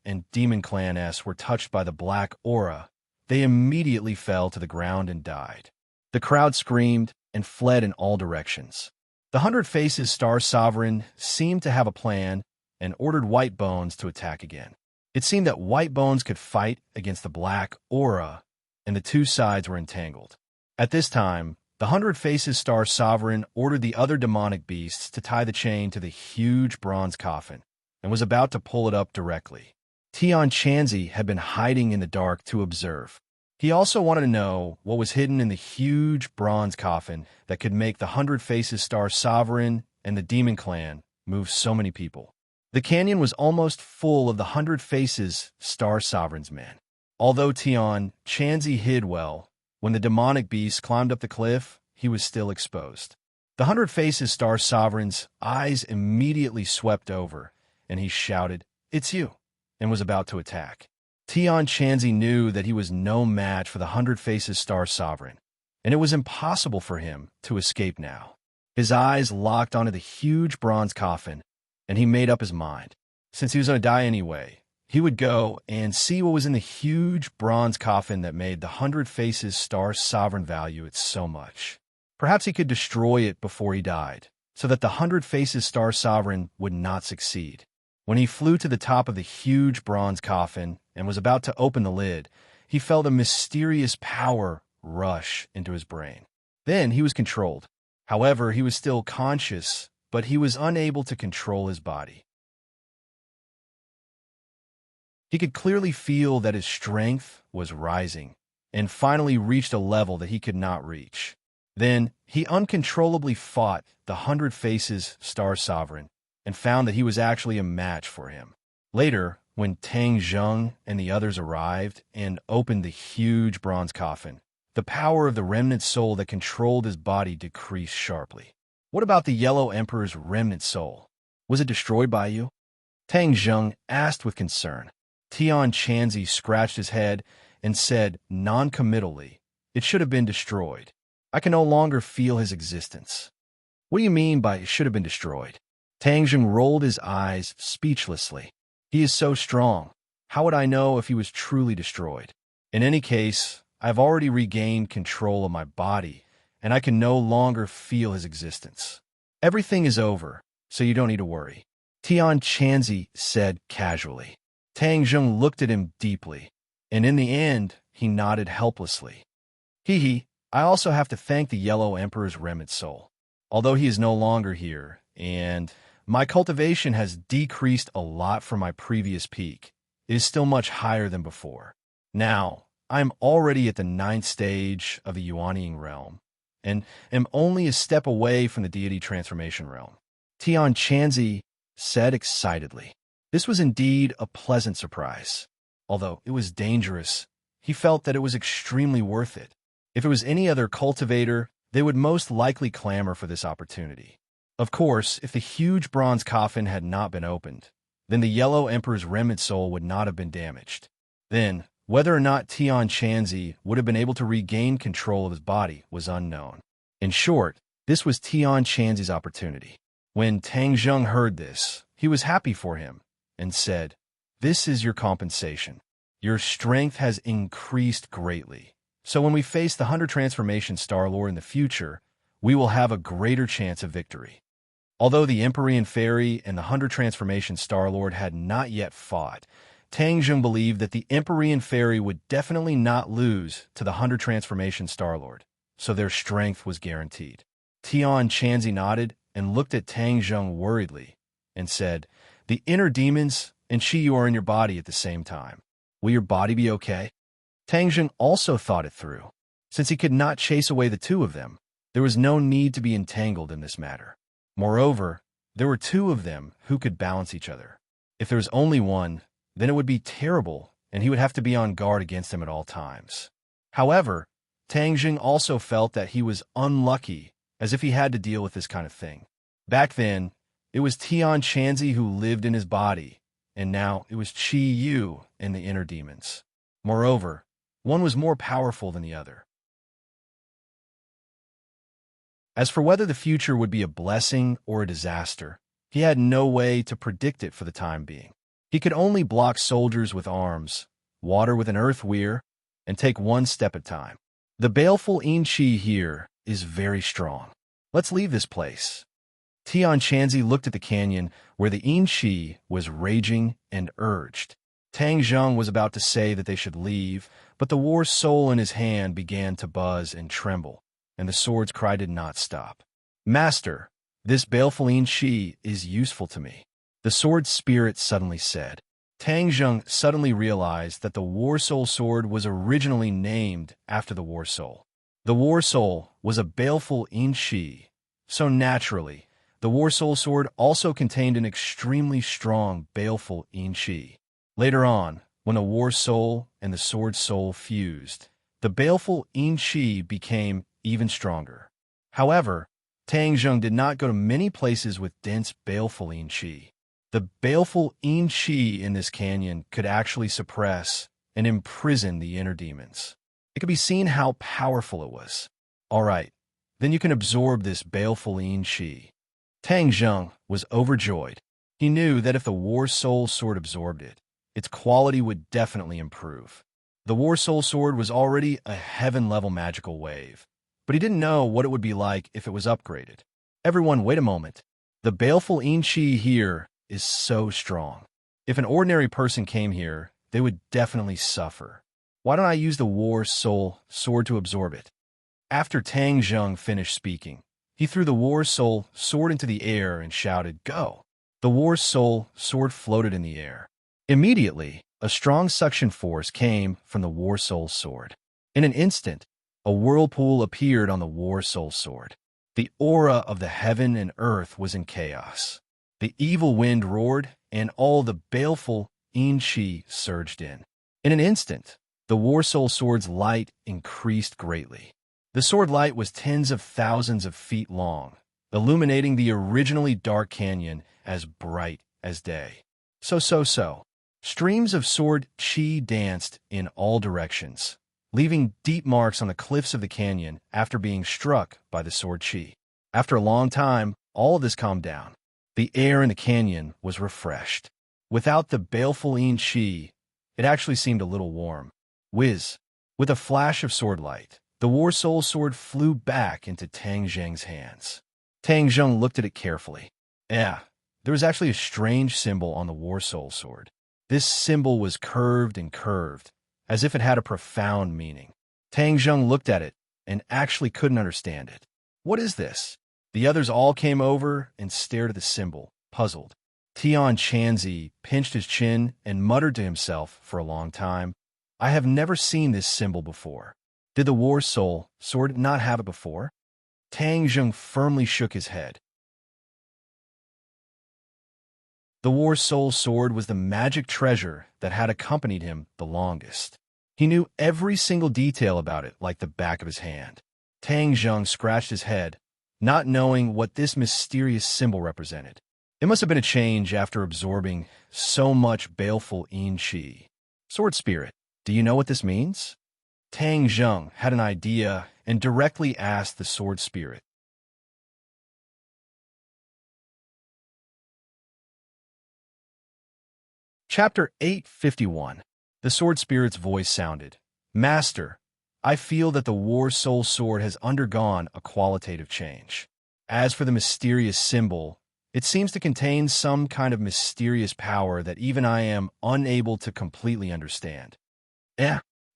Speaker 1: and demon clans were touched by the black aura, they immediately fell to the ground and died. The crowd screamed and fled in all directions. The 100 Faces Star Sovereign seemed to have a plan and ordered White Bones to attack again. It seemed that White Bones could fight against the black aura, and the two sides were entangled. At this time, the 100 Faces Star Sovereign ordered the other demonic beasts to tie the chain to the huge bronze coffin and was about to pull it up directly. Tian Chanzi had been hiding in the dark to observe. He also wanted to know what was hidden in the huge bronze coffin that could make the 100 Faces Star Sovereign and the Demon Clan move so many people. The canyon was almost full of the 100 Faces Star Sovereign's men. Although Tian Chanzi hid well, when the demonic beast climbed up the cliff, he was still exposed. The 100 Faces Star Sovereign's eyes immediately swept over, and he shouted, "It's you," and was about to attack. Tian Chanzi knew that he was no match for the 100 Faces Star Sovereign, and it was impossible for him to escape now. His eyes locked onto the huge bronze coffin, and he made up his mind. Since he was going to die anyway, he would go and see what was in the huge bronze coffin that made the 100 Faces Star Sovereign value it so much. Perhaps he could destroy it before he died, so that the 100 Faces Star Sovereign would not succeed. When he flew to the top of the huge bronze coffin and was about to open the lid, he felt a mysterious power rush into his brain. Then he was controlled. However, he was still conscious, but he was unable to control his body. He could clearly feel that his strength was rising, and finally reached a level that he could not reach. Then he uncontrollably fought the 100 Faces Star Sovereign, and found that he was actually a match for him. Later, when Tang Zheng and the others arrived and opened the huge bronze coffin, the power of the remnant soul that controlled his body decreased sharply. What about the Yellow Emperor's remnant soul? Was it destroyed by you? Tang Zheng asked with concern. Tian Chanzi scratched his head and said non-committally, "It should have been destroyed. I can no longer feel his existence." "What do you mean by it should have been destroyed?" Tang Zheng rolled his eyes speechlessly. "He is so strong. How would I know if he was truly destroyed? In any case, I've already regained control of my body, and I can no longer feel his existence. Everything is over, so you don't need to worry," Tian Chanzi said casually. Tang Zheng looked at him deeply, and in the end, he nodded helplessly. "Hee, I also have to thank the Yellow Emperor's remnant soul. Although he is no longer here, and my cultivation has decreased a lot from my previous peak, it is still much higher than before. Now, I am already at the 9th stage of the Yuanying realm, and am only a step away from the deity transformation realm," Tian Chanzi said excitedly. This was indeed a pleasant surprise. Although it was dangerous, he felt that it was extremely worth it. If it was any other cultivator, they would most likely clamor for this opportunity. Of course, if the huge bronze coffin had not been opened, then the Yellow Emperor's remnant soul would not have been damaged. Then, whether or not Tian Chanzi would have been able to regain control of his body was unknown. In short, this was Tian Chanzi's opportunity. When Tang Zheng heard this, he was happy for him and said, "This is your compensation. Your strength has increased greatly. So when we face the 100 Transformation Star Lord in the future, we will have a greater chance of victory." Although the Empyrean Fairy and the 100 Transformation Star Lord had not yet fought, Tang Zheng believed that the Empyrean Fairy would definitely not lose to the 100 Transformation Star Lord, so their strength was guaranteed. Tian Chanzi nodded and looked at Tang Zheng worriedly and said, "The inner demons and Chi are in your body at the same time. Will your body be okay?" Tang Zheng also thought it through. Since he could not chase away the two of them, there was no need to be entangled in this matter. Moreover, there were two of them who could balance each other. If there was only one, then it would be terrible, and he would have to be on guard against him at all times. However, Tang Zheng also felt that he was unlucky, as if he had to deal with this kind of thing. Back then, it was Tian Chanzi who lived in his body, and now it was Chi Yu and the inner demons. Moreover, one was more powerful than the other. As for whether the future would be a blessing or a disaster, he had no way to predict it for the time being. He could only block soldiers with arms, water with an earth weir, and take one step at a time. The baleful Yin-Chi here is very strong. Let's leave this place. Tian Chanzi looked at the canyon where the Yin-Chi was raging and urged. Tang Zheng was about to say that they should leave, but the war soul in his hand began to buzz and tremble, and the sword's cry did not stop. "Master, this baleful Yin-Chi is useful to me," the sword spirit suddenly said. Tang Zheng suddenly realized that the War Soul sword was originally named after the War Soul. The War Soul was a baleful Yin-Chi, so naturally, the The War Soul Sword also contained an extremely strong, baleful Qi. Later on, when the War Soul and the Sword Soul fused, the baleful Qi became even stronger. However, Tang Zheng did not go to many places with dense, baleful Qi. The baleful Qi in this canyon could actually suppress and imprison the inner demons. It could be seen how powerful it was. All right, then you can absorb this baleful Qi. Tang Zheng was overjoyed. He knew that if the War Soul Sword absorbed it, its quality would definitely improve. The War Soul Sword was already a heaven-level magical wave, but he didn't know what it would be like if it was upgraded. Everyone, wait a moment. The baleful Qi here is so strong. If an ordinary person came here, they would definitely suffer. Why don't I use the War Soul Sword to absorb it? After Tang Zheng finished speaking, he threw the War Soul Sword into the air and shouted, "Go!" The War Soul Sword floated in the air. Immediately, a strong suction force came from the War Soul Sword. In an instant, a whirlpool appeared on the War Soul Sword. The aura of the heaven and earth was in chaos. The evil wind roared, and all the baleful Qi surged in. In an instant, the War Soul Sword's light increased greatly. The sword light was tens of thousands of feet long, illuminating the originally dark canyon as bright as day. So. Streams of sword Qi danced in all directions, leaving deep marks on the cliffs of the canyon after being struck by the sword Qi. After a long time, all of this calmed down. The air in the canyon was refreshed. Without the baleful Qi, it actually seemed a little warm. Whiz! With a flash of sword light, the War Soul Sword flew back into Tang Zheng's hands. Tang Zheng looked at it carefully. There was actually a strange symbol on the War Soul Sword. This symbol was curved and curved, as if it had a profound meaning. Tang Zheng looked at it and actually couldn't understand it. What is this? The others all came over and stared at the symbol, puzzled. Tian Chanzi pinched his chin and muttered to himself for a long time, I have never seen this symbol before. Did the War Soul Sword not have it before? Tang Zheng firmly shook his head. The War Soul Sword was the magic treasure that had accompanied him the longest. He knew every single detail about it like the back of his hand. Tang Zheng scratched his head, not knowing what this mysterious symbol represented. It must have been a change after absorbing so much baleful Qi. Sword Spirit, do you know what this means? Tang Zheng had an idea and directly asked the Sword Spirit. Chapter 851. The Sword Spirit's voice sounded, Master, I feel that the War Soul Sword has undergone a qualitative change. As for the mysterious symbol, it seems to contain some kind of mysterious power that even I am unable to completely understand.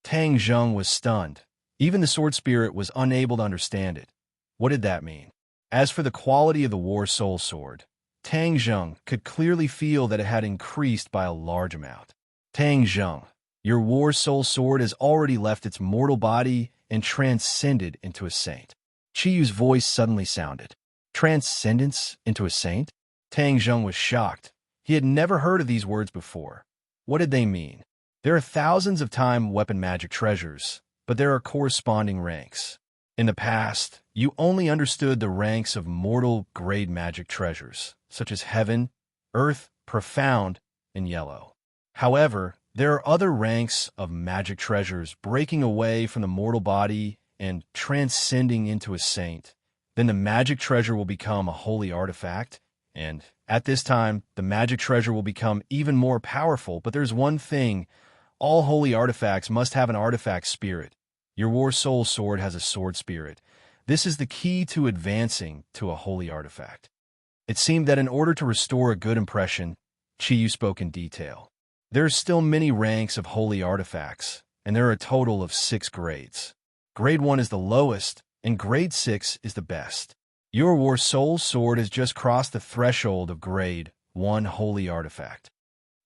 Speaker 1: Tang Zheng was stunned. Even the Sword Spirit was unable to understand it. What did that mean? As for the quality of the War Soul Sword, Tang Zheng could clearly feel that it had increased by a large amount. Tang Zheng, your War Soul Sword has already left its mortal body and transcended into a saint. Chiyu's voice suddenly sounded. Transcendence into a saint? Tang Zheng was shocked. He had never heard of these words before. What did they mean? There are thousands of time weapon magic treasures, but there are corresponding ranks. In the past, you only understood the ranks of mortal grade magic treasures, such as Heaven, Earth, Profound, and Yellow. However, there are other ranks of magic treasures breaking away from the mortal body and transcending into a saint. Then the magic treasure will become a holy artifact, and at this time, the magic treasure will become even more powerful. But there's one thing, all holy artifacts must have an artifact spirit. Your War Soul Sword has a sword spirit. This is the key to advancing to a holy artifact. It seemed that in order to restore a good impression, Chiyu spoke in detail. There are still many ranks of holy artifacts, and there are a total of 6 grades. Grade 1 is the lowest, and Grade 6 is the best. Your War Soul Sword has just crossed the threshold of Grade 1 Holy Artifact.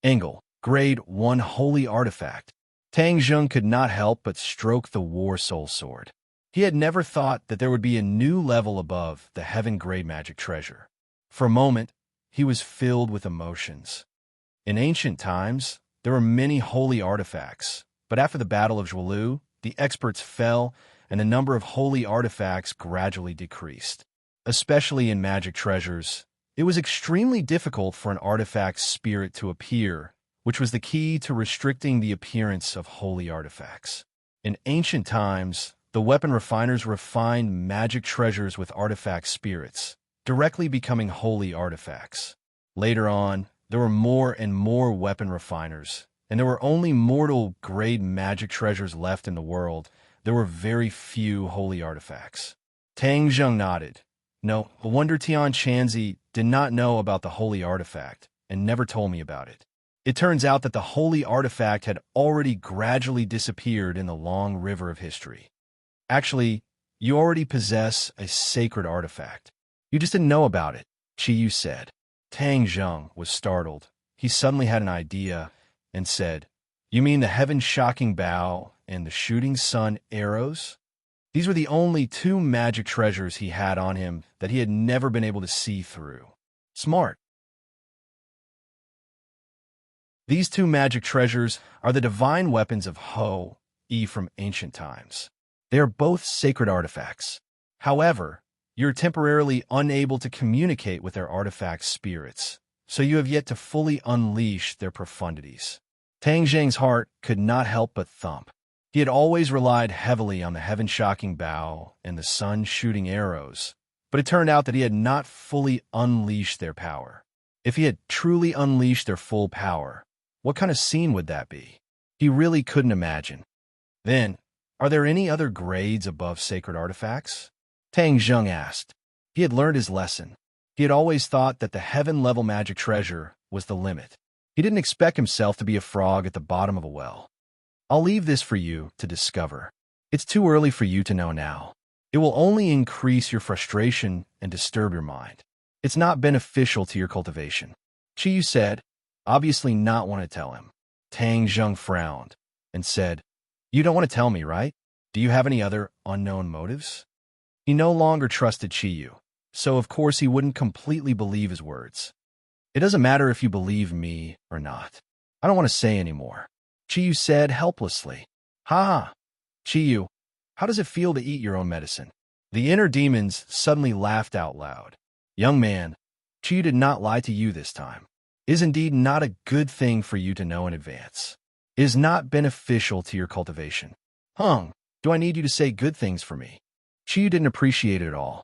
Speaker 1: Engel, Grade 1 Holy Artifact. Tang Zheng could not help but stroke the War Soul Sword. He had never thought that there would be a new level above the Heaven Grade Magic Treasure. For a moment, he was filled with emotions. In ancient times, there were many holy artifacts, but after the Battle of Zhualu, the experts fell and the number of holy artifacts gradually decreased. Especially in magic treasures, it was extremely difficult for an artifact's spirit to appear, which was the key to restricting the appearance of holy artifacts. In ancient times, the weapon refiners refined magic treasures with artifact spirits, directly becoming holy artifacts. Later on, there were more and more weapon refiners, and there were only mortal-grade magic treasures left in the world. There were very few holy artifacts. Tang Zheng nodded. No, the wonder Tian Chanzi did not know about the holy artifact and never told me about it. It turns out that the holy artifact had already gradually disappeared in the long river of history. Actually, you already possess a sacred artifact. You just didn't know about it, Qiyu said. Tang Zheng was startled. He suddenly had an idea and said, "You mean the heaven-shocking bow and the shooting sun arrows?" These were the only two magic treasures he had on him that he had never been able to see through. Smart. These two magic treasures are the divine weapons of Ho-E from ancient times. They are both sacred artifacts. However, you're temporarily unable to communicate with their artifact spirits, so you have yet to fully unleash their profundities. Tang Zheng's heart could not help but thump. He had always relied heavily on the heaven-shocking bow and the sun-shooting arrows, but it turned out that he had not fully unleashed their power. If he had truly unleashed their full power, what kind of scene would that be? He really couldn't imagine. Then, are there any other grades above sacred artifacts? Tang Zheng asked. He had learned his lesson. He had always thought that the heaven-level magic treasure was the limit. He didn't expect himself to be a frog at the bottom of a well. I'll leave this for you to discover. It's too early for you to know now. It will only increase your frustration and disturb your mind. It's not beneficial to your cultivation. Qiyu said, obviously not want to tell him. Tang Zheng frowned and said, You don't want to tell me, right? Do you have any other unknown motives? He no longer trusted Qiyu, so of course he wouldn't completely believe his words. It doesn't matter if you believe me or not. I don't want to say anymore. Qiyu said helplessly. Ha! Qiyu, how does it feel to eat your own medicine? The inner demons suddenly laughed out loud. Young man, Qiyu did not lie to you this time. It is indeed not a good thing for you to know in advance. It is not beneficial to your cultivation. Hung, do I need you to say good things for me? Qiyu didn't appreciate it at all.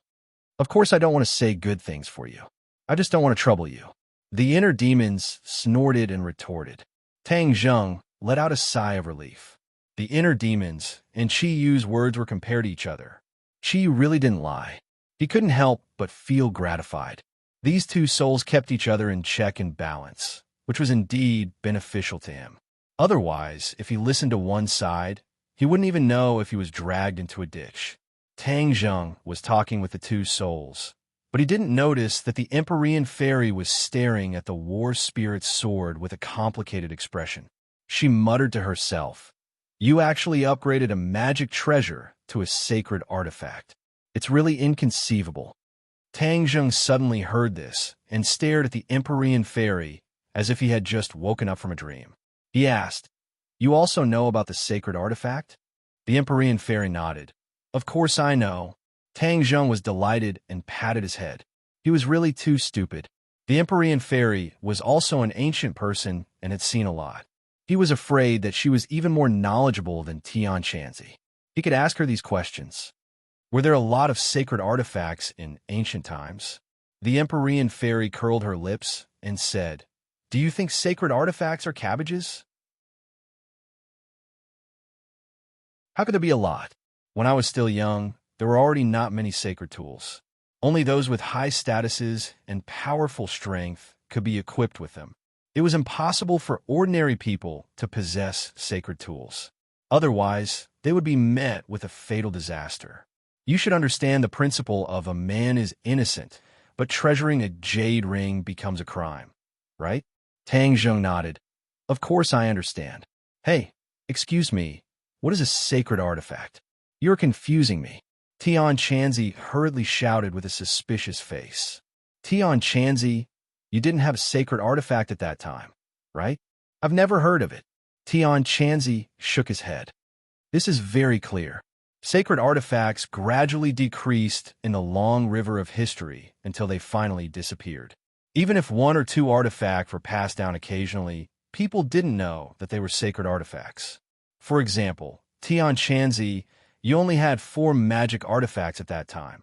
Speaker 1: Of course I don't want to say good things for you. I just don't want to trouble you. The inner demons snorted and retorted. Tang Zheng let out a sigh of relief. The inner demons and Qiyu's words were compared to each other. Qiyu really didn't lie. He couldn't help but feel gratified. These two souls kept each other in check and balance, which was indeed beneficial to him. Otherwise, if he listened to one side, he wouldn't even know if he was dragged into a ditch. Tang Zheng was talking with the two souls, but he didn't notice that the Empyrean fairy was staring at the war spirit's sword with a complicated expression. She muttered to herself, You actually upgraded a magic treasure to a sacred artifact. It's really inconceivable. Tang Zheng suddenly heard this and stared at the Empyrean fairy as if he had just woken up from a dream. He asked, You also know about the sacred artifact? The Empyrean fairy nodded. Of course I know. Tang Zheng was delighted and patted his head. He was really too stupid. The Empyrean fairy was also an ancient person and had seen a lot. He was afraid that she was even more knowledgeable than Tian Chanzi. He could ask her these questions. Were there a lot of sacred artifacts in ancient times? The Empyrean fairy curled her lips and said, Do you think sacred artifacts are cabbages? How could there be a lot? When I was still young, there were already not many sacred tools. Only those with high statuses and powerful strength could be equipped with them. It was impossible for ordinary people to possess sacred tools. Otherwise, they would be met with a fatal disaster. You should understand the principle of a man is innocent, but treasuring a jade ring becomes a crime, right? Tang Zheng nodded. Of course I understand. Hey, excuse me, what is a sacred artifact? You're confusing me. Tian Chanzi hurriedly shouted with a suspicious face. Tian Chanzi, you didn't have a sacred artifact at that time, right? I've never heard of it. Tian Chanzi shook his head. This is very clear. Sacred artifacts gradually decreased in the long river of history until they finally disappeared. Even if one or two artifacts were passed down occasionally, people didn't know that they were sacred artifacts. For example, Tian Chanzi, you only had 4 magic artifacts at that time: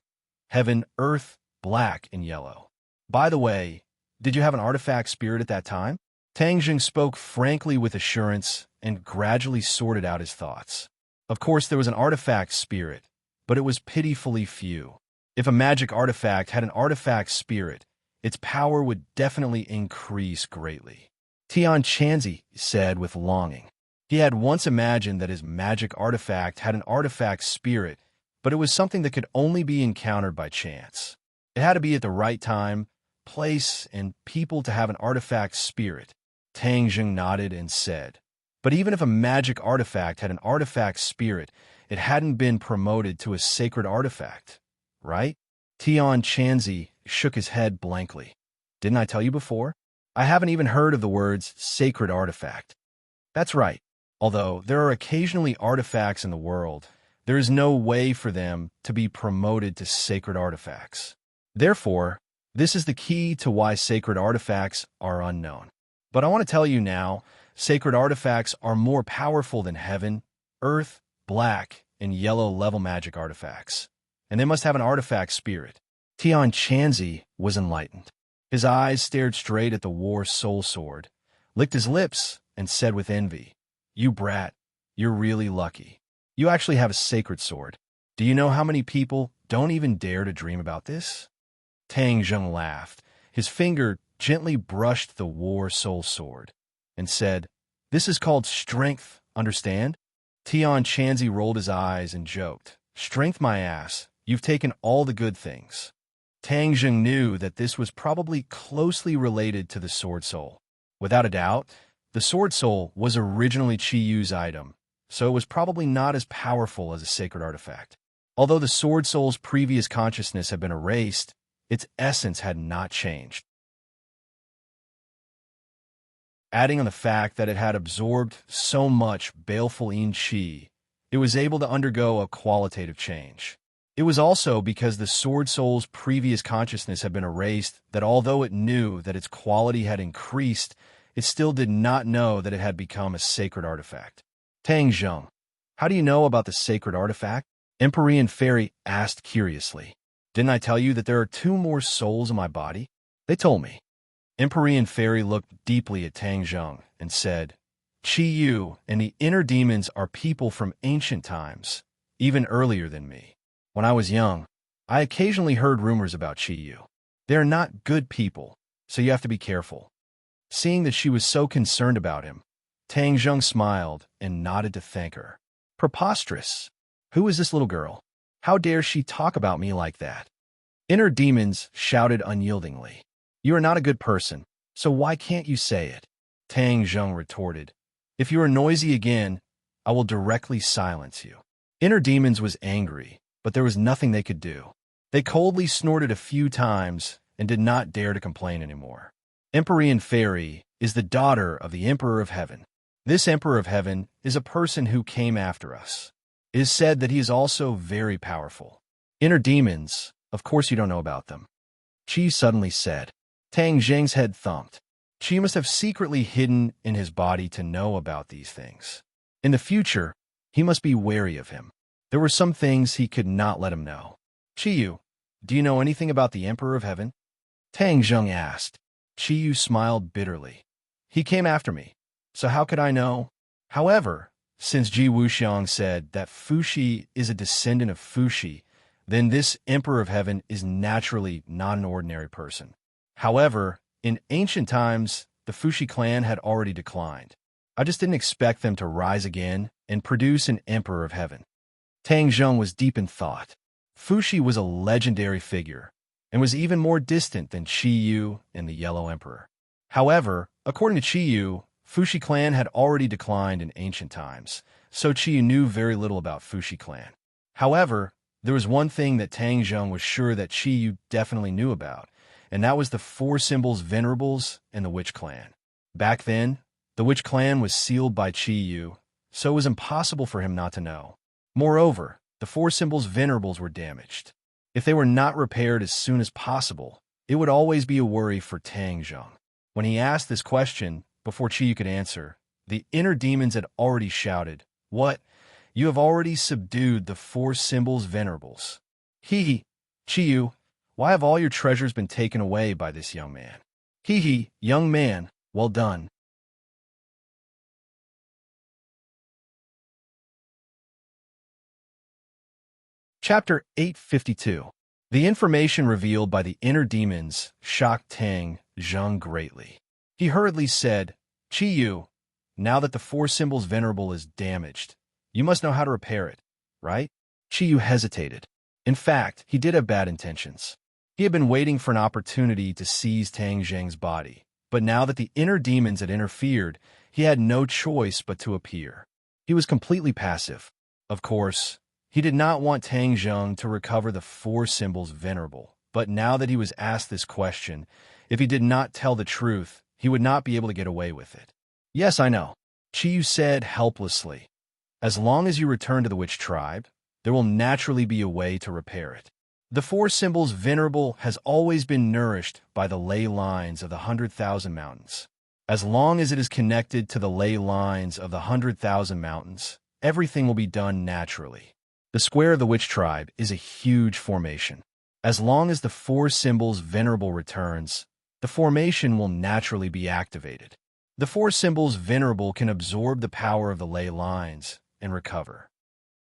Speaker 1: heaven, earth, black, and yellow. By the way, did you have an artifact spirit at that time? Tang Jing spoke frankly with assurance and gradually sorted out his thoughts. Of course, there was an artifact spirit, but it was pitifully few. If a magic artifact had an artifact spirit, its power would definitely increase greatly. Tian Chanzi said with longing. He had once imagined that his magic artifact had an artifact spirit, but it was something that could only be encountered by chance. It had to be at the right time, place, and people to have an artifact spirit. Tang Jing nodded and said, but even if a magic artifact had an artifact spirit, it hadn't been promoted to a sacred artifact, right? Tian Chanzi shook his head blankly. Didn't I tell you before? I haven't even heard of the words sacred artifact. That's right. Although there are occasionally artifacts in the world, there is no way for them to be promoted to sacred artifacts. Therefore, this is the key to why sacred artifacts are unknown. But I want to tell you now, sacred artifacts are more powerful than heaven, earth, black, and yellow level magic artifacts. And they must have an artifact spirit. Tian Chanzi was enlightened. His eyes stared straight at the war soul sword, licked his lips, and said with envy, "You brat, you're really lucky. You actually have a sacred sword. Do you know how many people don't even dare to dream about this?" Tang Jing laughed. His finger gently brushed the war soul sword and said, "This is called strength, understand?" Tian Chanzi rolled his eyes and joked, "Strength my ass, you've taken all the good things." Tang Jing knew that this was probably closely related to the sword soul. Without a doubt, the sword soul was originally Qi Yu's item, so it was probably not as powerful as a sacred artifact. Although the sword soul's previous consciousness had been erased, its essence had not changed. Adding on the fact that it had absorbed so much baleful yin qi, it was able to undergo a qualitative change. It was also because the sword soul's previous consciousness had been erased that although it knew that its quality had increased, it still did not know that it had become a sacred artifact. Tang Jing, how do you know about the sacred artifact? Empyrean Fairy asked curiously. Didn't I tell you that there are 2 more souls in my body? They told me. Empyrean Fairy looked deeply at Tang Jing and said, Qi Yu and the inner demons are people from ancient times, even earlier than me. When I was young, I occasionally heard rumors about Qi Yu. They are not good people, so you have to be careful. Seeing that she was so concerned about him, Tang Jing smiled and nodded to thank her. Preposterous! Who is this little girl? How dare she talk about me like that? Inner demons shouted unyieldingly. You are not a good person, so why can't you say it? Tang Jing retorted. If you are noisy again, I will directly silence you. Inner demons was angry, but there was nothing they could do. They coldly snorted a few times and did not dare to complain anymore. Empyrean Fairy is the daughter of the Emperor of Heaven. This Emperor of Heaven is a person who came after us. It is said that he is also very powerful. Inner demons, of course you don't know about them. Qi suddenly said. Tang Jing's head thumped. Qi must have secretly hidden in his body to know about these things. In the future, he must be wary of him. There were some things he could not let him know. Qi Yu, do you know anything about the Emperor of Heaven? Tang Jing asked. Qi Yu smiled bitterly. He came after me, so how could I know? However, since Ji Wuxiang said that Fuxi is a descendant of Fuxi, then this Emperor of Heaven is naturally not an ordinary person. However, in ancient times, the Fuxi clan had already declined. I just didn't expect them to rise again and produce an Emperor of Heaven. Tang Jing was deep in thought. Fuxi was a legendary figure and was even more distant than Qi Yu and the Yellow Emperor. However, according to Qi Yu, Fuxi clan had already declined in ancient times, so Qi Yu knew very little about Fuxi clan. However, there was one thing that Tang Jing was sure that Qi Yu definitely knew about, and that was the Four Symbols Venerables and the Witch Clan. Back then, the Witch Clan was sealed by Chi Yu, so it was impossible for him not to know. Moreover, the Four Symbols Venerables were damaged. If they were not repaired as soon as possible, it would always be a worry for Tang Zheng. When he asked this question, before Chi Yu could answer, the inner demons had already shouted, "What? You have already subdued the Four Symbols Venerables. Hee, Chi Yu, why have all your treasures been taken away by this young man? Hee, young man, well done." Chapter 852. The information revealed by the inner demons shocked Tang Zheng greatly. He hurriedly said, "Chi Yu, now that the Four Symbols Venerable is damaged, you must know how to repair it, right?" Chi Yu hesitated. In fact, he did have bad intentions. He had been waiting for an opportunity to seize Tang Zheng's body, but now that the inner demons had interfered, he had no choice but to appear. He was completely passive. Of course, he did not want Tang Zheng to recover the Four Symbols Venerable, but now that he was asked this question, if he did not tell the truth, he would not be able to get away with it. "Yes, I know," Chi Yu said helplessly. "As long as you return to the Witch Tribe, there will naturally be a way to repair it. The Four Symbols Venerable has always been nourished by the ley lines of the 100,000 Mountains. As long as it is connected to the ley lines of the 100,000 Mountains, everything will be done naturally. The square of the Witch Tribe is a huge formation. As long as the Four Symbols Venerable returns, the formation will naturally be activated. The Four Symbols Venerable can absorb the power of the ley lines and recover."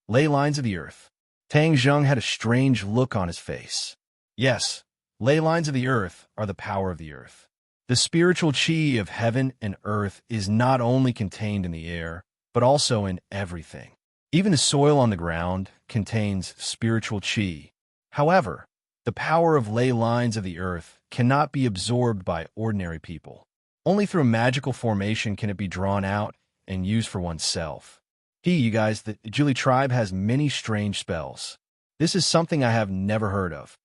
Speaker 1: Ley lines of the earth. Tang Zheng had a strange look on his face. Yes, ley lines of the earth are the power of the earth. The spiritual chi of heaven and earth is not only contained in the air, but also in everything. Even the soil on the ground contains spiritual chi. However, the power of ley lines of the earth cannot be absorbed by ordinary people. Only through magical formation can it be drawn out and used for oneself. You guys, the Julie tribe has many strange spells. This is something I have never heard of."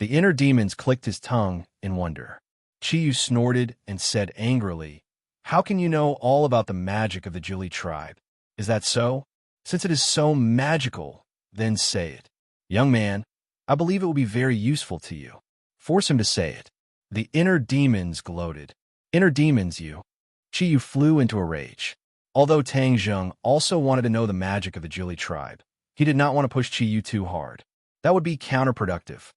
Speaker 1: The inner demons clicked his tongue in wonder. Chi Yu snorted and said angrily, "How can you know all about the magic of the Julie tribe? Is that so? Since it is so magical, then say it." "Young man, I believe it will be very useful to you. Force him to say it." The inner demons gloated. "Inner demons, you." Chi Yu flew into a rage. Although Tang Zheng also wanted to know the magic of the Julie tribe, he did not want to push Chi Yu too hard. That would be counterproductive.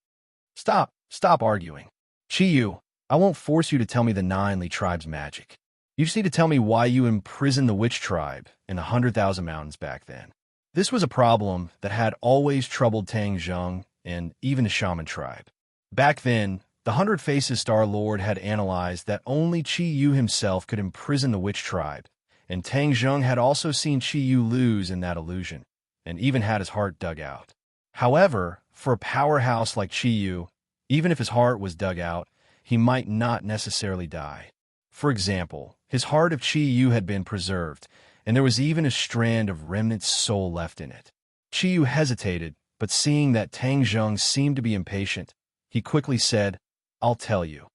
Speaker 1: Stop arguing. Chi Yu, I won't force you to tell me the Nine Li tribe's magic. You just need to tell me why you imprisoned the Witch tribe in the 100,000 Mountains back then." This was a problem that had always troubled Tang Zheng and even the Shaman tribe. Back then, the 100 Faces Star Lord had analyzed that only Chi Yu himself could imprison the Witch tribe, and Tang Zheng had also seen Chi Yu lose in that illusion, and even had his heart dug out. However, for a powerhouse like Chi Yu, even if his heart was dug out, he might not necessarily die. For example, his heart of Chi Yu had been preserved, and there was even a strand of remnant soul left in it. Chi Yu hesitated, but seeing that Tang Zheng seemed to be impatient, he quickly said, "I'll tell you."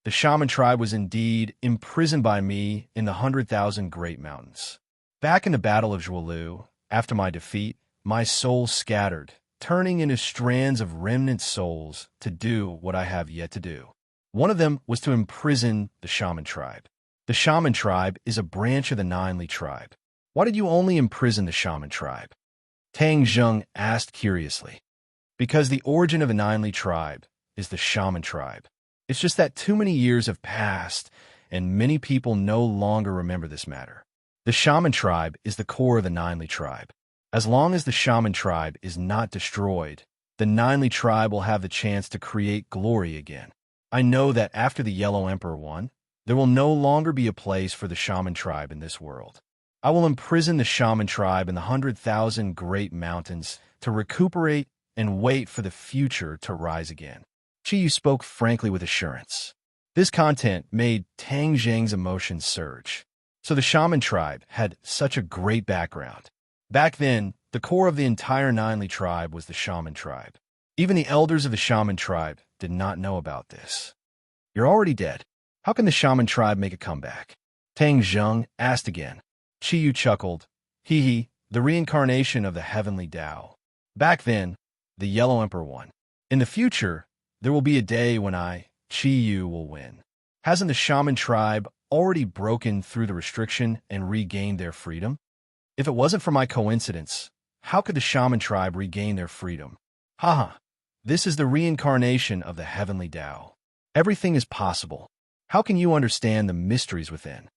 Speaker 1: The Shaman tribe was indeed imprisoned by me in the 100,000 Great Mountains. Back in the Battle of Zhualu, after my defeat, my soul scattered, turning into strands of remnant souls to do what I have yet to do. One of them was to imprison the Shaman tribe. The Shaman tribe is a branch of the Nine Li tribe. Why did you only imprison the Shaman tribe? Tang Zheng asked curiously. Because the origin of the Nine Li tribe is the Shaman tribe. It's just that too many years have passed, and many people no longer remember this matter. The Shaman tribe is the core of the Nine Li tribe. As long as the Shaman tribe is not destroyed, the Nine Li tribe will have the chance to create glory again. I know that after the Yellow Emperor won, there will no longer be a place for the Shaman tribe in this world. I will imprison the Shaman tribe in the 100,000 Great Mountains to recuperate and wait for the future to rise again. Chi Yu spoke frankly with assurance. This content made Tang Zheng's emotions surge. So the Shaman tribe had such a great background. Back then, the core of the entire Nine Li tribe was the Shaman tribe. Even the elders of the shaman tribe did not know about this. You're already dead. How can the shaman tribe make a comeback? Tang Zheng asked again. Qiyu chuckled. Hee hee, the reincarnation of the heavenly Tao. Back then, the Yellow Emperor won. In the future, there will be a day when Qiyu, will win. Hasn't the shaman tribe already broken through the restriction and regained their freedom? If it wasn't for my coincidence, how could the shaman tribe regain their freedom? Haha, this is the reincarnation of the heavenly Tao. Everything is possible. How can you understand the mysteries within?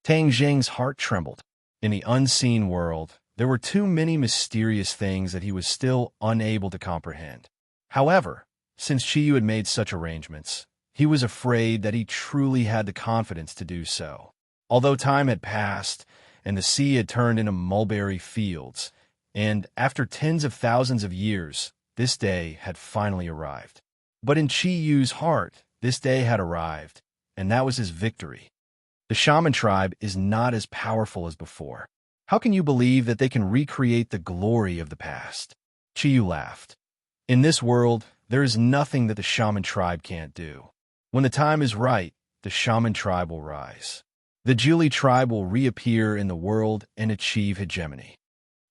Speaker 1: Tang Zheng's heart trembled. In the unseen world, there were too many mysterious things that he was still unable to comprehend. However, since Qiyu had made such arrangements, he was afraid that he truly had the confidence to do so. Although time had passed, and the sea had turned into mulberry fields, and after tens of thousands of years, this day had finally arrived. But in Qiyu's heart, this day had arrived, and that was his victory. The shaman tribe is not as powerful as before. How can you believe that they can recreate the glory of the past? Qiyu laughed. In this world, there is nothing that the shaman tribe can't do. When the time is right, the shaman tribe will rise. The Julie tribe will reappear in the world and achieve hegemony.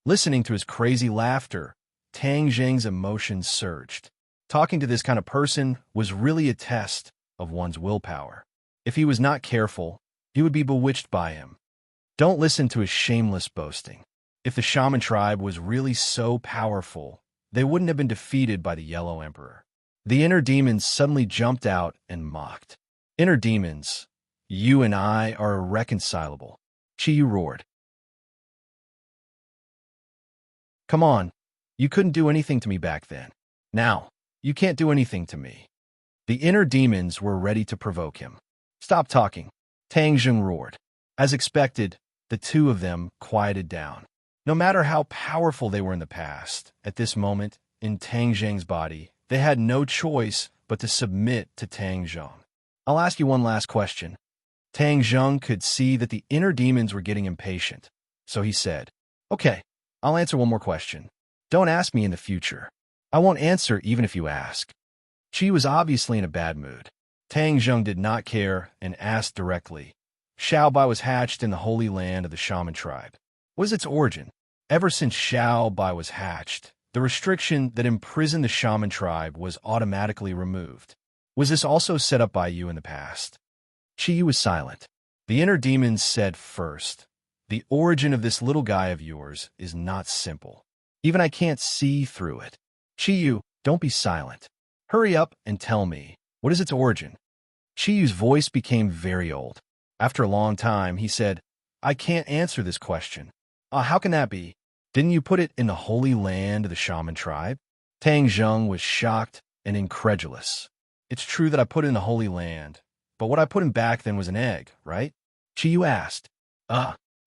Speaker 1: Listening to his crazy laughter, Tang Zheng's emotions surged. Talking to this kind of person was really a test of one's willpower. If he was not careful, he would be bewitched by him. Don't listen to his shameless boasting. If the shaman tribe was really so powerful, they wouldn't have been defeated by the Yellow Emperor. The inner demons suddenly jumped out and mocked. Inner demons, you and I are irreconcilable. Qiyu roared. Come on, you couldn't do anything to me back then. Now, you can't do anything to me. The inner demons were ready to provoke him. Stop talking, Tang Zheng roared. As expected, the two of them quieted down. No matter how powerful they were in the past, at this moment, in Tang Zheng's body, they had no choice but to submit to Tang Zheng. I'll ask you one last question. Tang Zheng could see that the inner demons were getting impatient, so he said, Okay, I'll answer one more question. Don't ask me in the future. I won't answer even if you ask. She was obviously in a bad mood. Tang Zheng did not care and asked directly. Xiaobai was hatched in the holy land of the shaman tribe. What is its origin? Ever since Xiaobai was hatched, the restriction that imprisoned the shaman tribe was automatically removed. Was this also set up by you in the past? Qiyu was silent. The inner demons said first, The origin of this little guy of yours is not simple. Even I can't see through it. Qiyu, don't be silent. Hurry up and tell me, what is its origin? Qiyu's voice became very old. After a long time, he said, I can't answer this question. How can that be? Didn't you put it in the holy land of the shaman tribe? Tang Zheng was shocked and incredulous. It's true that I put it in the holy land, but what I put in back then was an egg, right? Qiyu asked.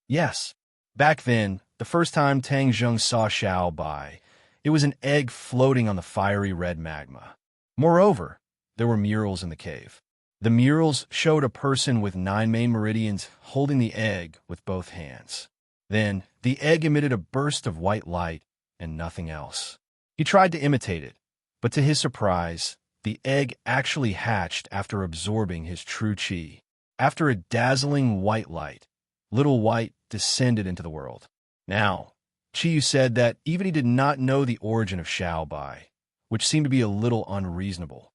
Speaker 1: Yes. Back then, the first time Tang Zheng saw Xiaobai, it was an egg floating on the fiery red magma. Moreover, there were murals in the cave. The murals showed a person with 9 main meridians holding the egg with both hands. Then, the egg emitted a burst of white light and nothing else. He tried to imitate it, but to his surprise, the egg actually hatched after absorbing his true qi. After a dazzling white light, little white descended into the world. Now, Qiyu said that even he did not know the origin of Xiaobai, which seemed to be a little unreasonable.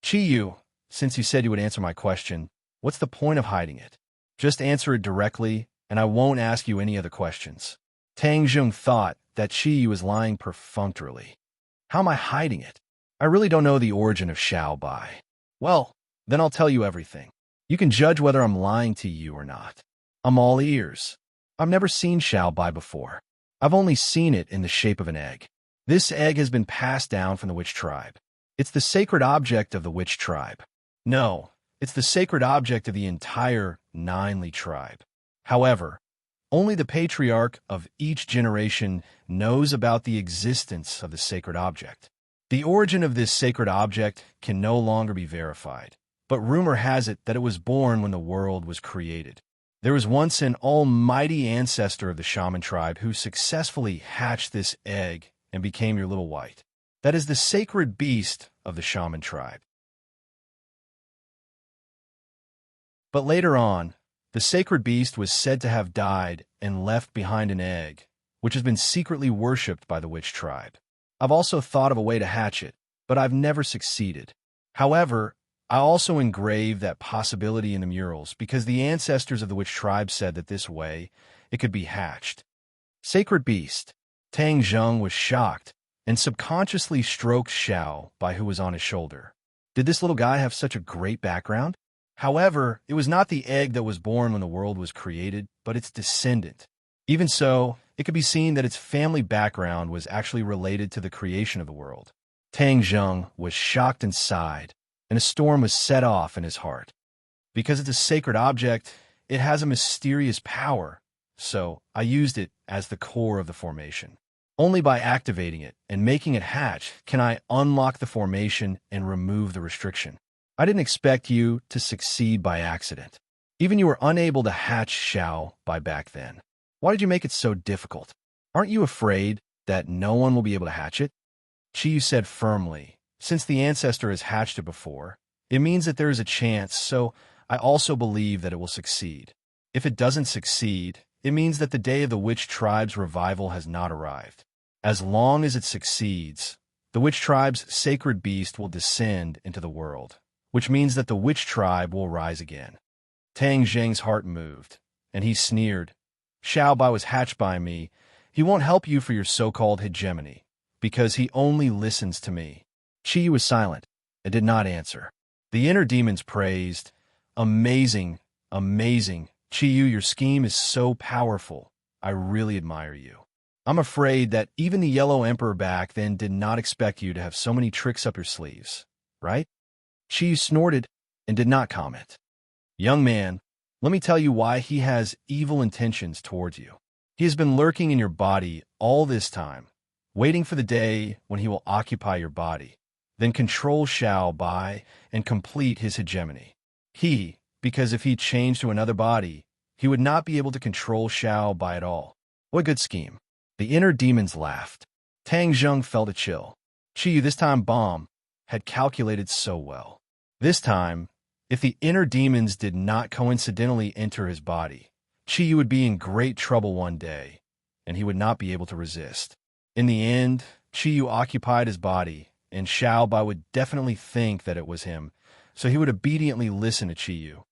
Speaker 1: Qiyu, since you said you would answer my question, what's the point of hiding it? Just answer it directly, and I won't ask you any other questions. Tang Zheng thought that Qiyu was lying perfunctorily. How am I hiding it? I really don't know the origin of Xiaobai. Well, then I'll tell you everything. You can judge whether I'm lying to you or not. I'm all ears. I've never seen Xiaobai before. I've only seen it in the shape of an egg. This egg has been passed down from the witch tribe. It's the sacred object of the witch tribe. No, it's the sacred object of the entire Ninely tribe. However, only the patriarch of each generation knows about the existence of the sacred object. The origin of this sacred object can no longer be verified, but rumor has it that it was born when the world was created. There was once an almighty ancestor of the shaman tribe who successfully hatched this egg and became your little white. That is the sacred beast of the shaman tribe. But later on, the sacred beast was said to have died and left behind an egg, which has been secretly worshipped by the witch tribe. I've also thought of a way to hatch it, but I've never succeeded. However, I also engraved that possibility in the murals because the ancestors of the witch tribe said that this way it could be hatched. Sacred beast. Tang Zheng was shocked and subconsciously stroked Xiao by who was on his shoulder. Did this little guy have such a great background? However, it was not the egg that was born when the world was created, but its descendant. Even so, it could be seen that its family background was actually related to the creation of the world. Tang Zheng was shocked and sighed, and a storm was set off in his heart. Because it's a sacred object, it has a mysterious power, so I used it as the core of the formation. Only by activating it and making it hatch can I unlock the formation and remove the restriction. I didn't expect you to succeed by accident. Even you were unable to hatch Xiao by back then. Why did you make it so difficult? Aren't you afraid that no one will be able to hatch it? Chiyu said firmly, since the ancestor has hatched it before, it means that there is a chance, so I also believe that it will succeed. If it doesn't succeed, it means that the day of the witch tribe's revival has not arrived. As long as it succeeds, the witch tribe's sacred beast will descend into the world, which means that the witch tribe will rise again. Tang Zheng's heart moved, and he sneered. Xiao Bai was hatched by me. He won't help you for your so-called hegemony, because he only listens to me. Chi was silent and did not answer. The inner demons praised. Amazing, amazing. Chi-Yu, your scheme is so powerful. I really admire you. I'm afraid that even the Yellow Emperor back then did not expect you to have so many tricks up your sleeves, right? Chi snorted and did not comment. Young man, let me tell you why he has evil intentions towards you. He has been lurking in your body all this time, waiting for the day when he will occupy your body, then control Xiao Bai and complete his hegemony. Because if he changed to another body, he would not be able to control Xiao Bai at all. What a good scheme. The inner demons laughed. Tang Zheng felt a chill. Chiyu, this time Bomb, had calculated so well. This time, if the inner demons did not coincidentally enter his body, Chiyu would be in great trouble one day, and he would not be able to resist. In the end, Chiyu occupied his body, and Xiao Bai would definitely think that it was him, so he would obediently listen to Chiyu.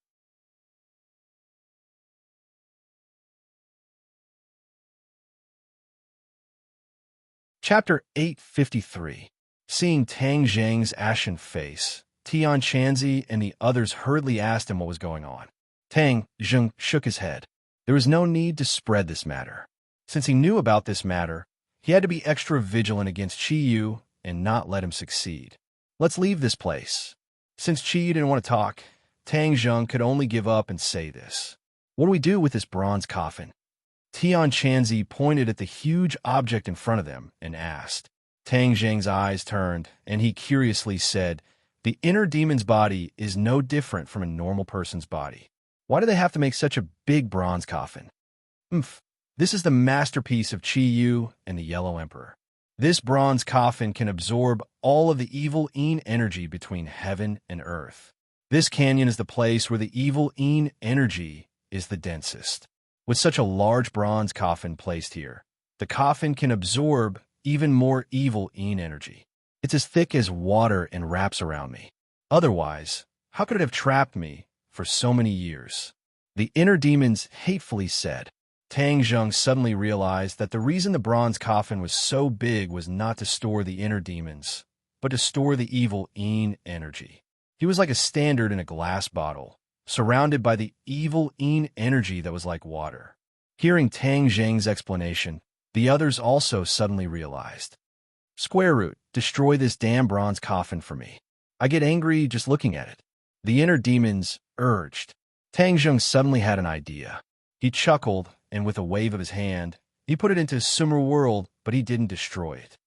Speaker 1: Chapter 853. Seeing Tang Zheng's ashen face, Tian Chanzi and the others hurriedly asked him what was going on. Tang Zheng shook his head. There was no need to spread this matter. Since he knew about this matter, he had to be extra vigilant against Chiyu and not let him succeed. Let's leave this place. Since Chiyu didn't want to talk, Tang Zheng could only give up and say this. What do we do with this bronze coffin? Tian Chanzi pointed at the huge object in front of them and asked. Tang Zheng's eyes turned, and he curiously said, the inner demon's body is no different from a normal person's body. Why do they have to make such a big bronze coffin? This is the masterpiece of Chi-Yu and the Yellow Emperor. This bronze coffin can absorb all of the evil Yin energy between heaven and earth. This canyon is the place where the evil Yin energy is the densest. With such a large bronze coffin placed here, the coffin can absorb even more evil Yin energy. It's as thick as water and wraps around me. Otherwise, how could it have trapped me for so many years? The inner demons hatefully said. Tang Zheng suddenly realized that the reason the bronze coffin was so big was not to store the inner demons, but to store the evil Yin energy. He was like a standard in a glass bottle, surrounded by the evil Yin energy that was like water. Hearing Tang Zheng's explanation, the others also suddenly realized. Square root, destroy this damn bronze coffin for me. I get angry just looking at it. The inner demons urged. Tang Zheng suddenly had an idea. He chuckled, and with a wave of his hand, he put it into Sumer World, but he didn't destroy it.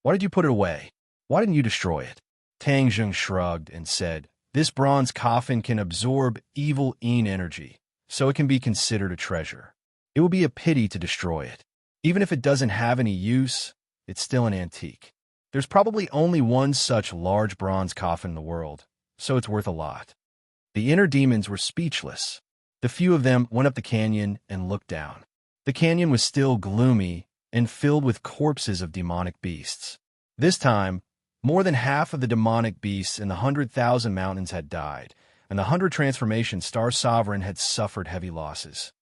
Speaker 1: Why did you put it away? Why didn't you destroy it? Tang Zheng shrugged and said, this bronze coffin can absorb evil Yin energy, so it can be considered a treasure. It would be a pity to destroy it. Even if it doesn't have any use, it's still an antique. There's probably only one such large bronze coffin in the world, so it's worth a lot. The inner demons were speechless. The few of them went up the canyon and looked down. The canyon was still gloomy and filled with corpses of demonic beasts. This time, more than half of the demonic beasts in the 100,000 mountains had died, and the 100 Transformation Star Sovereign had suffered heavy losses.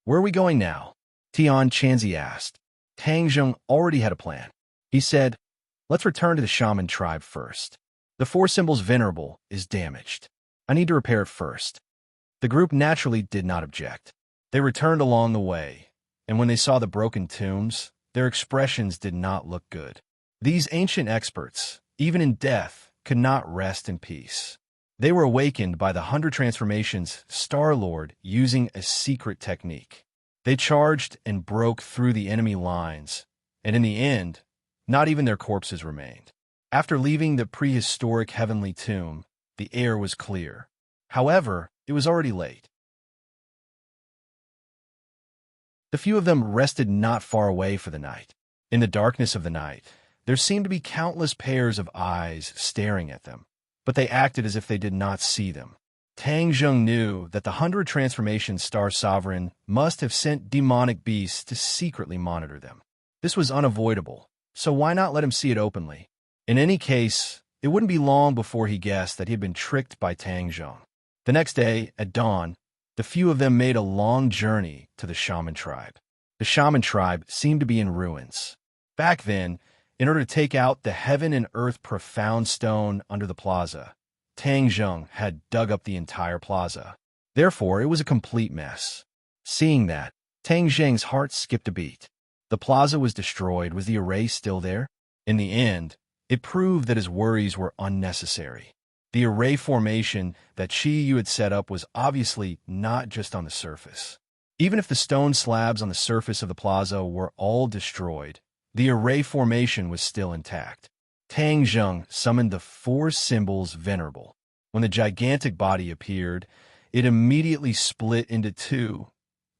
Speaker 1: "Where are we going now?" Tian Chanzi asked. Tang Zheng already had a plan. He said, "Let's return to the shaman tribe first. The four symbols venerable is damaged. I need to repair it first." The group naturally did not object. They returned along the way, and when they saw the broken tombs, their expressions did not look good. These ancient experts, even in death, could not rest in peace. They were awakened by the 100 Transformations Star-Lord using a secret technique. They charged and broke through the enemy lines, and in the end, not even their corpses remained. After leaving the prehistoric heavenly tomb, the air was clear. However, it was already late. The few of them rested not far away for the night. In the darkness of the night, there seemed to be countless pairs of eyes staring at them, but they acted as if they did not see them. Tang Zheng knew that the 100 Transformation Star Sovereign must have sent demonic beasts to secretly monitor them. This was unavoidable, so why not let him see it openly? In any case, it wouldn't be long before he guessed that he had been tricked by Tang Zheng. The next day, at dawn, the few of them made a long journey to the shaman tribe. The shaman tribe seemed to be in ruins. Back then, in order to take out the heaven and earth profound stone under the plaza, Tang Zheng had dug up the entire plaza. Therefore, it was a complete mess. Seeing that, Tang Zheng's heart skipped a beat. The plaza was destroyed. Was the array still there? In the end, it proved that his worries were unnecessary. The array formation that Qi Yu had set up was obviously not just on the surface. Even if the stone slabs on the surface of the plaza were all destroyed, the array formation was still intact. Tang Zheng summoned the four symbols venerable. When the gigantic body appeared, it immediately split into two,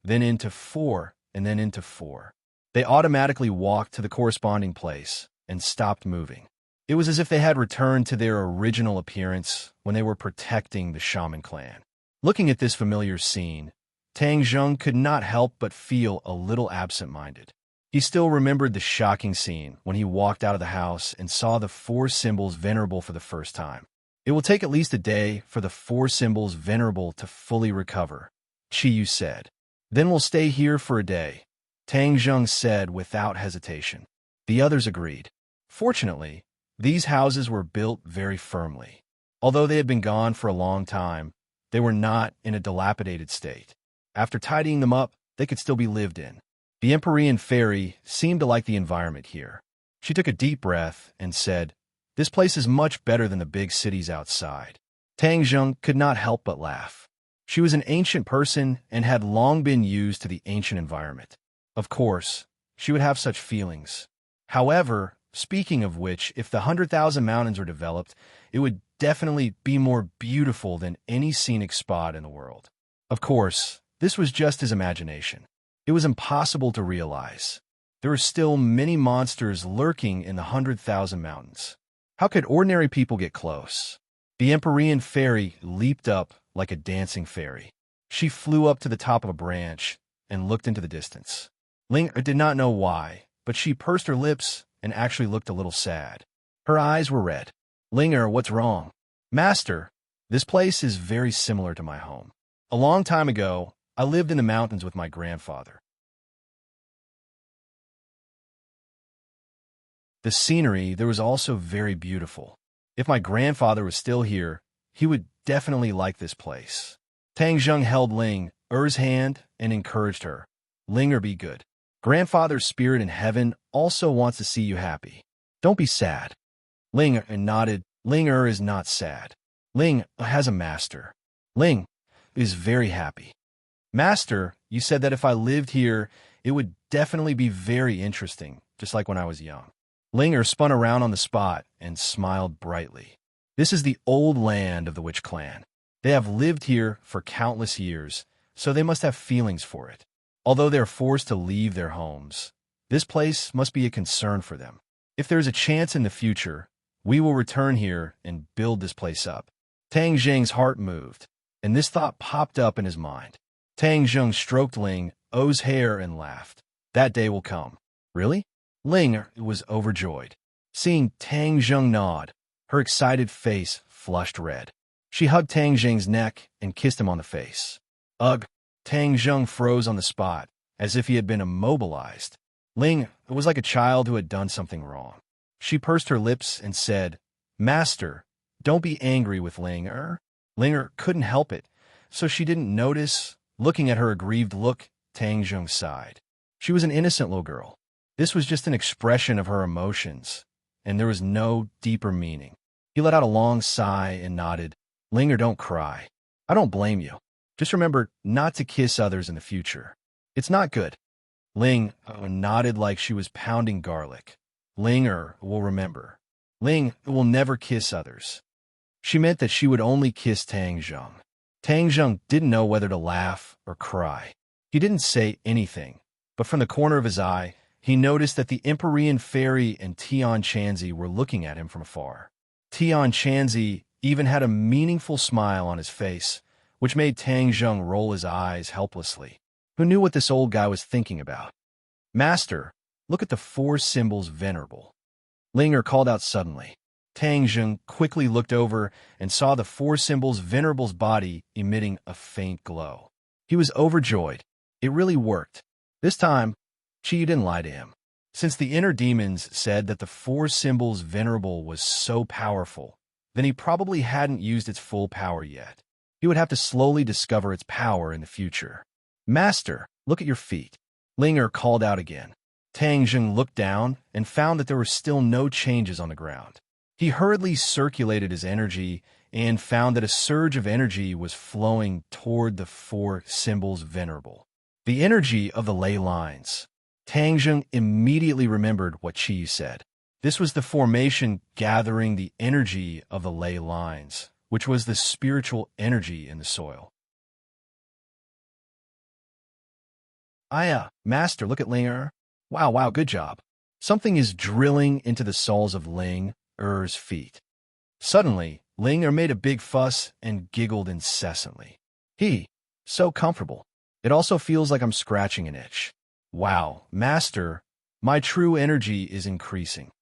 Speaker 1: then into four, and then into four. They automatically walked to the corresponding place and stopped moving. It was as if they had returned to their original appearance when they were protecting the shaman clan. Looking at this familiar scene, Tang Zheng could not help but feel a little absent-minded. He still remembered the shocking scene when he walked out of the house and saw the four symbols venerable for the first time. "It will take at least a day for the four symbols venerable to fully recover," Qi Yu said. "Then we'll stay here for a day," Tang Zheng said without hesitation. The others agreed. Fortunately, these houses were built very firmly. Although they had been gone for a long time, they were not in a dilapidated state. After tidying them up, they could still be lived in. The Empyrean fairy seemed to like the environment here. She took a deep breath and said, "This place is much better than the big cities outside." Tang Zheng could not help but laugh. She was an ancient person and had long been used to the ancient environment. Of course, she would have such feelings. However, speaking of which, if the 100,000 mountains were developed, it would definitely be more beautiful than any scenic spot in the world. Of course, this was just his imagination. It was impossible to realize. There were still many monsters lurking in the 100,000 mountains. How could ordinary people get close? The Empyrean fairy leaped up like a dancing fairy. She flew up to the top of a branch and looked into the distance. Ling did not know why, but she pursed her lips and actually looked a little sad. Her eyes were red. "Linger, what's wrong?" "Master, this place is very similar to my home. A long time ago, I lived in the mountains with my grandfather. The scenery there was also very beautiful. If my grandfather was still here, he would definitely like this place." Tang Zheng held Ling Er's hand and encouraged her. "Linger, be good. Grandfather's spirit in heaven also wants to see you happy. Don't be sad." Ling nodded. Ling is not sad. Ling has a master. Ling is very happy. "Master, you said that if I lived here, it would definitely be very interesting, just like when I was young." Linger spun around on the spot and smiled brightly. "This is the old land of the Witch clan. They have lived here for countless years, so they must have feelings for it. Although they are forced to leave their homes, this place must be a concern for them. If there's a chance in the future, we will return here and build this place up. Tang Zheng's heart moved, and this thought popped up in his mind. Tang Zheng stroked Ling O's hair and laughed. That day will come. Really? Ling was overjoyed. Seeing Tang Zheng nod, her excited face flushed red. She hugged Tang Zheng's neck and kissed him on the face. Ugh! Tang Zheng froze on the spot, as if he had been immobilized. Ling was like a child who had done something wrong. She pursed her lips and said, "Master, don't be angry with Ling-er." Ling-er couldn't help it, so she didn't notice. Looking at her aggrieved look, Tang Zheng sighed. She was an innocent little girl. This was just an expression of her emotions, and there was no deeper meaning. He let out a long sigh and nodded. "Ling-er, don't cry. I don't blame you. Just remember not to kiss others in the future. It's not good." Ling nodded like she was pounding garlic. Ling-er will remember. Ling will never kiss others. She meant that she would only kiss Tang Zheng. Tang Zheng didn't know whether to laugh or cry. He didn't say anything, but from the corner of his eye, he noticed that the Empyrean Fairy and Tian Chanzi were looking at him from afar. Tian Chanzi even had a meaningful smile on his face, which made Tang Zheng roll his eyes helplessly. Who knew what this old guy was thinking about? "Master, look at the four symbols venerable." Ling-er called out suddenly. Tang Zheng quickly looked over and saw the four symbols venerable's body emitting a faint glow. He was overjoyed. It really worked. This time, Chi didn't lie to him. Since the inner demons said that the four symbols venerable was so powerful, then he probably hadn't used its full power yet. He would have to slowly discover its power in the future. "Master, look at your feet." Ling-er called out again. Tang Zheng looked down and found that there were still no changes on the ground. He hurriedly circulated his energy and found that a surge of energy was flowing toward the four symbols venerable. The energy of the ley lines. Tang Zheng immediately remembered what Qi said. This was the formation gathering the energy of the ley lines, which was the spiritual energy in the soil. Master, look at Ling-er. Wow, good job. Something is drilling into the soles of Ling-er's feet. Suddenly, Ling-er made a big fuss and giggled incessantly. So comfortable. It also feels like I'm scratching an itch. Wow, Master, my true energy is increasing.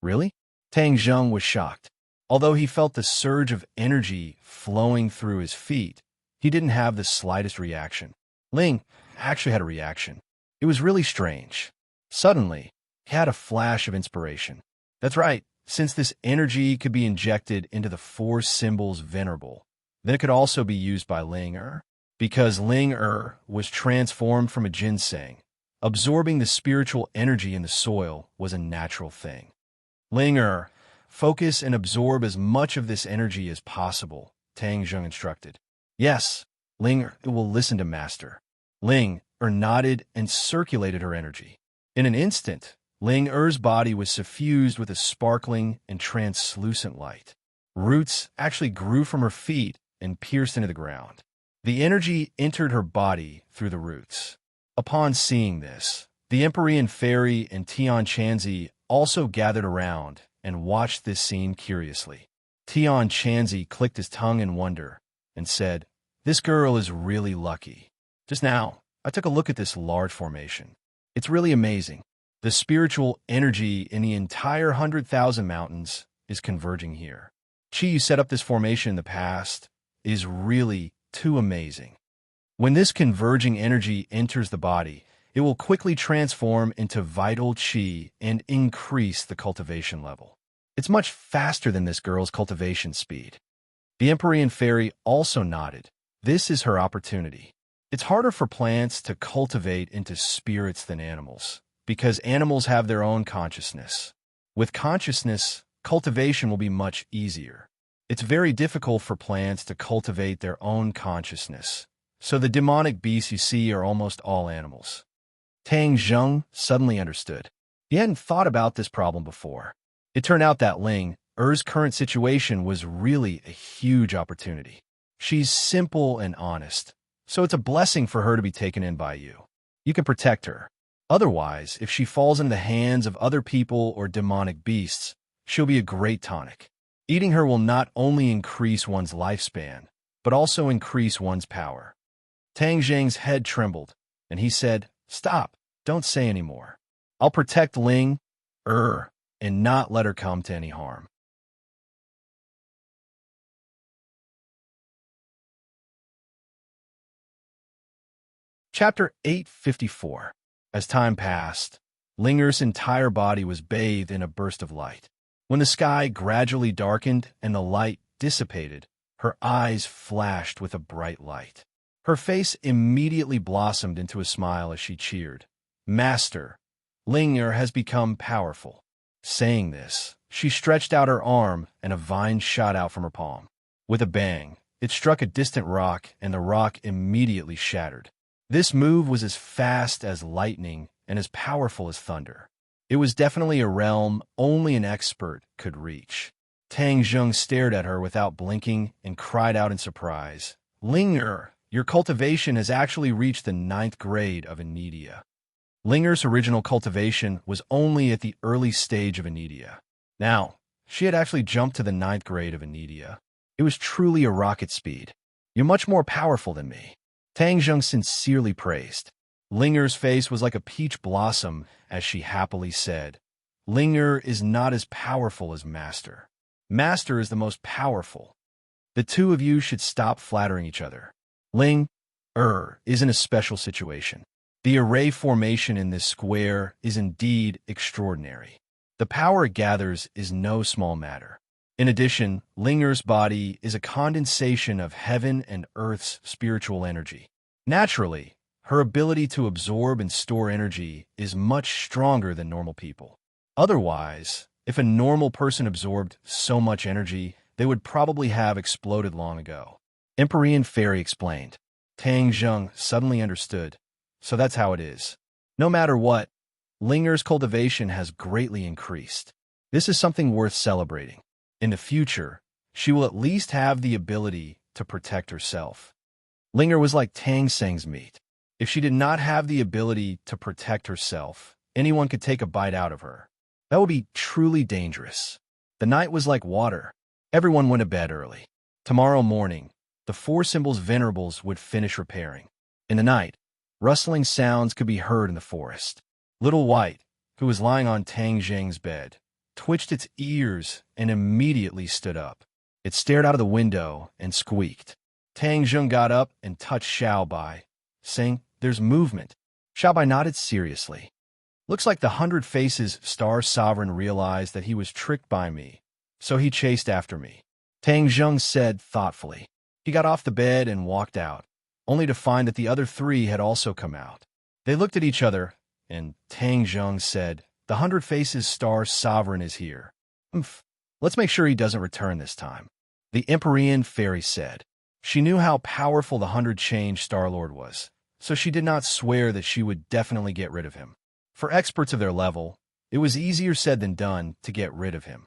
Speaker 1: Really? Tang Zheng was shocked. Although he felt the surge of energy flowing through his feet, he didn't have the slightest reaction. Ling actually had a reaction. It was really strange. Suddenly, he had a flash of inspiration. That's right, since this energy could be injected into the four symbols venerable, then it could also be used by Ling-er. Because Ling-er was transformed from a ginseng, absorbing the spiritual energy in the soil was a natural thing. Ling-er, focus and absorb as much of this energy as possible, Tang Zheng instructed. Yes, Ling-er will listen to Master. Ling-er nodded and circulated her energy. In an instant, Ling-er's body was suffused with a sparkling and translucent light. Roots actually grew from her feet and pierced into the ground. The energy entered her body through the roots. Upon seeing this, the Empyrean Fairy and Tian Chanzi also gathered around and watched this scene curiously. Tian Chanzi clicked his tongue in wonder and said, "This girl is really lucky. Just now, I took a look at this large formation. It's really amazing. The spiritual energy in the entire 100,000 mountains is converging here. Chi set up this formation in the past is really too amazing. When this converging energy enters the body, it will quickly transform into vital chi and increase the cultivation level. It's much faster than this girl's cultivation speed." The Empyrean Fairy also nodded. This is her opportunity. It's harder for plants to cultivate into spirits than animals, because animals have their own consciousness. With consciousness, cultivation will be much easier. It's very difficult for plants to cultivate their own consciousness, so the demonic beasts you see are almost all animals. Tang Zheng suddenly understood. He hadn't thought about this problem before. It turned out that Ling-er's current situation was really a huge opportunity. She's simple and honest, so it's a blessing for her to be taken in by you. You can protect her. Otherwise, if she falls into the hands of other people or demonic beasts, she'll be a great tonic. Eating her will not only increase one's lifespan, but also increase one's power. Tang Zhang's head trembled, and he said, "Stop, don't say any more. I'll protect Ling, and not let her come to any harm." Chapter 854. As time passed, Linger's entire body was bathed in a burst of light. When the sky gradually darkened and the light dissipated, her eyes flashed with a bright light. Her face immediately blossomed into a smile as she cheered. "Master, Linger has become powerful." Saying this, she stretched out her arm and a vine shot out from her palm. With a bang, it struck a distant rock and the rock immediately shattered. This move was as fast as lightning and as powerful as thunder. It was definitely a realm only an expert could reach. Tang Zheng stared at her without blinking and cried out in surprise, "Linger, your cultivation has actually reached the 9th grade of Anidia." Linger's original cultivation was only at the early stage of Anidia. Now, she had actually jumped to the 9th grade of Anidia. It was truly a rocket speed. "You're much more powerful than me," Tang Zheng sincerely praised. Linger's face was like a peach blossom as she happily said, "Linger is not as powerful as Master. Master is the most powerful. The two of you should stop flattering each other. Ling, is in a special situation. The array formation in this square is indeed extraordinary. The power it gathers is no small matter. In addition, Linger's body is a condensation of heaven and earth's spiritual energy. Naturally, her ability to absorb and store energy is much stronger than normal people. Otherwise, if a normal person absorbed so much energy, they would probably have exploded long ago." Empyrean Fairy explained. Tang Zheng suddenly understood. So that's how it is. No matter what, Linger's cultivation has greatly increased. This is something worth celebrating. In the future, she will at least have the ability to protect herself. Linger was like Tang Zheng's meat. If she did not have the ability to protect herself, anyone could take a bite out of her. That would be truly dangerous. The night was like water. Everyone went to bed early. Tomorrow morning, the 4 symbols venerables would finish repairing. In the night, rustling sounds could be heard in the forest. Little White, who was lying on Tang Zheng's bed, twitched its ears and immediately stood up. It stared out of the window and squeaked. Tang Zheng got up and touched Xiaobai, saying, "There's movement." Xiaobai nodded seriously. "Looks like the 100 Faces Star Sovereign realized that he was tricked by me, so he chased after me," Tang Zheng said thoughtfully. He got off the bed and walked out, only to find that the other 3 had also come out. They looked at each other, and Tang Zheng said, "The 100 Faces Star Sovereign is here. Let's make sure he doesn't return this time." The Empyrean Fairy said. She knew how powerful the 100 Change Star-Lord was, so she did not swear that she would definitely get rid of him. For experts of their level, it was easier said than done to get rid of him.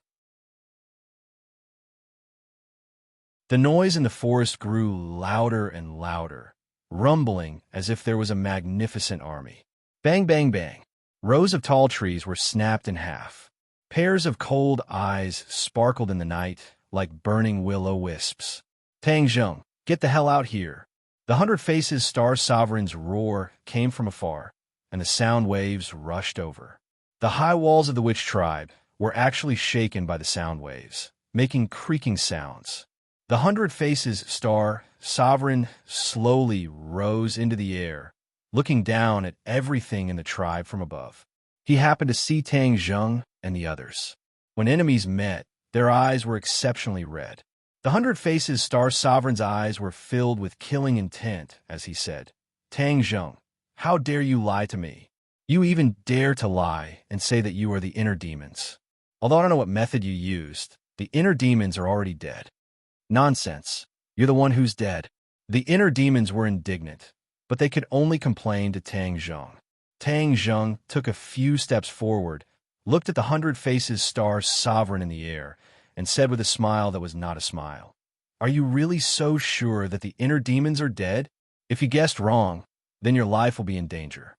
Speaker 1: The noise in the forest grew louder and louder, rumbling as if there was a magnificent army. Bang, bang, bang. Rows of tall trees were snapped in half. Pairs of cold eyes sparkled in the night like burning will-o'-wisps. "Tang Zheng, get the hell out here." The 100 Faces Star Sovereign's roar came from afar, and the sound waves rushed over. The high walls of the witch tribe were actually shaken by the sound waves, making creaking sounds. The 100 Faces Star Sovereign slowly rose into the air, looking down at everything in the tribe from above. He happened to see Tang Zheng and the others. When enemies met, their eyes were exceptionally red. The 100 Faces Star Sovereign's eyes were filled with killing intent as he said, "Tang Zheng, how dare you lie to me? You even dare to lie and say that you are the inner demons. Although I don't know what method you used, the inner demons are already dead." "Nonsense. You're the one who's dead." The inner demons were indignant, but they could only complain to Tang Zheng. Tang Zheng took a few steps forward, looked at the 100 Faces Star Sovereign in the air, and said with a smile that was not a smile, "Are you really so sure that the inner demons are dead? If you guessed wrong, then your life will be in danger."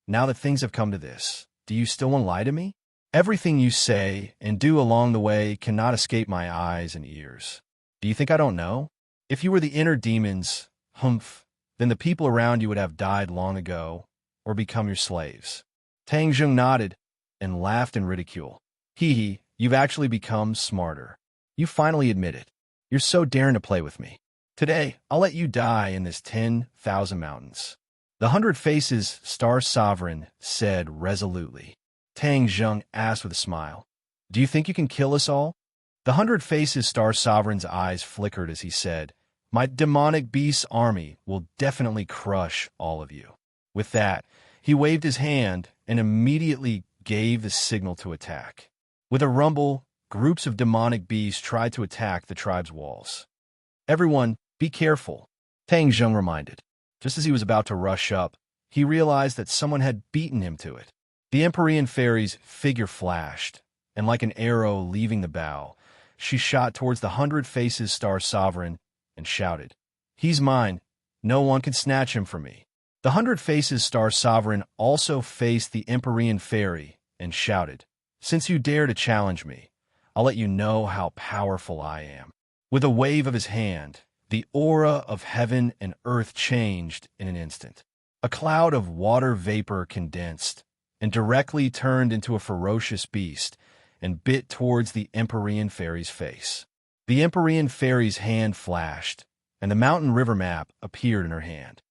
Speaker 1: Now that things have come to this, do you still want to lie to me? Everything you say and do along the way cannot escape my eyes and ears. Do you think I don't know? If you were the inner demons, then the people around you would have died long ago or become your slaves. Tang Zheng nodded and laughed in ridicule. Hee, you've actually become smarter. You finally admit it. You're so daring to play with me. Today, I'll let you die in this 10,000 mountains. The 100 Faces Star Sovereign said resolutely. Tang Zheng asked with a smile, do you think you can kill us all? The 100 Faces Star Sovereign's eyes flickered as he said, my demonic beast's army will definitely crush all of you. With that, he waved his hand and immediately gave the signal to attack. With a rumble, groups of demonic beasts tried to attack the tribe's walls. Everyone, be careful, Tang Zheng reminded. Just as he was about to rush up, he realized that someone had beaten him to it. The Empyrean fairy's figure flashed, and like an arrow leaving the bow, she shot towards the 100 Faces Star Sovereign and shouted, he's mine. No one can snatch him from me. The 100 Faces Star Sovereign also faced the Empyrean fairy and shouted, since you dare to challenge me, I'll let you know how powerful I am. With a wave of his hand, the aura of heaven and earth changed in an instant. A cloud of water vapor condensed and directly turned into a ferocious beast and bit towards the Empyrean fairy's face. The Empyrean fairy's hand flashed, and the mountain river map appeared in her hand.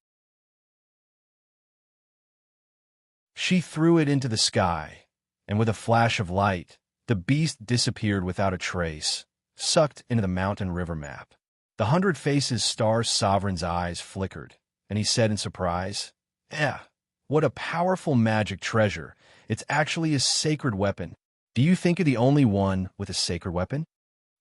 Speaker 1: She threw it into the sky, and with a flash of light, the beast disappeared without a trace, sucked into the mountain river map. The 100 Faces Star Sovereign's eyes flickered, and he said in surprise, what a powerful magic treasure. It's actually a sacred weapon. Do you think you're the only one with a sacred weapon?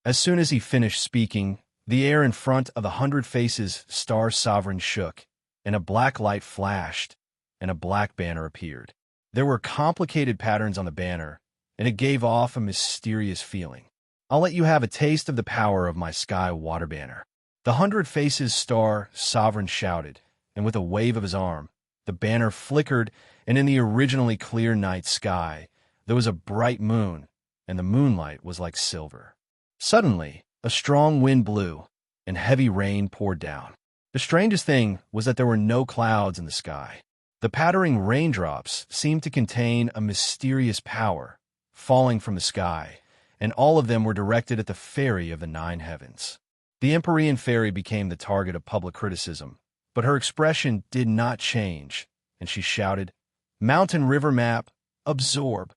Speaker 1: As soon as he finished speaking, the air in front of the 100 Faces Star Sovereign shook, and a black light flashed, and a black banner appeared. There were complicated patterns on the banner, and it gave off a mysterious feeling. I'll let you have a taste of the power of my sky water banner. The 100 Faces Star Sovereign shouted, and with a wave of his arm, the banner flickered, and in the originally clear night sky, there was a bright moon, and the moonlight was like silver. Suddenly, a strong wind blew, and heavy rain poured down. The strangest thing was that there were no clouds in the sky. The pattering raindrops seemed to contain a mysterious power, falling from the sky, and all of them were directed at the fairy of the 9 heavens. The Empyrean fairy became the target of public criticism, but her expression did not change, and she shouted, Mountain River Map, absorb.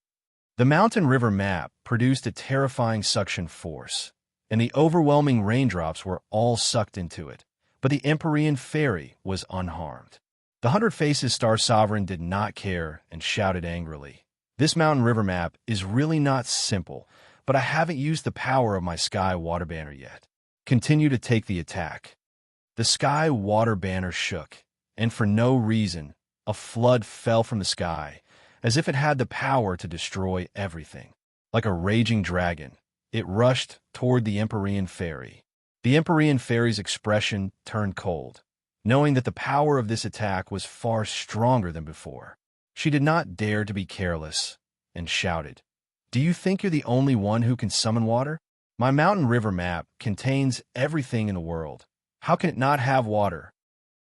Speaker 1: The Mountain River Map produced a terrifying suction force, and the overwhelming raindrops were all sucked into it, but the Empyrean fairy was unharmed. The 100 Faces Star Sovereign did not care and shouted angrily, this Mountain River Map is really not simple, but I haven't used the power of my Sky Water Banner yet. Continue to take the attack. The Sky Water Banner shook, and for no reason, a flood fell from the sky, as if it had the power to destroy everything. Like a raging dragon, it rushed toward the Empyrean fairy. The Empyrean fairy's expression turned cold, knowing that the power of this attack was far stronger than before. She did not dare to be careless, and shouted, do you think you're the only one who can summon water? My mountain river map contains everything in the world. How can it not have water?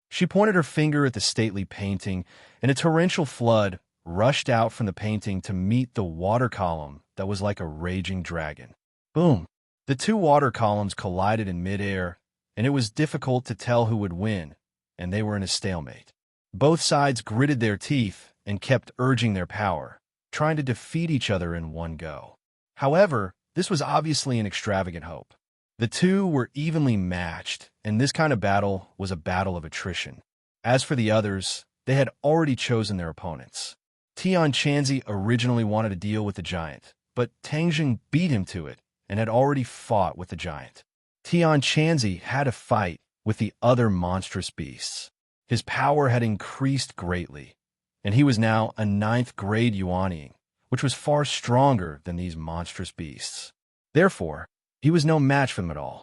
Speaker 1: She pointed her finger at the stately painting, and a torrential flood rushed out from the painting to meet the water column that was like a raging dragon. Boom! The 2 water columns collided in midair, and it was difficult to tell who would win, and they were in a stalemate. Both sides gritted their teeth and kept urging their power, trying to defeat each other in one go. However, this was obviously an extravagant hope. The 2 were evenly matched, and this kind of battle was a battle of attrition. As for the others, they had already chosen their opponents. Tian Chanzi originally wanted to deal with the giant, but Tang Zheng beat him to it and had already fought with the giant. Tian Chanzi had to fight with the other monstrous beasts. His power had increased greatly, and he was now a 9th grade Yuanying, which was far stronger than these monstrous beasts. Therefore, he was no match for them at all.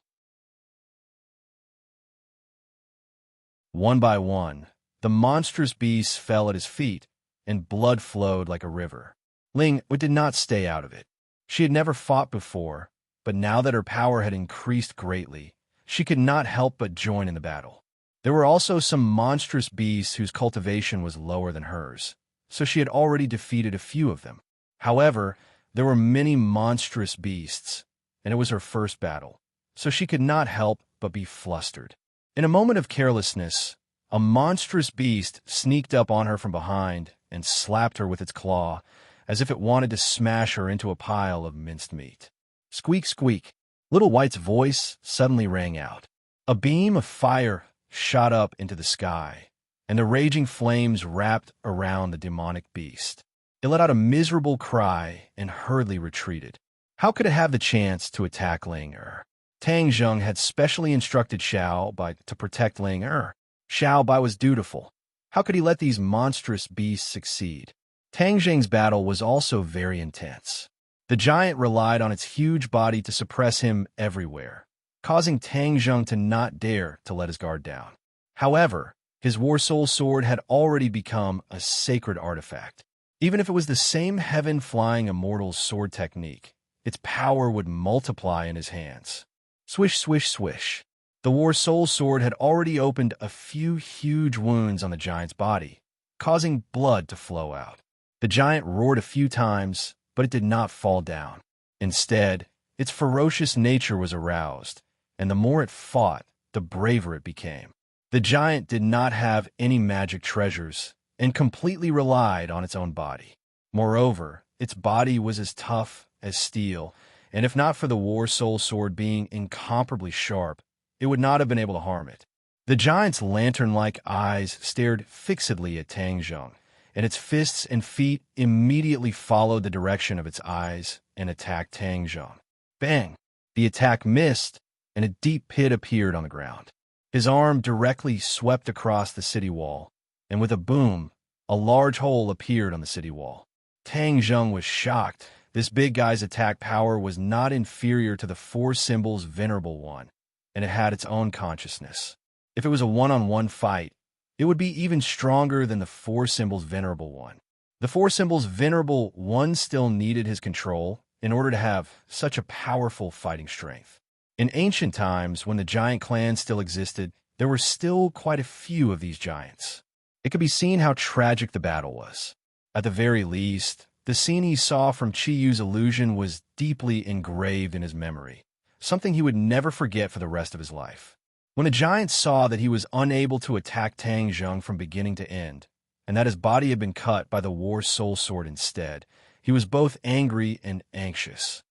Speaker 1: One by one, the monstrous beasts fell at his feet, and blood flowed like a river. Ling did not stay out of it. She had never fought before, but now that her power had increased greatly, she could not help but join in the battle. There were also some monstrous beasts whose cultivation was lower than hers, so she had already defeated a few of them. However, there were many monstrous beasts, and it was her first battle, so she could not help but be flustered. In a moment of carelessness, a monstrous beast sneaked up on her from behind and slapped her with its claw, as if it wanted to smash her into a pile of minced meat. Squeak, squeak. Little White's voice suddenly rang out. A beam of fire shot up into the sky, and the raging flames wrapped around the demonic beast. It let out a miserable cry and hurriedly retreated. How could it have the chance to attack Ling Er? Tang Zheng had specially instructed Xiao Bai to protect Ling Er. Xiao Bai was dutiful. How could he let these monstrous beasts succeed? Tang Zheng's battle was also very intense. The giant relied on its huge body to suppress him everywhere, causing Tang Zheng to not dare to let his guard down. However, his War Soul Sword had already become a sacred artifact. Even if it was the same heaven-flying immortal's sword technique, its power would multiply in his hands. Swish, swish, swish. The War Soul Sword had already opened a few huge wounds on the giant's body, causing blood to flow out. The giant roared a few times, but it did not fall down. Instead, its ferocious nature was aroused, and the more it fought, the braver it became. The giant did not have any magic treasures and completely relied on its own body. Moreover, its body was as tough as steel, and if not for the War Soul Sword being incomparably sharp, it would not have been able to harm it. The giant's lantern-like eyes stared fixedly at Tang Zheng, and its fists and feet immediately followed the direction of its eyes and attacked Tang Zheng. Bang! The attack missed, and a deep pit appeared on the ground. His arm directly swept across the city wall, and with a boom, a large hole appeared on the city wall. Tang Zheng was shocked. This big guy's attack power was not inferior to the Four Symbols' Venerable One, and it had its own consciousness. If it was a one-on-one fight, it would be even stronger than the Four Symbols' Venerable One. The Four Symbols' Venerable One still needed his control in order to have such a powerful fighting strength. In ancient times, when the giant clan still existed, there were still quite a few of these giants. It could be seen how tragic the battle was. At the very least, the scene he saw from Qi Yu's illusion was deeply engraved in his memory, something he would never forget for the rest of his life. When a giant saw that he was unable to attack Tang Zheng from beginning to end, and that his body had been cut by the War Soul Sword instead, he was both angry and anxious.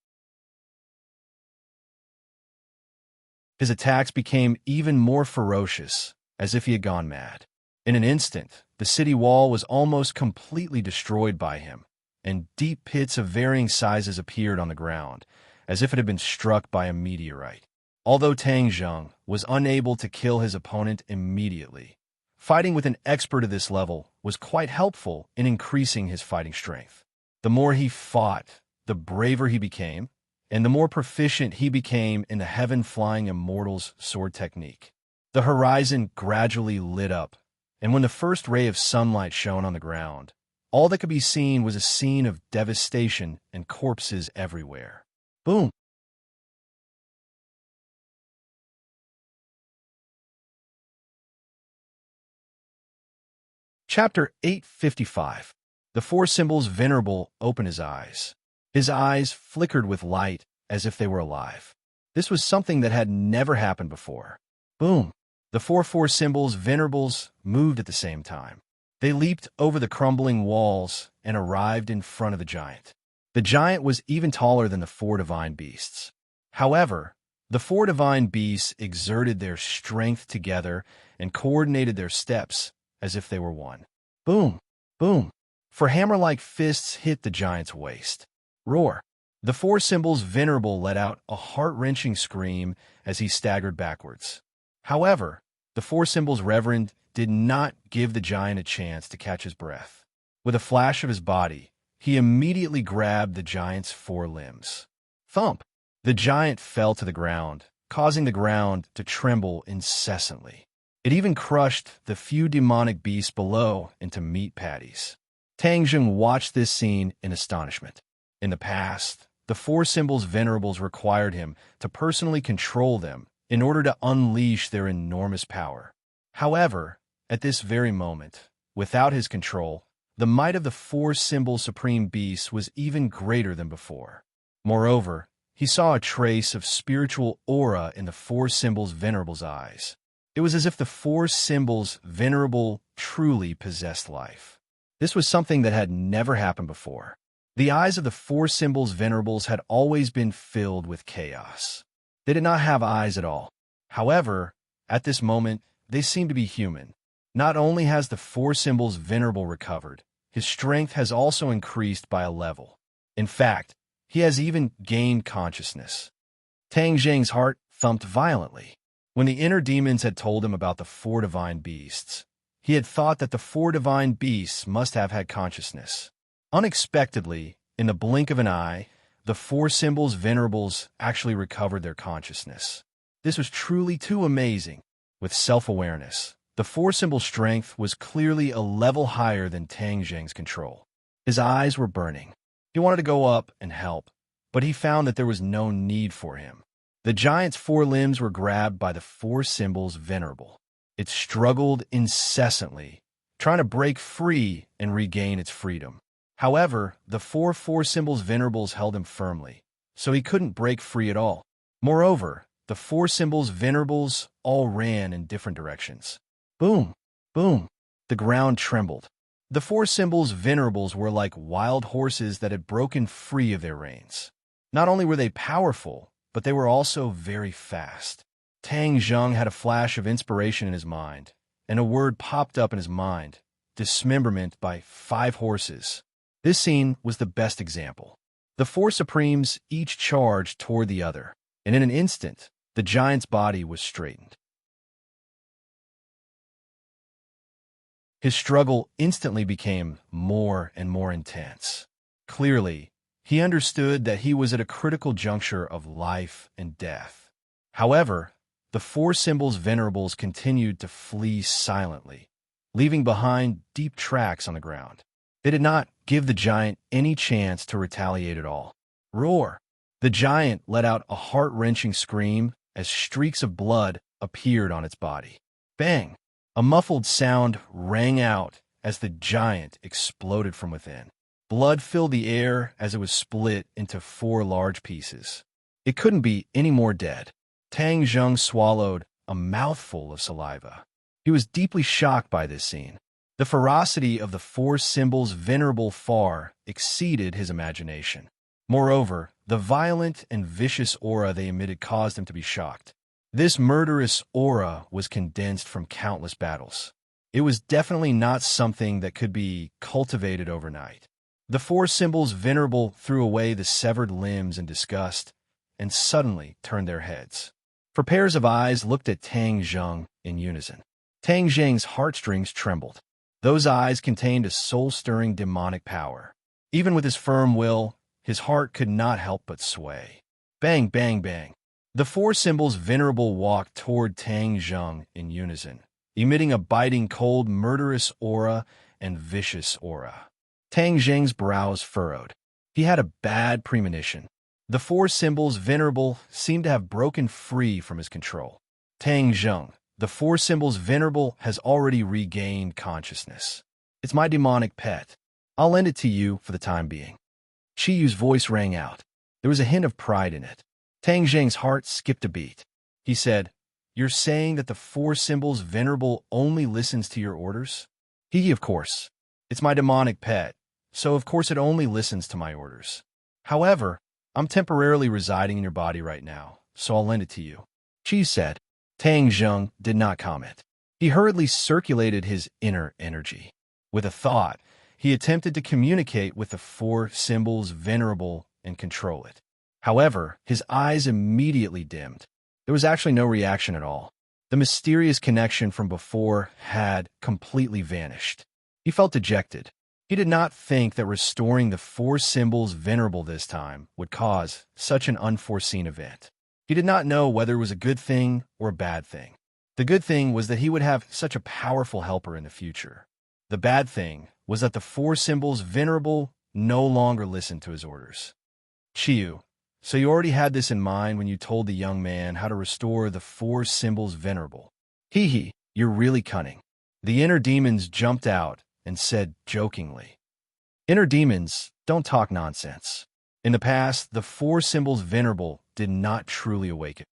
Speaker 1: His attacks became even more ferocious, as if he had gone mad. In an instant, the city wall was almost completely destroyed by him, and deep pits of varying sizes appeared on the ground, as if it had been struck by a meteorite. Although Tang Zheng was unable to kill his opponent immediately, fighting with an expert at this level was quite helpful in increasing his fighting strength. The more he fought, the braver he became, and the more proficient he became in the heaven-flying immortal's sword technique. The horizon gradually lit up, and when the first ray of sunlight shone on the ground, all that could be seen was a scene of devastation and corpses everywhere. Boom! Chapter 855. The Four Symbols Venerable opened his eyes. His eyes flickered with light as if they were alive. This was something that had never happened before. Boom! The Four Symbols Venerables moved at the same time. They leaped over the crumbling walls and arrived in front of the giant. The giant was even taller than the four divine beasts. However, the four divine beasts exerted their strength together and coordinated their steps as if they were one. Boom! Boom! For hammer-like fists hit the giant's waist. Roar! The Four Symbols Venerable let out a heart-wrenching scream as he staggered backwards. However, the Four Symbols Reverend did not give the giant a chance to catch his breath. With a flash of his body, he immediately grabbed the giant's four limbs. Thump! The giant fell to the ground, causing the ground to tremble incessantly. It even crushed the few demonic beasts below into meat patties. Tang Jung watched this scene in astonishment. In the past, the four symbols venerables required him to personally control them in order to unleash their enormous power. However, at this very moment, without his control, the might of the four symbol supreme beasts was even greater than before. Moreover, he saw a trace of spiritual aura in the four symbols venerable's eyes. It was as if the four symbols venerable truly possessed life. This was something that had never happened before. The eyes of the four symbols venerables had always been filled with chaos. They did not have eyes at all. However, at this moment, they seemed to be human. Not only has the four symbols venerable recovered, his strength has also increased by a level. In fact, he has even gained consciousness. Tang Jing's heart thumped violently. When the inner demons had told him about the four divine beasts, he had thought that the four divine beasts must have had consciousness. Unexpectedly, in the blink of an eye, the four symbols venerables actually recovered their consciousness. This was truly too amazing. With self-awareness, the four symbol strength was clearly a level higher than Tang Jing's control. His eyes were burning. He wanted to go up and help, but he found that there was no need for him. The giant's four limbs were grabbed by the four symbols venerable. It struggled incessantly, trying to break free and regain its freedom. However, the four symbols venerables held him firmly, so he couldn't break free at all. Moreover, the four symbols venerables all ran in different directions. Boom! Boom! The ground trembled. The four symbols venerables were like wild horses that had broken free of their reins. Not only were they powerful, but they were also very fast. Tang Jung had a flash of inspiration in his mind, and a word popped up in his mind: dismemberment by 5 horses. This scene was the best example. The four supremes each charged toward the other, and in an instant, the giant's body was straightened. His struggle instantly became more and more intense. Clearly, he understood that he was at a critical juncture of life and death. However, the four symbols venerables continued to flee silently, leaving behind deep tracks on the ground. They did not give the giant any chance to retaliate at all. Roar! The giant let out a heart-wrenching scream as streaks of blood appeared on its body. Bang! A muffled sound rang out as the giant exploded from within. Blood filled the air as it was split into 4 large pieces. It couldn't be any more dead. Tang Jung swallowed a mouthful of saliva. He was deeply shocked by this scene. The ferocity of the four symbols venerable far exceeded his imagination. Moreover, the violent and vicious aura they emitted caused him to be shocked. This murderous aura was condensed from countless battles. It was definitely not something that could be cultivated overnight. The four symbols venerable threw away the severed limbs in disgust and suddenly turned their heads. 4 pairs of eyes looked at Tang Jung in unison. Tang Jing's heartstrings trembled. Those eyes contained a soul-stirring demonic power. Even with his firm will, his heart could not help but sway. Bang, bang, bang. The four symbols venerable walked toward Tang Jung in unison, emitting a biting, cold, murderous aura and vicious aura. Tang Jing's brows furrowed. He had a bad premonition. The four symbols venerable seemed to have broken free from his control. Tang Jung, the four symbols venerable, has already regained consciousness. It's my demonic pet. I'll lend it to you for the time being. Chi Yu's voice rang out. There was a hint of pride in it. Tang Jing's heart skipped a beat. He said, "You're saying that the four symbols venerable only listens to your orders?" Of course. It's my demonic pet, so of course it only listens to my orders. However, I'm temporarily residing in your body right now, so I'll lend it to you. Chi said. Tang Jung did not comment. He hurriedly circulated his inner energy. With a thought, he attempted to communicate with the four symbols venerable and control it. However, his eyes immediately dimmed. There was actually no reaction at all. The mysterious connection from before had completely vanished. He felt dejected. He did not think that restoring the four symbols venerable this time would cause such an unforeseen event. He did not know whether it was a good thing or a bad thing. The good thing was that he would have such a powerful helper in the future. The bad thing was that the four symbols Venerable no longer listened to his orders. Chiyu, so you already had this in mind when you told the young man how to restore the four symbols Venerable. Hee hee, you're really cunning. The inner demons jumped out and said jokingly. Inner demons, don't talk nonsense. In the past, the four symbols Venerable did not truly awaken.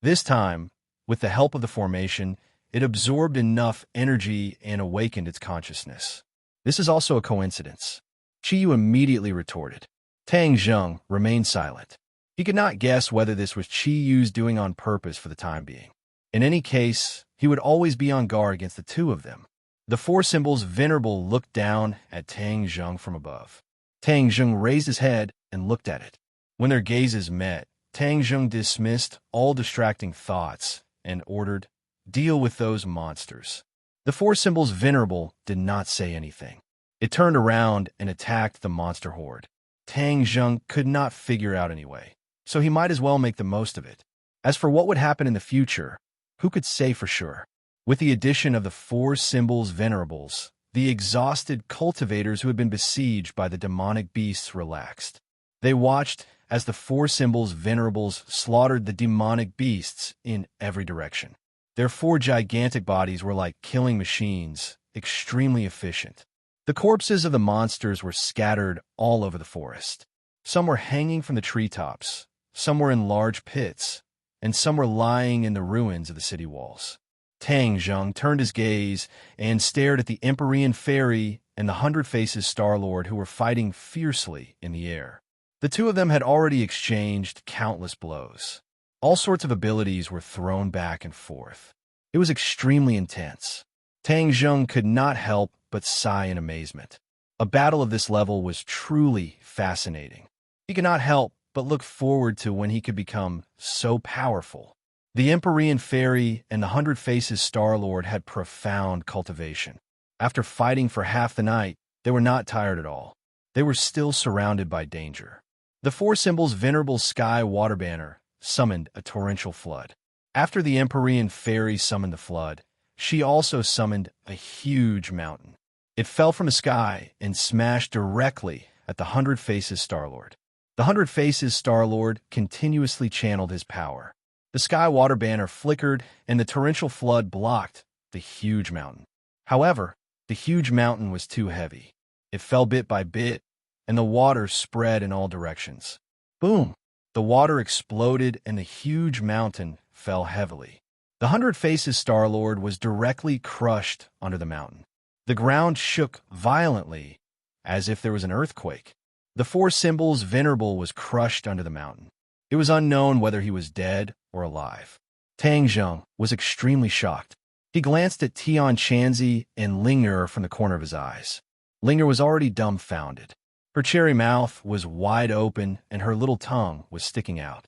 Speaker 1: This time, with the help of the formation, it absorbed enough energy and awakened its consciousness. This is also a coincidence. Chiyu immediately retorted. Tang Zheng remained silent. He could not guess whether this was Chiyu's doing on purpose for the time being. In any case, he would always be on guard against the two of them. The four symbols Venerable looked down at Tang Zheng from above. Tang Zheng raised his head and looked at it. When their gazes met, Tang Zheng dismissed all distracting thoughts and ordered, "Deal with those monsters." The four symbols Venerable did not say anything. It turned around and attacked the monster horde. Tang Zheng could not figure out any way, so he might as well make the most of it. As for what would happen in the future, who could say for sure? With the addition of the four symbols Venerables, the exhausted cultivators who had been besieged by the demonic beasts relaxed. They watched as the four symbols Venerables slaughtered the demonic beasts in every direction. Their four gigantic bodies were like killing machines, extremely efficient. The corpses of the monsters were scattered all over the forest. Some were hanging from the treetops, some were in large pits, and some were lying in the ruins of the city walls. Tang Zheng turned his gaze and stared at the Empyrean Fairy and the Hundred Faces Star-Lord who were fighting fiercely in the air. The two of them had already exchanged countless blows. All sorts of abilities were thrown back and forth. It was extremely intense. Tang Zheng could not help but sigh in amazement. A battle of this level was truly fascinating. He could not help but look forward to when he could become so powerful. The Empyrean Fairy and the Hundred Faces Star-Lord had profound cultivation. After fighting for half the night, they were not tired at all. They were still surrounded by danger. The four symbols Venerable Sky Water Banner summoned a torrential flood. After the Empyrean Fairy summoned the flood, she also summoned a huge mountain. It fell from the sky and smashed directly at the Hundred Faces Star-Lord. The Hundred Faces Star-Lord continuously channeled his power. The Sky Water Banner flickered and the torrential flood blocked the huge mountain. However, the huge mountain was too heavy. It fell bit by bit, and the water spread in all directions. Boom! The water exploded and the huge mountain fell heavily. The Hundred Faces Star-Lord was directly crushed under the mountain. The ground shook violently, as if there was an earthquake. The four symbols Venerable was crushed under the mountain. It was unknown whether he was dead or alive. Tang Zheng was extremely shocked. He glanced at Tian Chanzi and Ling'er from the corner of his eyes. Ling'er was already dumbfounded. Her cherry mouth was wide open and her little tongue was sticking out.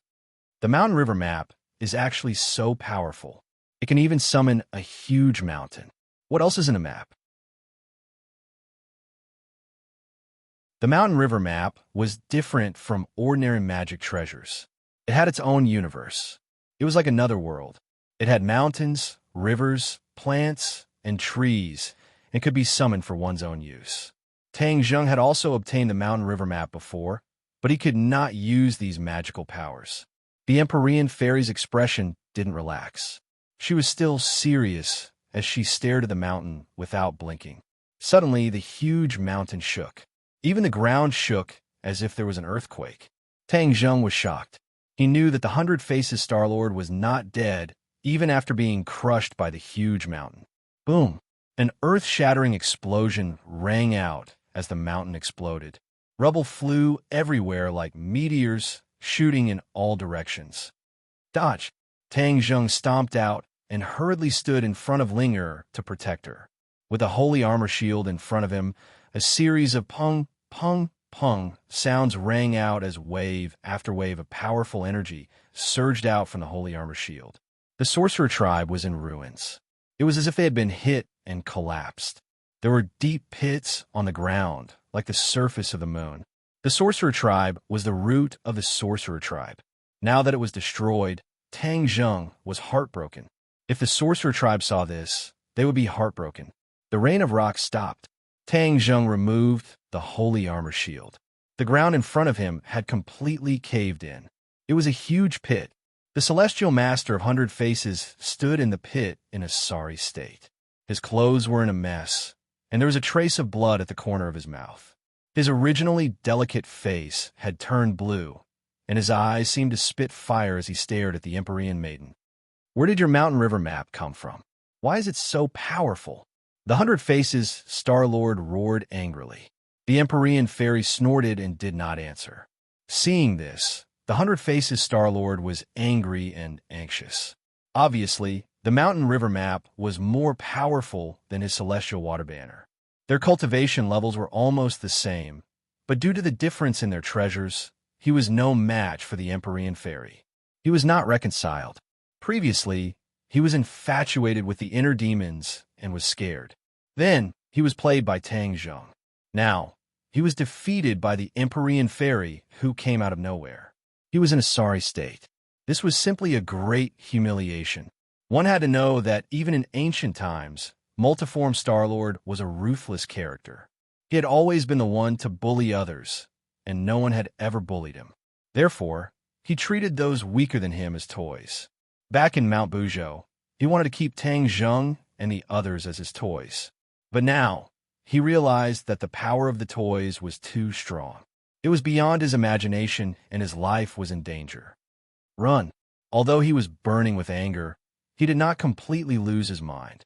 Speaker 1: The Mountain River map is actually so powerful. It can even summon a huge mountain. What else is in a map? The Mountain River map was different from ordinary magic treasures. It had its own universe. It was like another world. It had mountains, rivers, plants, and trees, and could be summoned for one's own use. Tang Zheng had also obtained the Mountain River map before, but he could not use these magical powers. The Empyrean Fairy's expression didn't relax. She was still serious as she stared at the mountain without blinking. Suddenly, the huge mountain shook. Even the ground shook as if there was an earthquake. Tang Zheng was shocked. He knew that the Hundred Faces Star-Lord was not dead, even after being crushed by the huge mountain. Boom! An earth-shattering explosion rang out as the mountain exploded. Rubble flew everywhere like meteors, shooting in all directions. Dodge! Tang Zheng stomped out and hurriedly stood in front of Ling'er to protect her. With a holy armor shield in front of him, a series of pung, pung, pung sounds rang out as wave after wave of powerful energy surged out from the holy armor shield. The sorcerer tribe was in ruins. It was as if they had been hit and collapsed. There were deep pits on the ground, like the surface of the moon. The sorcerer tribe was the root of the sorcerer tribe. Now that it was destroyed, Tang Zheng was heartbroken. If the sorcerer tribe saw this, they would be heartbroken. The rain of rocks stopped. Tang Zheng removed the holy armor shield. The ground in front of him had completely caved in. It was a huge pit. The celestial master of 100 Faces stood in the pit in a sorry state. His clothes were in a mess, and there was a trace of blood at the corner of his mouth. His originally delicate face had turned blue, and his eyes seemed to spit fire as he stared at the Empyrean maiden. "Where did your mountain river map come from? Why is it so powerful?" The 100 Faces Star-Lord roared angrily. The Empyrean fairy snorted and did not answer. Seeing this, the 100 Faces Star-Lord was angry and anxious. Obviously, the mountain river map was more powerful than his celestial water banner. Their cultivation levels were almost the same, but due to the difference in their treasures, he was no match for the Empyrean fairy. He was not reconciled. Previously, he was infatuated with the inner demons and was scared. Then, he was played by Tang Zheng. Now, he was defeated by the Empyrean fairy who came out of nowhere. He was in a sorry state. This was simply a great humiliation. One had to know that even in ancient times, Multiform Star-Lord was a ruthless character. He had always been the one to bully others, and no one had ever bullied him. Therefore, he treated those weaker than him as toys. Back in Mount Buzhou, he wanted to keep Tang Zheng and the others as his toys. But now, he realized that the power of the toys was too strong. It was beyond his imagination, and his life was in danger. Run. Although he was burning with anger, he did not completely lose his mind.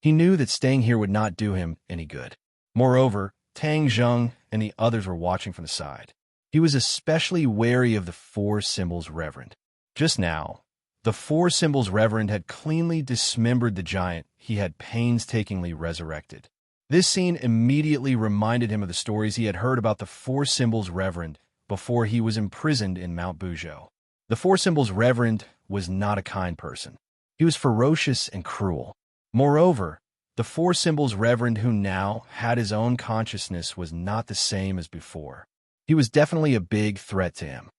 Speaker 1: He knew that staying here would not do him any good. Moreover, Tang Zheng and the others were watching from the side. He was especially wary of the Four Symbols Reverend. Just now, the Four Symbols Reverend had cleanly dismembered the giant he had painstakingly resurrected. This scene immediately reminded him of the stories he had heard about the Four Symbols Reverend before he was imprisoned in Mount Buzhou. The Four Symbols Reverend was not a kind person. He was ferocious and cruel. Moreover, the Four Symbols Reverend who now had his own consciousness was not the same as before. He was definitely a big threat to him.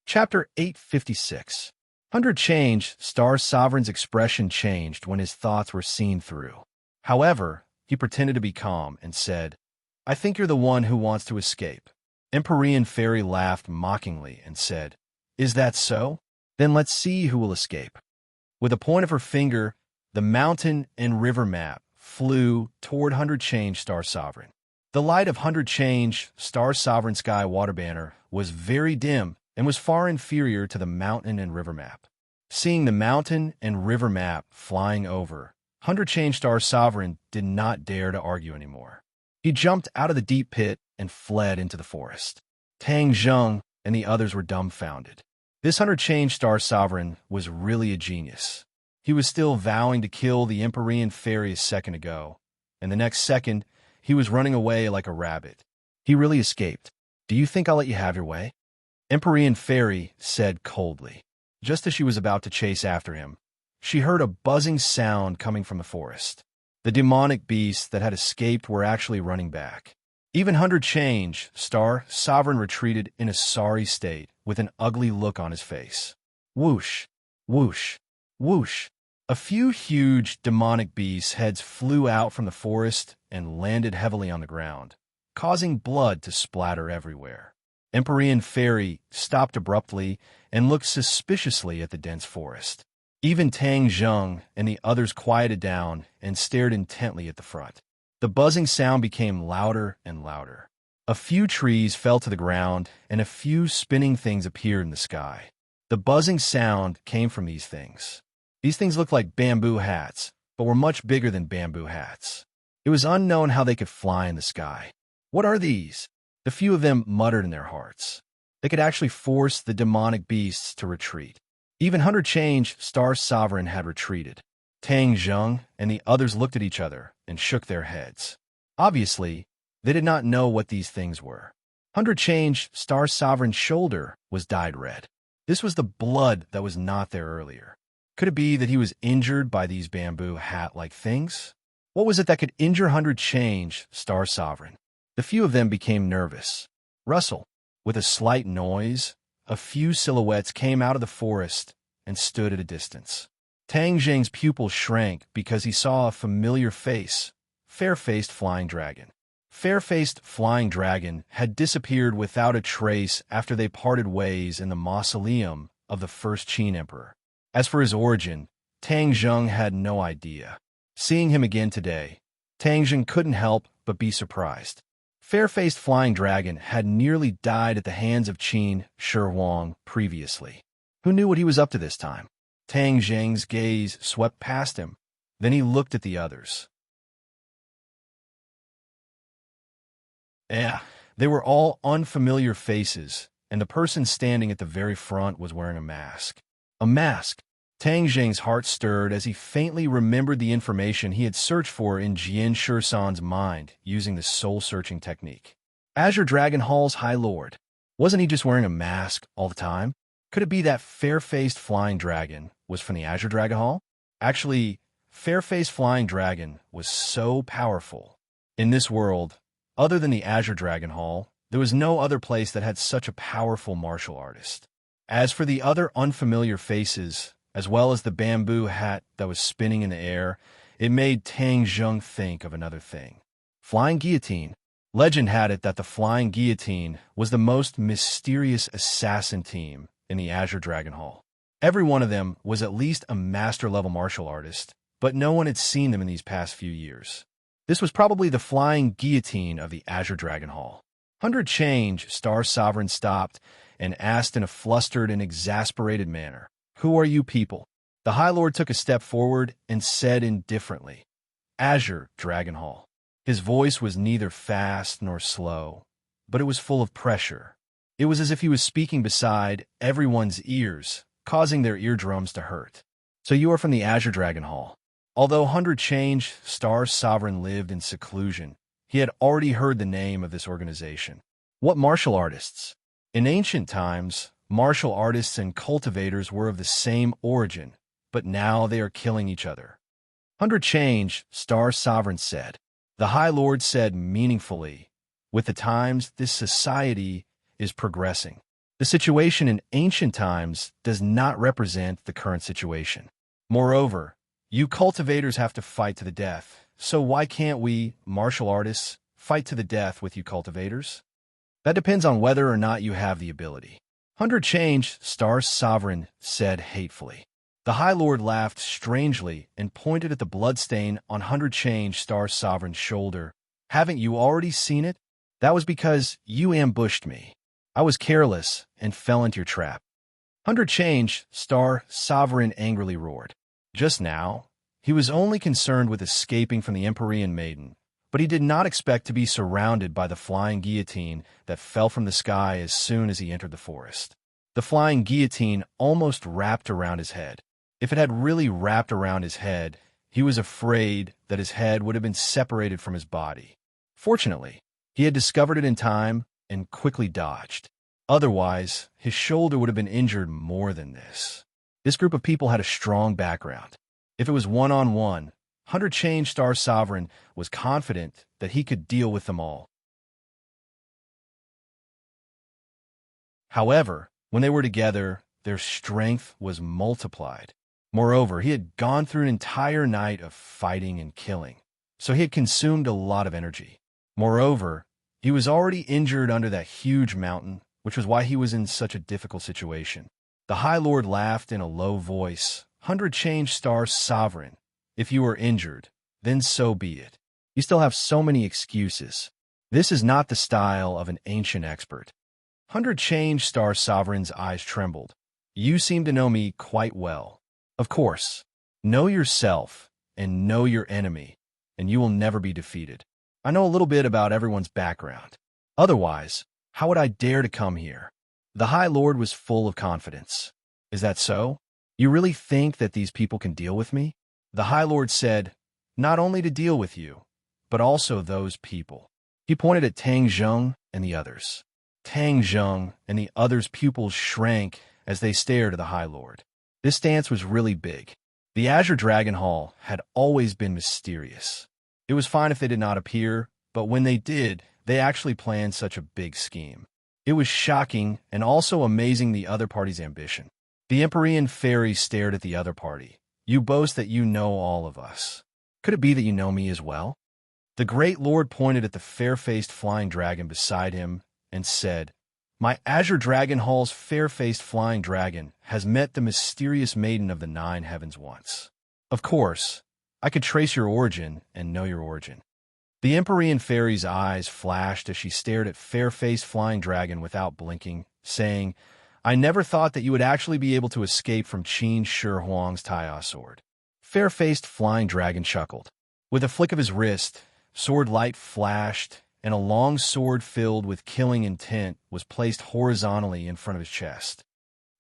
Speaker 1: Chapter 856. 100 Change. Star Sovereign's expression changed when his thoughts were seen through. However, he pretended to be calm and said, "I think you're the one who wants to escape." Empyrean Fairy laughed mockingly and said, "Is that so? Then let's see who will escape." With a point of her finger, the mountain and river map flew toward 100 Change Star Sovereign. The light of 100 Change Star Sovereign Sky Water Banner was very dim and was far inferior to the mountain and river map. Seeing the mountain and river map flying over, 100 Change Star Sovereign did not dare to argue anymore. He jumped out of the deep pit and fled into the forest. Tang Zheng and the others were dumbfounded. This 100 Change Star Sovereign was really a genius. He was still vowing to kill the Empyrean Fairy a second ago, and the next second, he was running away like a rabbit. He really escaped. "Do you think I'll let you have your way?" Empyrean Fairy said coldly. Just as she was about to chase after him, she heard a buzzing sound coming from the forest. The demonic beasts that had escaped were actually running back. Even 100 Change Star Sovereign retreated in a sorry state with an ugly look on his face. Whoosh, whoosh, whoosh. A few huge demonic beasts' heads flew out from the forest and landed heavily on the ground, causing blood to splatter everywhere. Empyrean Fairy stopped abruptly and looked suspiciously at the dense forest. Even Tang Zheng and the others quieted down and stared intently at the front. The buzzing sound became louder and louder. A few trees fell to the ground, and a few spinning things appeared in the sky. The buzzing sound came from these things. These things looked like bamboo hats, but were much bigger than bamboo hats. It was unknown how they could fly in the sky. "What are these?" The few of them muttered in their hearts. They could actually force the demonic beasts to retreat. Even 100 Change Star Sovereign had retreated. Tang Zheng and the others looked at each other and shook their heads. Obviously, they did not know what these things were. 100 Change Star Sovereign's shoulder was dyed red. This was the blood that was not there earlier. Could it be that he was injured by these bamboo hat-like things? What was it that could injure 100 Change Star Sovereign? The few of them became nervous. Rustle. With a slight noise, a few silhouettes came out of the forest and stood at a distance. Tang Jing's pupils shrank because he saw a familiar face, Fair-Faced Flying Dragon. Fair-Faced Flying Dragon had disappeared without a trace after they parted ways in the mausoleum of the first Qin Emperor. As for his origin, Tang Jing had no idea. Seeing him again today, Tang Jing couldn't help but be surprised. Fair-Faced Flying Dragon had nearly died at the hands of Qin Shi Huang previously. Who knew what he was up to this time? Tang Jing's gaze swept past him. Then he looked at the others. They were all unfamiliar faces, and the person standing at the very front was wearing a mask. A mask! Tang Jing's heart stirred as he faintly remembered the information he had searched for in Jian Shisan's mind using the soul-searching technique. Azure Dragon Hall's High Lord. Wasn't he just wearing a mask all the time? Could it be that Fair-Faced Flying Dragon was from the Azure Dragon Hall? Actually, Fair-Faced Flying Dragon was so powerful. In this world, other than the Azure Dragon Hall, there was no other place that had such a powerful martial artist. As for the other unfamiliar faces, as well as the bamboo hat that was spinning in the air, it made Tang Jing think of another thing. Flying Guillotine. Legend had it that the Flying Guillotine was the most mysterious assassin team in the Azure Dragon Hall. Every one of them was at least a master-level martial artist, but no one had seen them in these past few years. This was probably the Flying Guillotine of the Azure Dragon Hall. 100 Change, Star Sovereign stopped and asked in a flustered and exasperated manner, "Who are you people?" The High Lord took a step forward and said indifferently, "Azure Dragon Hall." His voice was neither fast nor slow, but it was full of pressure. It was as if he was speaking beside everyone's ears, causing their eardrums to hurt. "So you are from the Azure Dragon Hall." Although 100 Change, Star Sovereign lived in seclusion, he had already heard the name of this organization. What martial artists? In ancient times, martial artists and cultivators were of the same origin, but now they are killing each other. 100 Change, Star Sovereign said. The High Lord said meaningfully, "With the times, this society is progressing. The situation in ancient times does not represent the current situation. Moreover, you cultivators have to fight to the death, so why can't we, martial artists, fight to the death with you cultivators? That depends on whether or not you have the ability." 100 Change, Star Sovereign said hatefully. The High Lord laughed strangely and pointed at the bloodstain on 100 Change, Star Sovereign's shoulder. "Haven't you already seen it? That was because you ambushed me. I was careless and fell into your trap." 100 Change, Star Sovereign angrily roared. Just now, he was only concerned with escaping from the Empyrean Maiden, but he did not expect to be surrounded by the Flying Guillotine that fell from the sky as soon as he entered the forest. The Flying Guillotine almost wrapped around his head. If it had really wrapped around his head, he was afraid that his head would have been separated from his body. Fortunately, he had discovered it in time and quickly dodged. Otherwise, his shoulder would have been injured more than this. This group of people had a strong background. If it was one-on-one, 100 Change, Star Sovereign was confident that he could deal with them all. However, when they were together, their strength was multiplied. Moreover, he had gone through an entire night of fighting and killing, so he had consumed a lot of energy. Moreover, he was already injured under that huge mountain, which was why he was in such a difficult situation. The High Lord laughed in a low voice. 100 Change, Star Sovereign. If you are injured, then so be it. You still have so many excuses. This is not the style of an ancient expert. 100 Change, Star Sovereign's eyes trembled. You seem to know me quite well. Of course, know yourself and know your enemy, and you will never be defeated. I know a little bit about everyone's background. Otherwise, how would I dare to come here? The High Lord was full of confidence. Is that so? You really think that these people can deal with me? The High Lord said, not only to deal with you, but also those people. He pointed at Tang Jing and the others. Tang Jing and the others' pupils shrank as they stared at the High Lord. This dance was really big. The Azure Dragon Hall had always been mysterious. It was fine if they did not appear, but when they did they actually planned such a big scheme. It was shocking and also amazing the other party's ambition. The Empyrean fairy stared at the other party. You boast that you know all of us. Could it be that you know me as well? The great lord pointed at the fair-faced flying dragon beside him and said, My azure dragon hall's fair-faced flying dragon has met the mysterious maiden of the 9 heavens once. Of course, I could trace your origin and know your origin. The Empyrean fairy's eyes flashed as she stared at fair-faced flying dragon without blinking, saying, I never thought that you would actually be able to escape from Qin Shi Huang's Taiya sword. Fair-faced flying dragon chuckled. With a flick of his wrist, sword light flashed, and a long sword filled with killing intent was placed horizontally in front of his chest.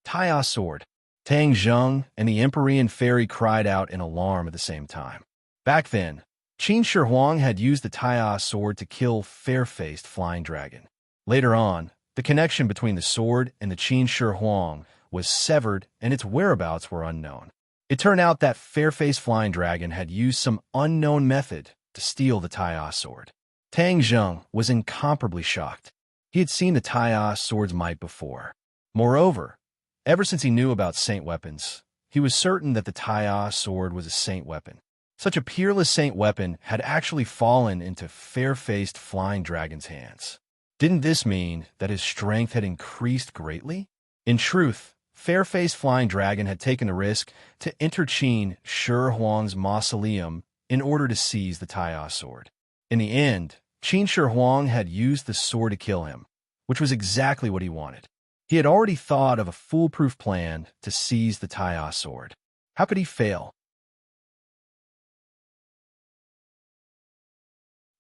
Speaker 1: Taiya sword. Tang Zheng and the Empyrean fairy cried out in alarm at the same time. Back then, Qin Shi Huang had used the Taiya sword to kill fair-faced flying dragon. Later on, the connection between the sword and the Qin Shi Huang was severed and its whereabouts were unknown. It turned out that fair-faced flying dragon had used some unknown method to steal the Taiya sword. Tang Zheng was incomparably shocked. He had seen the Taiya sword's might before. Moreover, ever since he knew about saint weapons, he was certain that the Taiya sword was a saint weapon. Such a peerless saint weapon had actually fallen into fair-faced flying dragon's hands. Didn't this mean that his strength had increased greatly? In truth, fair-faced flying dragon had taken the risk to enter Qin Shi Huang's mausoleum in order to seize the Taiya sword. In the end, Qin Shi Huang had used the sword to kill him, which was exactly what he wanted. He had already thought of a foolproof plan to seize the Taiya sword. How could he fail?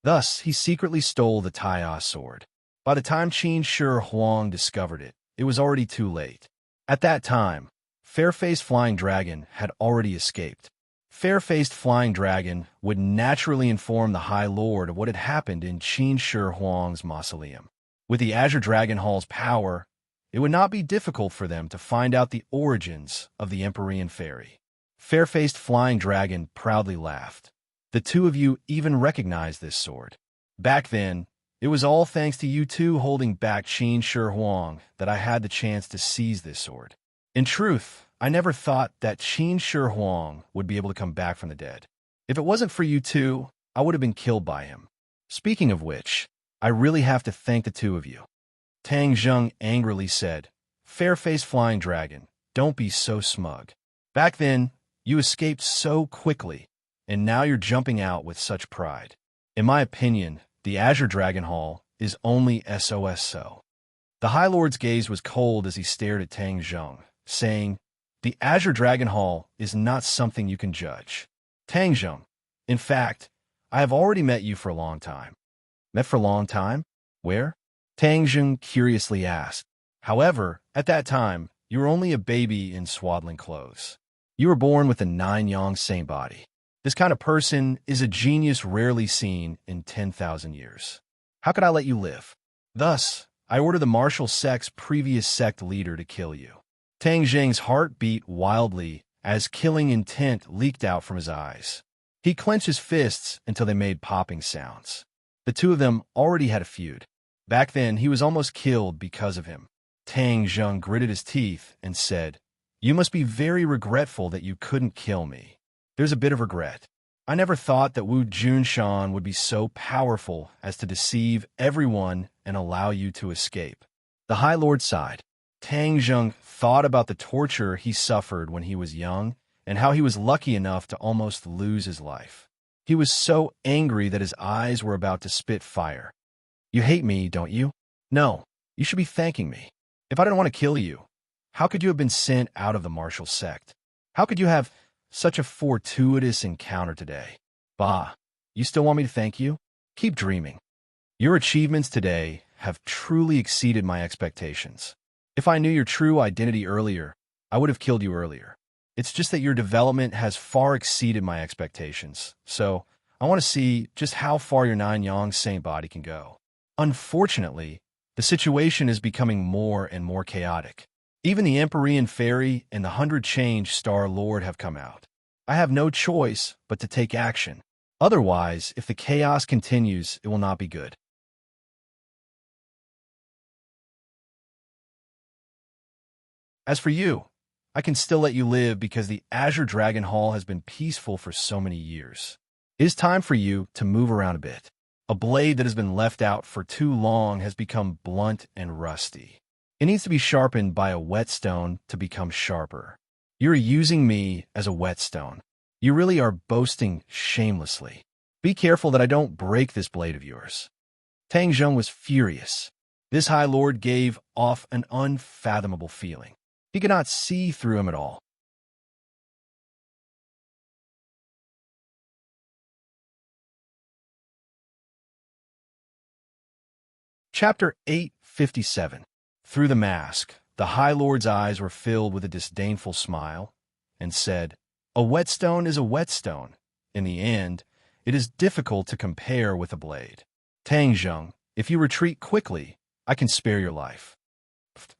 Speaker 1: Thus, he secretly stole the Taiya sword. By the time Qin Shi Huang discovered it, it was already too late. At that time, fair-faced flying dragon had already escaped. Fair-faced flying dragon would naturally inform the High Lord of what had happened in Qin Shi Huang's mausoleum. With the Azure Dragon Hall's power, it would not be difficult for them to find out the origins of the Empyrean fairy. Fair-faced flying dragon proudly laughed. The two of you even recognized this sword. Back then, it was all thanks to you two holding back Qin Shi Huang that I had the chance to seize this sword. In truth, I never thought that Qin Shi Huang would be able to come back from the dead. If it wasn't for you two, I would have been killed by him. Speaking of which, I really have to thank the two of you. Tang Zheng angrily said, Fair-faced flying dragon, don't be so smug. Back then, you escaped so quickly, and now you're jumping out with such pride. In my opinion, the Azure Dragon Hall is only SOS. The High Lord's gaze was cold as he stared at Tang Zheng, saying, The Azure Dragon Hall is not something you can judge. Tang Zheng, in fact, I have already met you for a long time. Met for a long time? Where? Tang Zheng curiously asked. However, at that time, you were only a baby in swaddling clothes. You were born with a 9-yang saint body. This kind of person is a genius rarely seen in 10,000 years. How could I let you live? Thus, I order the martial sect's previous sect leader to kill you. Tang Zheng's heart beat wildly as killing intent leaked out from his eyes. He clenched his fists until they made popping sounds. The two of them already had a feud. Back then, he was almost killed because of him. Tang Zheng gritted his teeth and said, You must be very regretful that you couldn't kill me. There's a bit of regret. I never thought that Wu Junshan would be so powerful as to deceive everyone and allow you to escape. The High Lord sighed. Tang Zheng thought about the torture he suffered when he was young and how he was lucky enough to almost lose his life. He was so angry that his eyes were about to spit fire. You hate me, don't you? No, you should be thanking me. If I didn't want to kill you, how could you have been sent out of the martial sect? How could you have such a fortuitous encounter today? Bah, you still want me to thank you? Keep dreaming. Your achievements today have truly exceeded my expectations. If I knew your true identity earlier, I would have killed you earlier. It's just that your development has far exceeded my expectations, so I want to see just how far your 9-yang saint body can go. Unfortunately, the situation is becoming more and more chaotic. Even the Empyrean Fairy and the 100 Change Star Lord have come out. I have no choice but to take action. Otherwise, if the chaos continues, it will not be good. As for you, I can still let you live because the Azure Dragon Hall has been peaceful for so many years. It is time for you to move around a bit. A blade that has been left out for too long has become blunt and rusty. It needs to be sharpened by a whetstone to become sharper. You're using me as a whetstone. You really are boasting shamelessly. Be careful that I don't break this blade of yours. Tang Zheng was furious. This High Lord gave off an unfathomable feeling. He could not see through him at all. Chapter 857. Through the mask, the High Lord's eyes were filled with a disdainful smile, and said, "A whetstone is a whetstone. In the end, it is difficult to compare with a blade. Tang Zheng, if you retreat quickly, I can spare your life."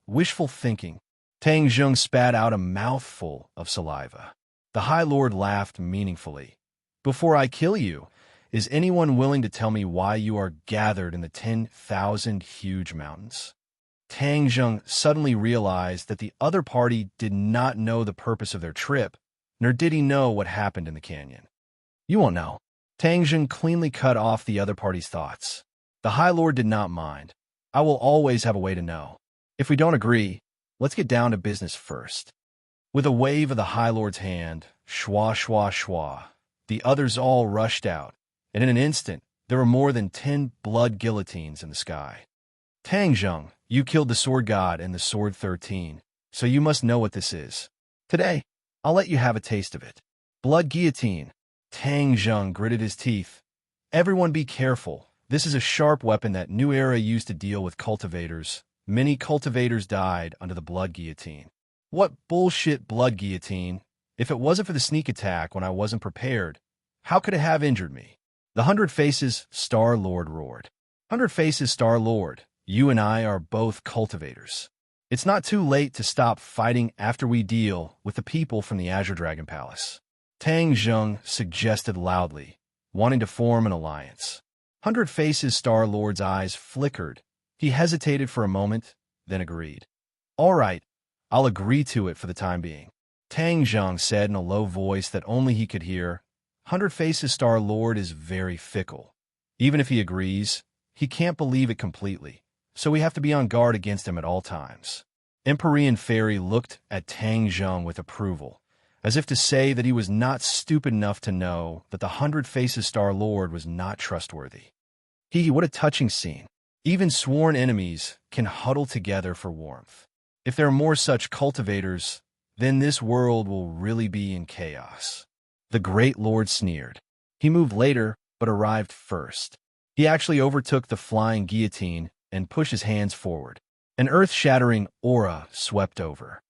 Speaker 1: Wishful thinking. Tang Zheng spat out a mouthful of saliva. The High Lord laughed meaningfully. "Before I kill you, is anyone willing to tell me why you are gathered in the 10,000 huge mountains?" Tang Zheng suddenly realized that the other party did not know the purpose of their trip, nor did he know what happened in the canyon. "You won't know." Tang Zheng cleanly cut off the other party's thoughts. The High Lord did not mind. "I will always have a way to know. If we don't agree, let's get down to business first." With a wave of the High Lord's hand, schwa schwa schwa, the others all rushed out, and in an instant, there were more than 10 blood guillotines in the sky. "Tang Zheng, you killed the Sword God and the Sword 13, so you must know what this is. Today, I'll let you have a taste of it." Blood guillotine. Tang Zheng gritted his teeth. "Everyone be careful. This is a sharp weapon that New Era used to deal with cultivators. Many cultivators died under the blood guillotine." "What bullshit blood guillotine? If it wasn't for the sneak attack when I wasn't prepared, how could it have injured me?" The 100 Faces Star Lord roared. "100 Faces Star Lord, you and I are both cultivators. It's not too late to stop fighting after we deal with the people from the Azure Dragon Palace," Tang Zheng suggested loudly, wanting to form an alliance. 100 Faces Star Lord's eyes flickered. He hesitated for a moment, then agreed. "All right, I'll agree to it for the time being," Tang Zheng said in a low voice that only he could hear. 100 Faces Star Lord is very fickle. Even if he agrees, he can't believe it completely, so we have to be on guard against him at all times. Empyrean Fairy looked at Tang Zheng with approval, as if to say that he was not stupid enough to know that the 100 Faces Star Lord was not trustworthy. What a touching scene. Even sworn enemies can huddle together for warmth. If there are more such cultivators, then this world will really be in chaos. The Great Lord sneered. He moved later, but arrived first. He actually overtook the flying guillotine and pushed his hands forward. An earth-shattering aura swept over.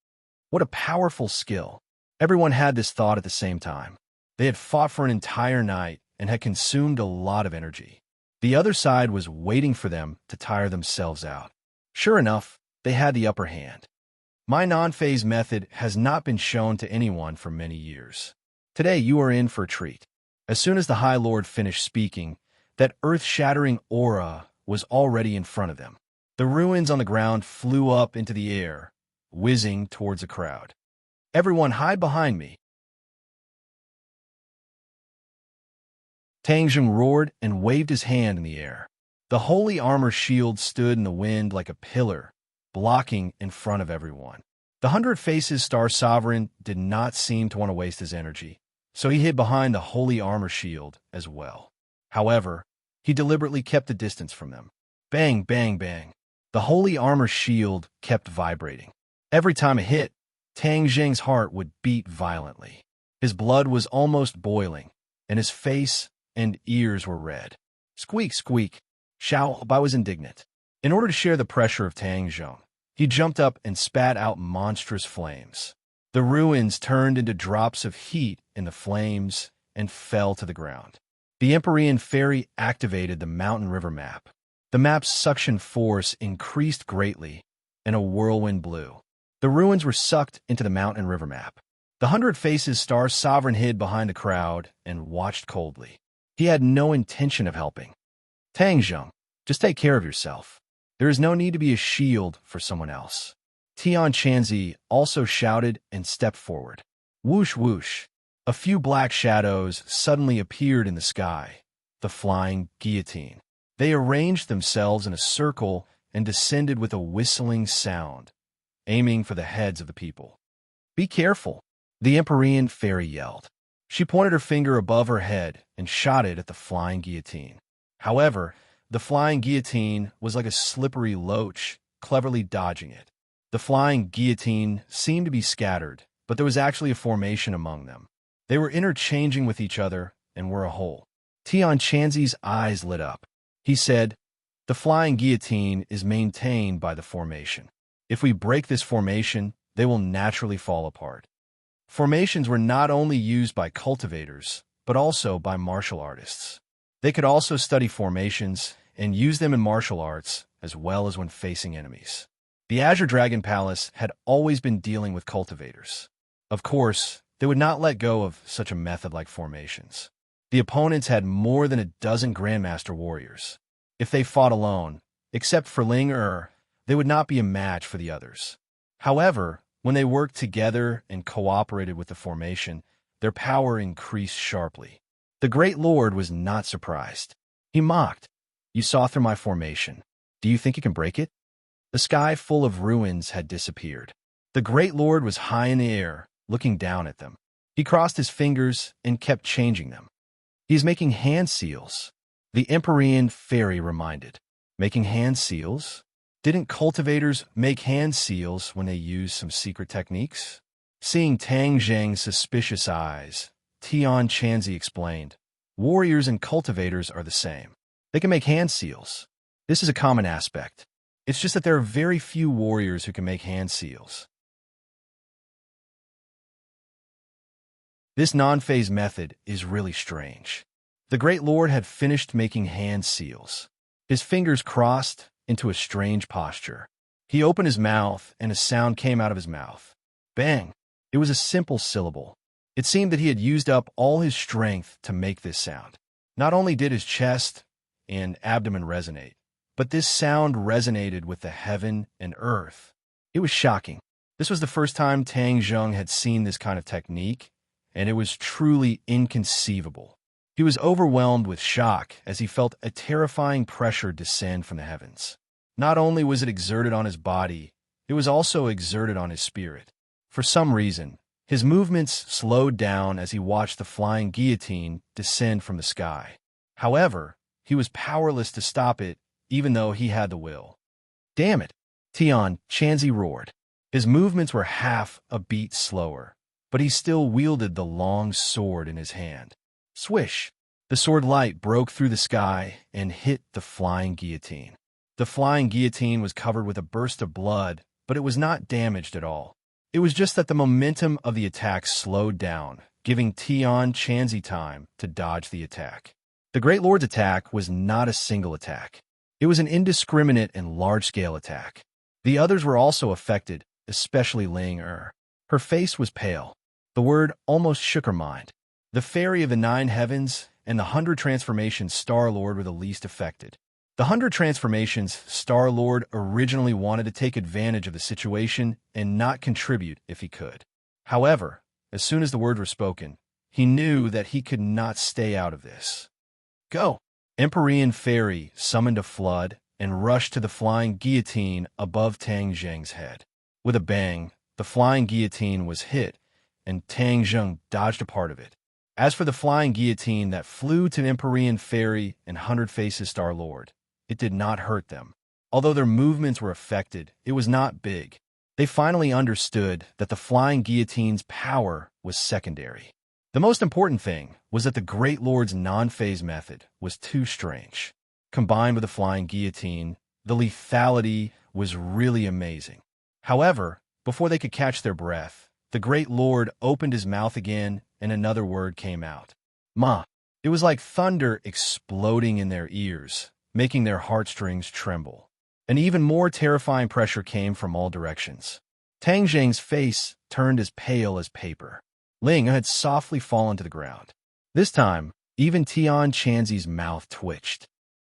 Speaker 1: What a powerful skill. Everyone had this thought at the same time. They had fought for an entire night and had consumed a lot of energy. The other side was waiting for them to tire themselves out. Sure enough, they had the upper hand. My non-phase method has not been shown to anyone for many years. Today you are in for a treat. As soon as the High Lord finished speaking, that earth-shattering aura was already in front of them. The ruins on the ground flew up into the air, whizzing towards the crowd. "Everyone hide behind me." Tang Zheng roared and waved his hand in the air. The holy armor shield stood in the wind like a pillar, blocking in front of everyone. The 100 Faces Star Sovereign did not seem to want to waste his energy, so he hid behind the holy armor shield as well. However, he deliberately kept the distance from them. Bang, bang, bang. The holy armor shield kept vibrating. Every time it hit, Tang Zheng's heart would beat violently. His blood was almost boiling, and his face and ears were red. Squeak, squeak. Xiao Bai was indignant. In order to share the pressure of Tang Zheng, he jumped up and spat out monstrous flames. The ruins turned into drops of heat in the flames and fell to the ground. The Empyrean Fairy activated the mountain river map. The map's suction force increased greatly, and a whirlwind blew. The ruins were sucked into the mountain river map. The 100 Faces Star Sovereign hid behind the crowd and watched coldly. He had no intention of helping. "Tang Zheng, just take care of yourself. There is no need to be a shield for someone else." Tian Chanzi also shouted and stepped forward. Whoosh whoosh. A few black shadows suddenly appeared in the sky, the flying guillotine. They arranged themselves in a circle and descended with a whistling sound, aiming for the heads of the people. "Be careful," the Empyrean fairy yelled. She pointed her finger above her head and shot it at the flying guillotine. However, the flying guillotine was like a slippery loach, cleverly dodging it. The flying guillotine seemed to be scattered, but there was actually a formation among them. They were interchanging with each other and were a whole. Tian Chanzi's eyes lit up. He said, "The flying guillotine is maintained by the formation. If we break this formation, they will naturally fall apart." Formations were not only used by cultivators, but also by martial artists. They could also study formations and use them in martial arts as well as when facing enemies. The Azure Dragon Palace had always been dealing with cultivators. Of course, they would not let go of such a method like formations. The opponents had more than a dozen Grandmaster warriors. If they fought alone, except for Ling they would not be a match for the others. However, when they worked together and cooperated with the formation, their power increased sharply. The Great Lord was not surprised. He mocked, "You saw through my formation. Do you think you can break it?" The sky full of ruins had disappeared. The Great Lord was high in the air, looking down at them. He crossed his fingers and kept changing them. "He is making hand seals," the Empyrean fairy reminded. "Making hand seals? Didn't cultivators make hand seals when they used some secret techniques?" Seeing Tang Zheng's suspicious eyes, Tian Chanzi explained, "Warriors and cultivators are the same. They can make hand seals. This is a common aspect. It's just that there are very few warriors who can make hand seals." This non-phase method is really strange. The Great Lord had finished making hand seals. His fingers crossed into a strange posture. He opened his mouth, and a sound came out of his mouth. Bang! It was a simple syllable. It seemed that he had used up all his strength to make this sound. Not only did his chest and abdomen resonate, but this sound resonated with the heaven and earth. It was shocking. This was the first time Tang Zheng had seen this kind of technique, and it was truly inconceivable. He was overwhelmed with shock as he felt a terrifying pressure descend from the heavens. Not only was it exerted on his body, it was also exerted on his spirit. For some reason, his movements slowed down as he watched the flying guillotine descend from the sky. However, he was powerless to stop it, even though he had the will. "Damn it!" Tian Chanzi roared. His movements were half a beat slower, but he still wielded the long sword in his hand. Swish! The sword light broke through the sky and hit the flying guillotine. The flying guillotine was covered with a burst of blood, but it was not damaged at all. It was just that the momentum of the attack slowed down, giving Tian Chanzi time to dodge the attack. The Great Lord's attack was not a single attack. It was an indiscriminate and large-scale attack. The others were also affected, especially Ling Her face was pale. The word almost shook her mind. The Fairy of the Nine Heavens and the 100 Transformations Star-Lord were the least affected. The 100 Transformations Star-Lord originally wanted to take advantage of the situation and not contribute if he could. However, as soon as the words were spoken, he knew that he could not stay out of this. "Go!" Empyrean Fairy summoned a flood and rushed to the flying guillotine above Tang Zheng's head. With a bang, the flying guillotine was hit, and Tang Zheng dodged a part of it. As for the flying guillotine that flew to Empyrean Fairy and 100 Faces Star-Lord, it did not hurt them. Although their movements were affected, it was not big. They finally understood that the flying guillotine's power was secondary. The most important thing was that the Great Lord's non-phase method was too strange. Combined with the flying guillotine, the lethality was really amazing. However, before they could catch their breath, the Great Lord opened his mouth again and another word came out. Ma. It was like thunder exploding in their ears, making their heartstrings tremble. An even more terrifying pressure came from all directions. Tang Zheng's face turned as pale as paper. Ling had softly fallen to the ground. This time, even Tian Chanzi's mouth twitched.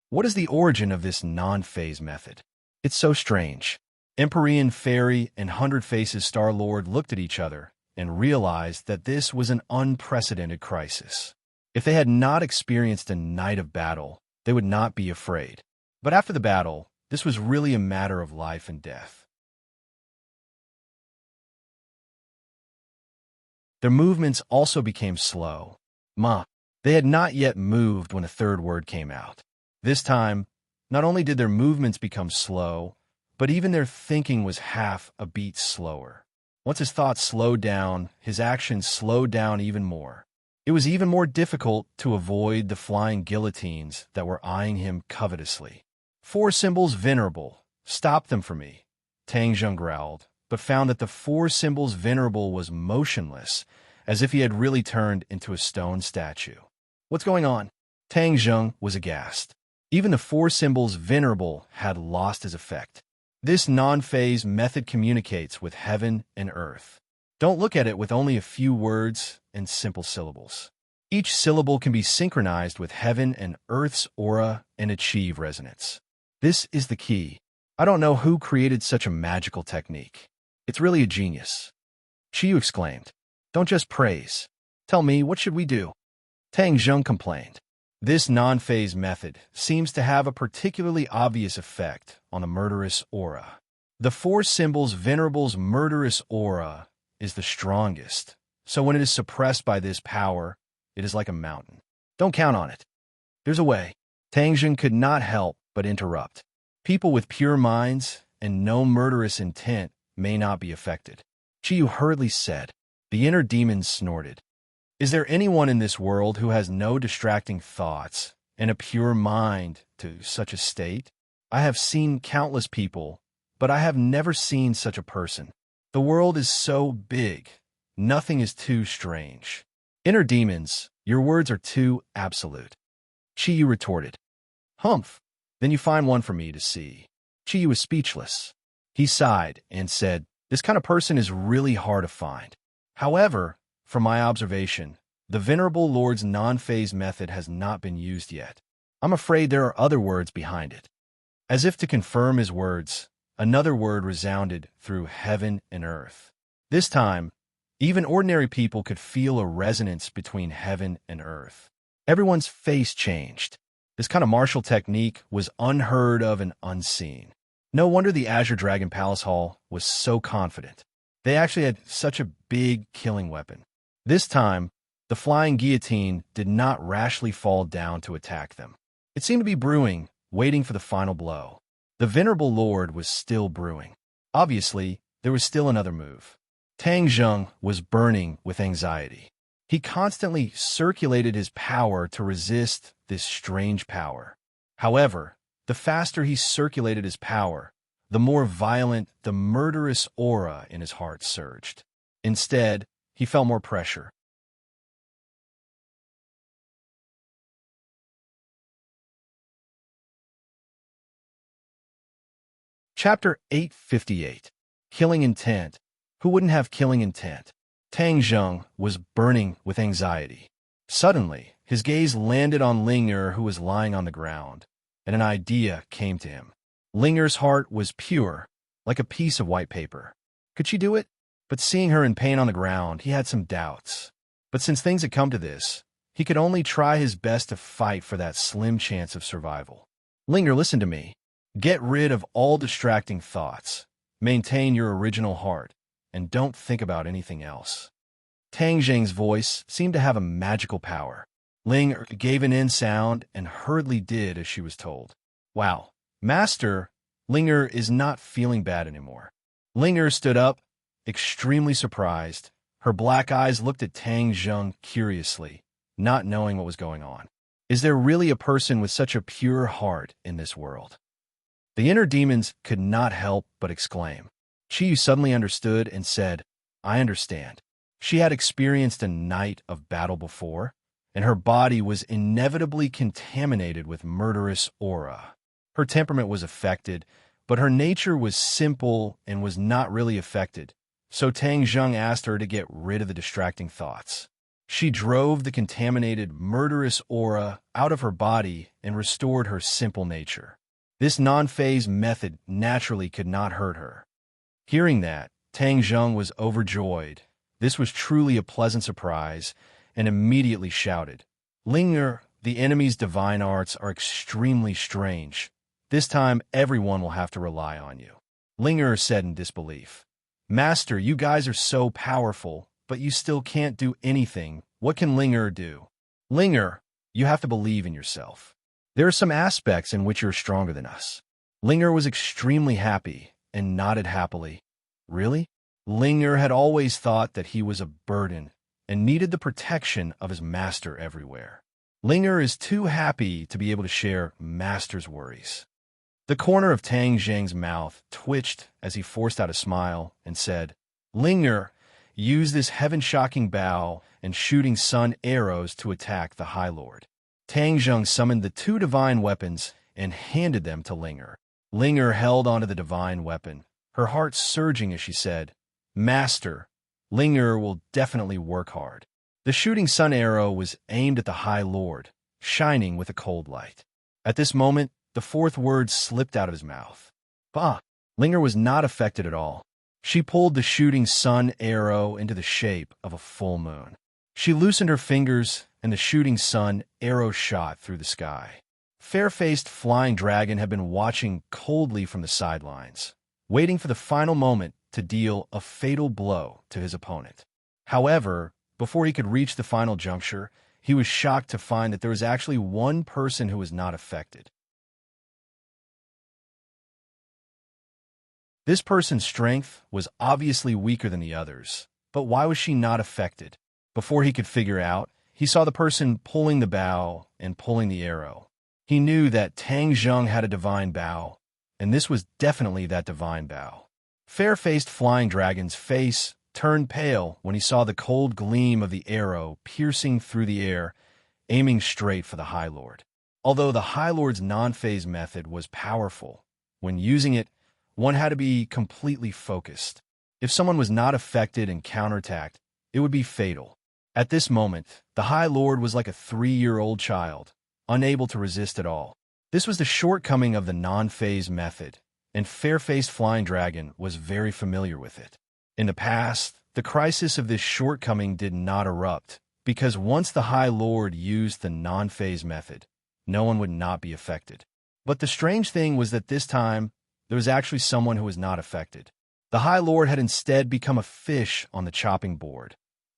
Speaker 1: What is the origin of this non-phase method? It's so strange. Empyrean Fairy and Hundred Faces Star-Lord looked at each other and realized that this was an unprecedented crisis. If they had not experienced a night of battle, they would not be afraid. But after the battle, this was really a matter of life and death. Their movements also became slow. They had not yet moved when a third word came out. This time, not only did their movements become slow, but even their thinking was half a beat slower. Once his thoughts slowed down, his actions slowed down even more. It was even more difficult to avoid the flying guillotines that were eyeing him covetously. "Four symbols venerable. Stop them for me," Tang Zheng growled, but found that the four symbols venerable was motionless, as if he had really turned into a stone statue. "What's going on?" Tang Zheng was aghast. Even the four symbols venerable had lost his effect. This non-phase method communicates with heaven and earth. Don't look at it with only a few words and simple syllables. Each syllable can be synchronized with heaven and earth's aura and achieve resonance. This is the key. I don't know who created such a magical technique. It's really a genius. Chiyu exclaimed. "Don't just praise. Tell me, what should we do?" Tang Zheng complained. This non-phase method seems to have a particularly obvious effect on the murderous aura. The four symbols venerable's murderous aura is the strongest, so when it is suppressed by this power, it is like a mountain. Don't count on it. There's a way. Tang Zheng could not help but interrupt. People with pure minds and no murderous intent may not be affected. Chiyu hurriedly said. The inner demon snorted. Is there anyone in this world who has no distracting thoughts and a pure mind to such a state? I have seen countless people, but I have never seen such a person. The world is so big. Nothing is too strange. Inner demons, your words are too absolute. Chiyu retorted. Humph, then you find one for me to see. Chiyu was speechless. He sighed and said, this kind of person is really hard to find. However, from my observation, the Venerable Lord's non-phase method has not been used yet. I'm afraid there are other words behind it. As if to confirm his words, another word resounded through heaven and earth. This time, even ordinary people could feel a resonance between heaven and earth. Everyone's face changed. This kind of martial technique was unheard of and unseen. No wonder the Azure Dragon Palace Hall was so confident. They actually had such a big killing weapon. This time, the flying guillotine did not rashly fall down to attack them. It seemed to be brewing, waiting for the final blow. The Venerable Lord was still brewing. Obviously, there was still another move. Tang Zheng was burning with anxiety. He constantly circulated his power to resist this strange power. However, the faster he circulated his power, the more violent the murderous aura in his heart surged. Instead, he felt more pressure. Chapter 858. Killing Intent. Who wouldn't have killing intent? Tang Zheng was burning with anxiety. Suddenly, his gaze landed on Ling'er, who was lying on the ground, and an idea came to him. Ling'er's heart was pure, like a piece of white paper. Could she do it? But seeing her in pain on the ground, he had some doubts. But since things had come to this, he could only try his best to fight for that slim chance of survival. Ling'er, listen to me. Get rid of all distracting thoughts. Maintain your original heart, and don't think about anything else. Tang Zheng's voice seemed to have a magical power. Ling'er gave an in sound and hurriedly did as she was told. Wow, Master, Ling'er is not feeling bad anymore. Ling'er stood up, extremely surprised. Her black eyes looked at Tang Zheng curiously, not knowing what was going on. Is there really a person with such a pure heart in this world? The inner demons could not help but exclaim. Chiyu suddenly understood and said, I understand. She had experienced a night of battle before, and her body was inevitably contaminated with murderous aura. Her temperament was affected, but her nature was simple and was not really affected, so Tang Zheng asked her to get rid of the distracting thoughts. She drove the contaminated, murderous aura out of her body and restored her simple nature. This non-phase method naturally could not hurt her. Hearing that, Tang Zheng was overjoyed. This was truly a pleasant surprise, and immediately shouted, "Linger, the enemy's divine arts are extremely strange. This time everyone will have to rely on you." Linger said in disbelief, "Master, you guys are so powerful, but you still can't do anything. What can Linger do?" "Linger, you have to believe in yourself. There are some aspects in which you're stronger than us." Linger was extremely happy and nodded happily. Really? Linger had always thought that he was a burden and needed the protection of his master everywhere. Linger is too happy to be able to share master's worries. The corner of Tang Zheng's mouth twitched as he forced out a smile and said, "Linger, use this heaven-shocking bow and shooting sun arrows to attack the High Lord." Tang Zheng summoned the two divine weapons and handed them to Linger. Linger held onto the divine weapon, her heart surging as she said, "Master, Linger will definitely work hard." The shooting sun arrow was aimed at the High Lord, shining with a cold light. At this moment, the fourth word slipped out of his mouth. Bah! Linger was not affected at all. She pulled the shooting sun arrow into the shape of a full moon. She loosened her fingers, and the shooting sun arrow shot through the sky. Fair-faced flying dragon had been watching coldly from the sidelines, waiting for the final moment to deal a fatal blow to his opponent. However, before he could reach the final juncture, he was shocked to find that there was actually one person who was not affected. This person's strength was obviously weaker than the others, but why was she not affected? Before he could figure out, he saw the person pulling the bow and pulling the arrow. He knew that Tang Zheng had a divine bow, and this was definitely that divine bow. Fair-faced flying dragon's face turned pale when he saw the cold gleam of the arrow piercing through the air, aiming straight for the High Lord. Although the High Lord's non-phase method was powerful, when using it, one had to be completely focused. If someone was not affected and counterattacked, it would be fatal. At this moment, the High Lord was like a 3-year-old child, unable to resist at all. This was the shortcoming of the non-phase method, and Fair-faced Flying Dragon was very familiar with it. In the past, the crisis of this shortcoming did not erupt, because once the High Lord used the non-phase method, no one would not be affected. But the strange thing was that this time, there was actually someone who was not affected. The High Lord had instead become a fish on the chopping board,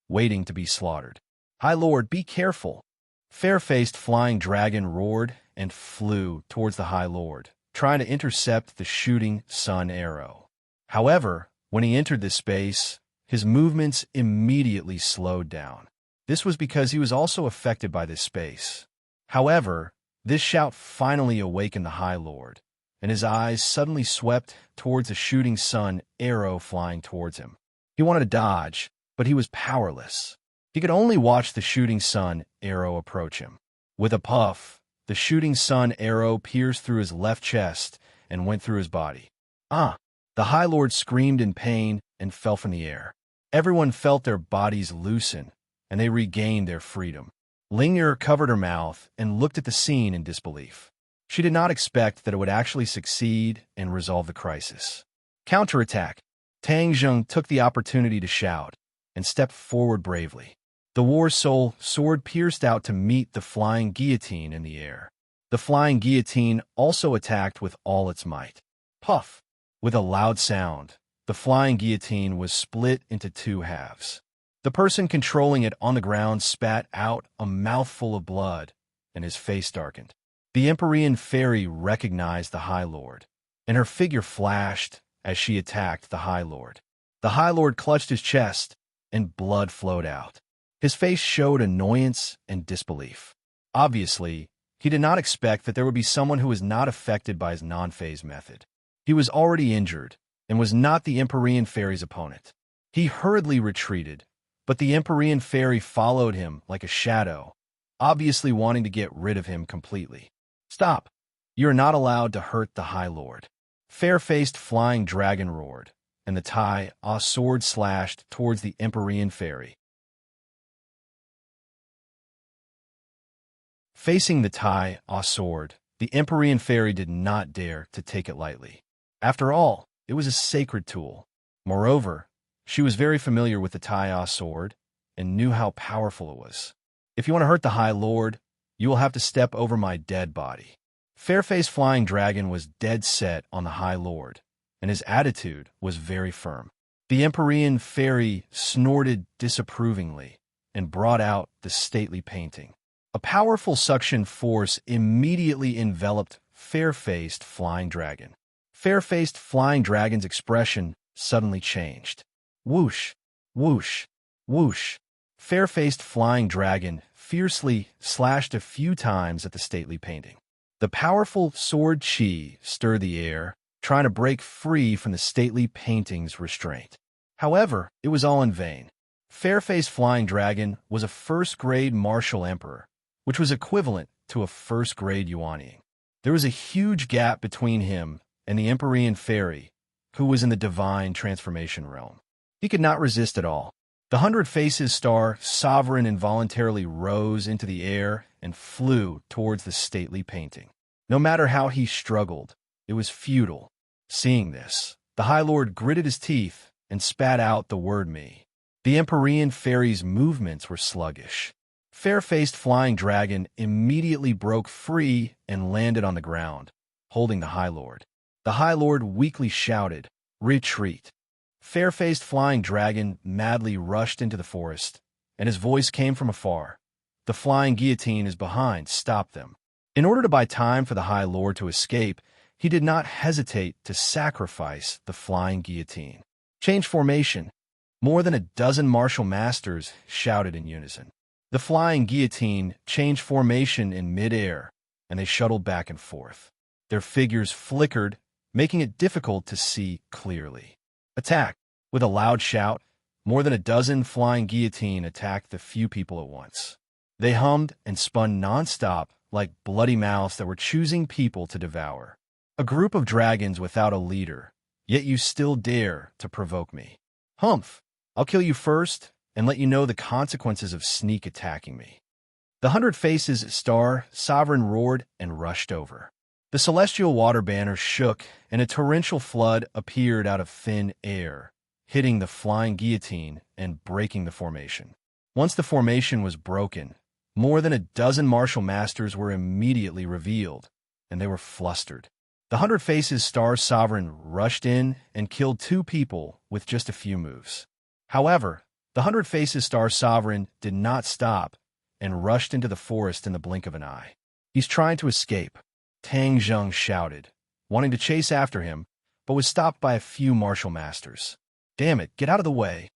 Speaker 1: waiting to be slaughtered. "High Lord, be careful!" Fair-faced Flying Dragon roared and flew towards the High Lord, trying to intercept the shooting sun arrow. However, when he entered this space, his movements immediately slowed down. This was because he was also affected by this space. However, this shout finally awakened the High Lord, and his eyes suddenly swept towards the shooting sun arrow flying towards him. He wanted to dodge, but he was powerless. He could only watch the shooting sun arrow approach him. With a puff, the shooting sun arrow pierced through his left chest and went through his body. "Ah!" The High Lord screamed in pain and fell from the air. Everyone felt their bodies loosen, and they regained their freedom. Linger covered her mouth and looked at the scene in disbelief. She did not expect that it would actually succeed and resolve the crisis. Counterattack! Tang Zheng took the opportunity to shout and stepped forward bravely. The War Soul sword pierced out to meet the flying guillotine in the air. The flying guillotine also attacked with all its might. Puff! With a loud sound, the flying guillotine was split into 2 halves. The person controlling it on the ground spat out a mouthful of blood, and his face darkened. The Empyrean Fairy recognized the High Lord, and her figure flashed as she attacked the High Lord. The High Lord clutched his chest, and blood flowed out. His face showed annoyance and disbelief. Obviously, he did not expect that there would be someone who was not affected by his non-phase method. He was already injured, and was not the Empyrean Fairy's opponent. He hurriedly retreated, but the Empyrean Fairy followed him like a shadow, obviously wanting to get rid of him completely. "Stop! You are not allowed to hurt the High Lord." Fair-faced Flying Dragon roared, and the Tai sword slashed towards the Empyrean Fairy. Facing the Tai sword, The Empyrean fairy did not dare to take it lightly. After all, it was a sacred tool. Moreover, she was very familiar with the Taiya sword and knew how powerful it was. If you want to hurt the High Lord, you will have to step over my dead body. Fair-faced Flying Dragon was dead set on the High Lord, and his attitude was very firm. The Empyrean fairy snorted disapprovingly and brought out the stately painting. A powerful suction force immediately enveloped Fair-faced Flying Dragon. Fair-faced Flying Dragon's expression suddenly changed. Whoosh, whoosh, whoosh. Fair-faced Flying Dragon fiercely slashed a few times at the stately painting. The powerful sword chi stirred the air, trying to break free from the stately painting's restraint. However, it was all in vain. Fair-faced Flying Dragon was a first-grade martial emperor, which was equivalent to a first-grade yuanying. There was a huge gap between him and the Empyrean fairy, who was in the divine transformation realm. He could not resist at all. The 100 Faces Star Sovereign involuntarily rose into the air and flew towards the stately painting. No matter how he struggled, it was futile. Seeing this, the High Lord gritted his teeth and spat out the word me. The Empyrean fairy's movements were sluggish. Fair-faced Flying Dragon immediately broke free and landed on the ground, holding the High Lord. The High Lord weakly shouted, "Retreat!" Fair-faced Flying Dragon madly rushed into the forest, and his voice came from afar. "The flying guillotine is behind, stop them." In order to buy time for the High Lord to escape, he did not hesitate to sacrifice the flying guillotine. "Change formation!" More than a dozen martial masters shouted in unison. The flying guillotine changed formation in mid-air, and they shuttled back and forth. Their figures flickered, making it difficult to see clearly. "Attack!" With a loud shout, more than a dozen flying guillotine attacked the few people at once. They hummed and spun non-stop like bloody mouths that were choosing people to devour. A group of dragons without a leader, yet you still dare to provoke me. Humph! I'll kill you first and let you know the consequences of sneak attacking me. The 100 Faces Star Sovereign roared and rushed over. The celestial water banner shook, and a torrential flood appeared out of thin air, hitting the flying guillotine and breaking the formation. Once the formation was broken, more than a dozen martial masters were immediately revealed, and they were flustered. The 100 Faces Star Sovereign rushed in and killed 2 people with just a few moves. However, the 100 Faces Star Sovereign did not stop and rushed into the forest in the blink of an eye. "He's trying to escape," Tang Zheng shouted, wanting to chase after him, but was stopped by a few martial masters. "Damn it, get out of the way!"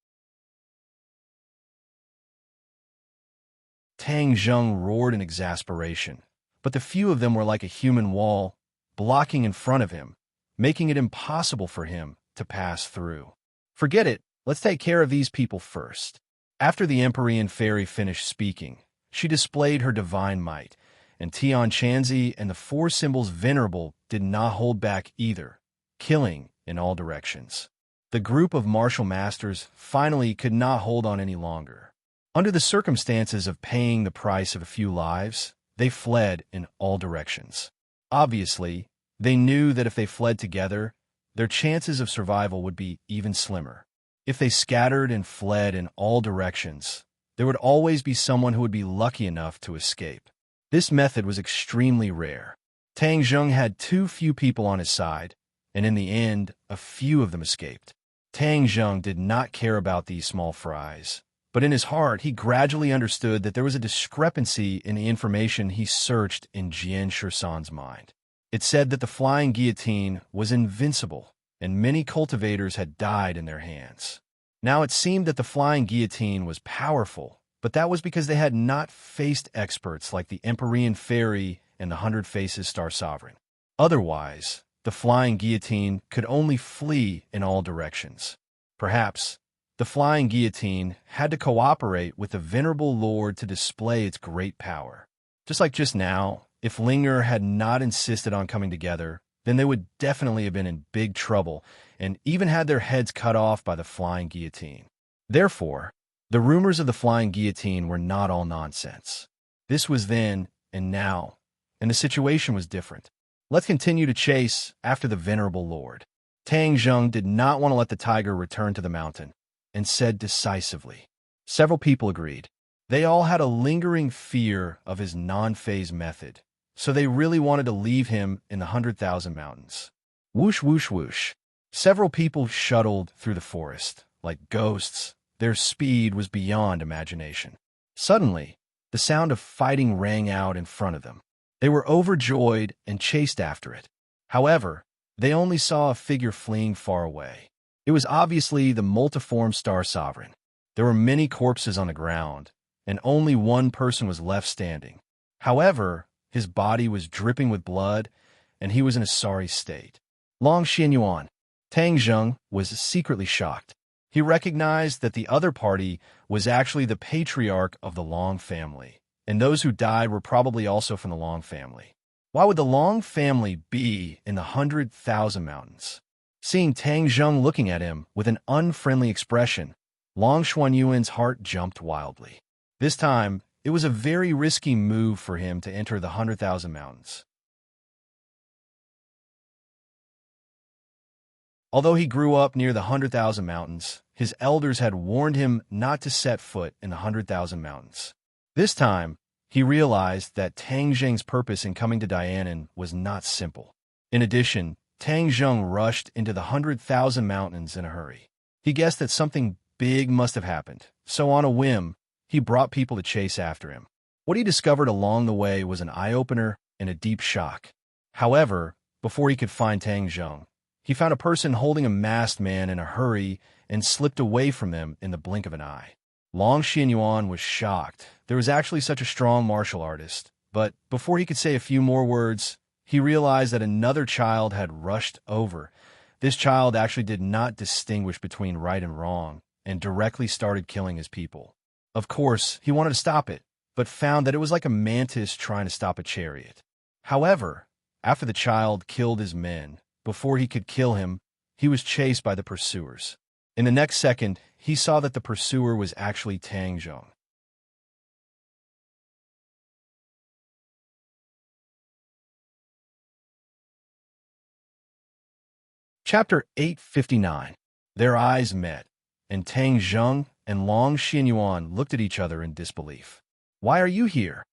Speaker 1: Tang Zheng roared in exasperation, but the few of them were like a human wall, blocking in front of him, making it impossible for him to pass through. "Forget it, let's take care of these people first." After the Empyrean fairy finished speaking, she displayed her divine might, and Tian Chanzi and the 4 symbols Venerable did not hold back either, killing in all directions. The group of martial masters finally could not hold on any longer. Under the circumstances of paying the price of a few lives, they fled in all directions. Obviously, they knew that if they fled together, their chances of survival would be even slimmer. If they scattered and fled in all directions, there would always be someone who would be lucky enough to escape. This method was extremely rare. Tang Zheng had too few people on his side, and in the end, a few of them escaped. Tang Zheng did not care about these small fries, but in his heart he gradually understood that there was a discrepancy in the information he searched in Jian Shursan's mind. It said that the flying guillotine was invincible, and many cultivators had died in their hands. Now it seemed that the flying guillotine was powerful, but that was because they had not faced experts like the Empyrean Fairy and the 100 Faces Star Sovereign. Otherwise, the flying guillotine could only flee in all directions. Perhaps the flying guillotine had to cooperate with the Venerable Lord to display its great power. Just like just now, if Linger had not insisted on coming together, then they would definitely have been in big trouble and even had their heads cut off by the flying guillotine. Therefore, the rumors of the flying guillotine were not all nonsense. This was then, and now, and the situation was different. Let's continue to chase after the venerable lord. Tang Zheng did not want to let the tiger return to the mountain, and said decisively. Several people agreed. They all had a lingering fear of his non-phase method, so they really wanted to leave him in the 100,000 mountains. Whoosh, whoosh, whoosh. Several people shuttled through the forest, like ghosts. Their speed was beyond imagination. Suddenly, the sound of fighting rang out in front of them. They were overjoyed and chased after it. However, they only saw a figure fleeing far away. It was obviously the multiform star sovereign. There were many corpses on the ground, and only one person was left standing. However, his body was dripping with blood, and he was in a sorry state. Long Xianyuan. Tang Zheng was secretly shocked. He recognized that the other party was actually the patriarch of the Long family, and those who died were probably also from the Long family. Why would the Long family be in the 100,000 mountains? Seeing Tang Zheng looking at him with an unfriendly expression, Long Xuanyuan's heart jumped wildly. This time, it was a very risky move for him to enter the 100,000 mountains. Although he grew up near the 100,000 mountains, his elders had warned him not to set foot in the 100,000 mountains. This time, he realized that Tang Zheng's purpose in coming to Dianan was not simple. In addition, Tang Zheng rushed into the 100,000 mountains in a hurry. He guessed that something big must have happened, so on a whim, he brought people to chase after him. What he discovered along the way was an eye-opener and a deep shock. However, before he could find Tang Zheng, he found a person holding a masked man in a hurry and slipped away from them in the blink of an eye. Long Xianyuan was shocked. There was actually such a strong martial artist, but before he could say a few more words, he realized that another child had rushed over. This child actually did not distinguish between right and wrong and directly started killing his people. Of course, he wanted to stop it, but found that it was like a mantis trying to stop a chariot. However, after the child killed his men, before he could kill him, he was chased by the pursuers. In the next second, he saw that the pursuer was actually Tang Zheng. Chapter 859. Their eyes met, and Tang Zheng and Long Xianyuan looked at each other in disbelief. Why are you here?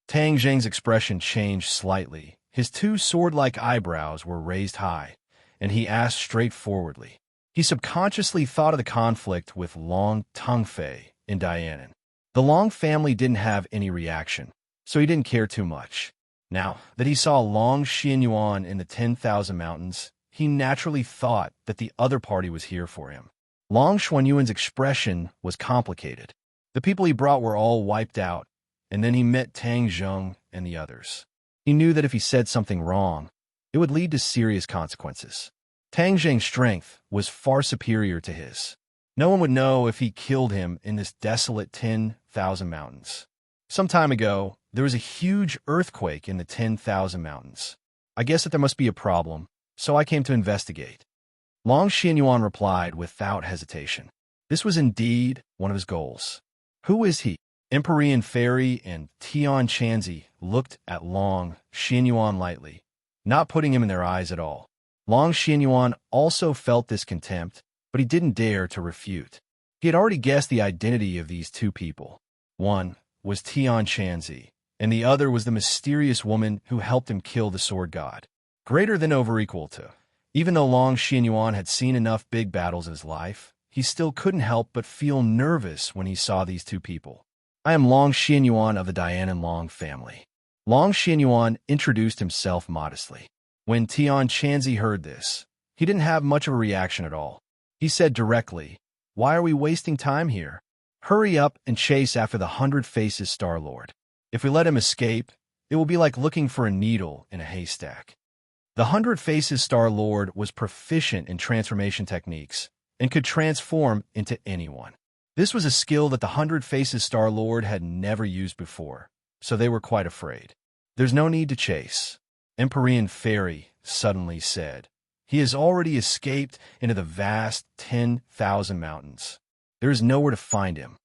Speaker 1: Tang Zheng's expression changed slightly. His two sword-like eyebrows were raised high, and he asked straightforwardly. He subconsciously thought of the conflict with Long Tongfei in Dianan. The Long family didn't have any reaction, so he didn't care too much. Now that he saw Long Xianyuan in the 10,000 mountains, he naturally thought that the other party was here for him. Long Xuanyuan's expression was complicated. The people he brought were all wiped out, and then he met Tang Zheng and the others. He knew that if he said something wrong, it would lead to serious consequences. Tang Zheng's strength was far superior to his. No one would know if he killed him in this desolate 10,000 mountains. Some time ago, there was a huge earthquake in the 10,000 mountains. I guess that there must be a problem, so I came to investigate. Long Xianyuan replied without hesitation. This was indeed one of his goals. Who is he? Empyrean Fairy and Tian Chanzi looked at Long Xianyuan lightly, not putting him in their eyes at all. Long Xianyuan also felt this contempt, but he didn't dare to refute. He had already guessed the identity of these two people. One was Tian Chanzi, and the other was the mysterious woman who helped him kill the sword god. Greater than over equal to. Even though Long Xianyuan had seen enough big battles in his life, he still couldn't help but feel nervous when he saw these two people. I am Long Xianyuan of the Dianan Long family. Long Xianyuan introduced himself modestly. When Tian Chanzi heard this, he didn't have much of a reaction at all. He said directly, "Why are we wasting time here? Hurry up and chase after the 100 Faces Star-Lord. If we let him escape, it will be like looking for a needle in a haystack." The 100 Faces Star-Lord was proficient in transformation techniques and could transform into anyone. This was a skill that the 100 Faces Star-Lord had never used before, so they were quite afraid. "There's no need to chase," Empyrean Fairy suddenly said. "He has already escaped into the vast 10,000 mountains. There is nowhere to find him."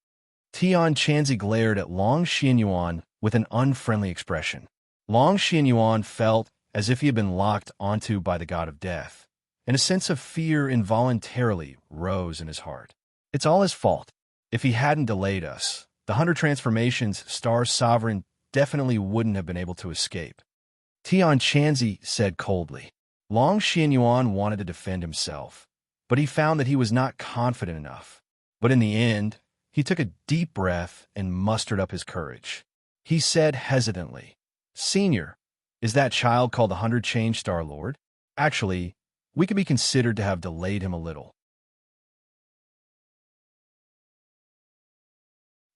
Speaker 1: Tian Chanzi glared at Long Xianyuan with an unfriendly expression. Long Xianyuan felt as if he had been locked onto by the god of death, and a sense of fear involuntarily rose in his heart. It's all his fault. If he hadn't delayed us, the 100 Transformations Star Sovereign definitely wouldn't have been able to escape. Tian Chanzi said coldly. Long Xianyuan wanted to defend himself, but he found that he was not confident enough. But in the end, he took a deep breath and mustered up his courage. He said hesitantly, Senior, is that child called the 100 Change Star Lord? Actually, we could be considered to have delayed him a little.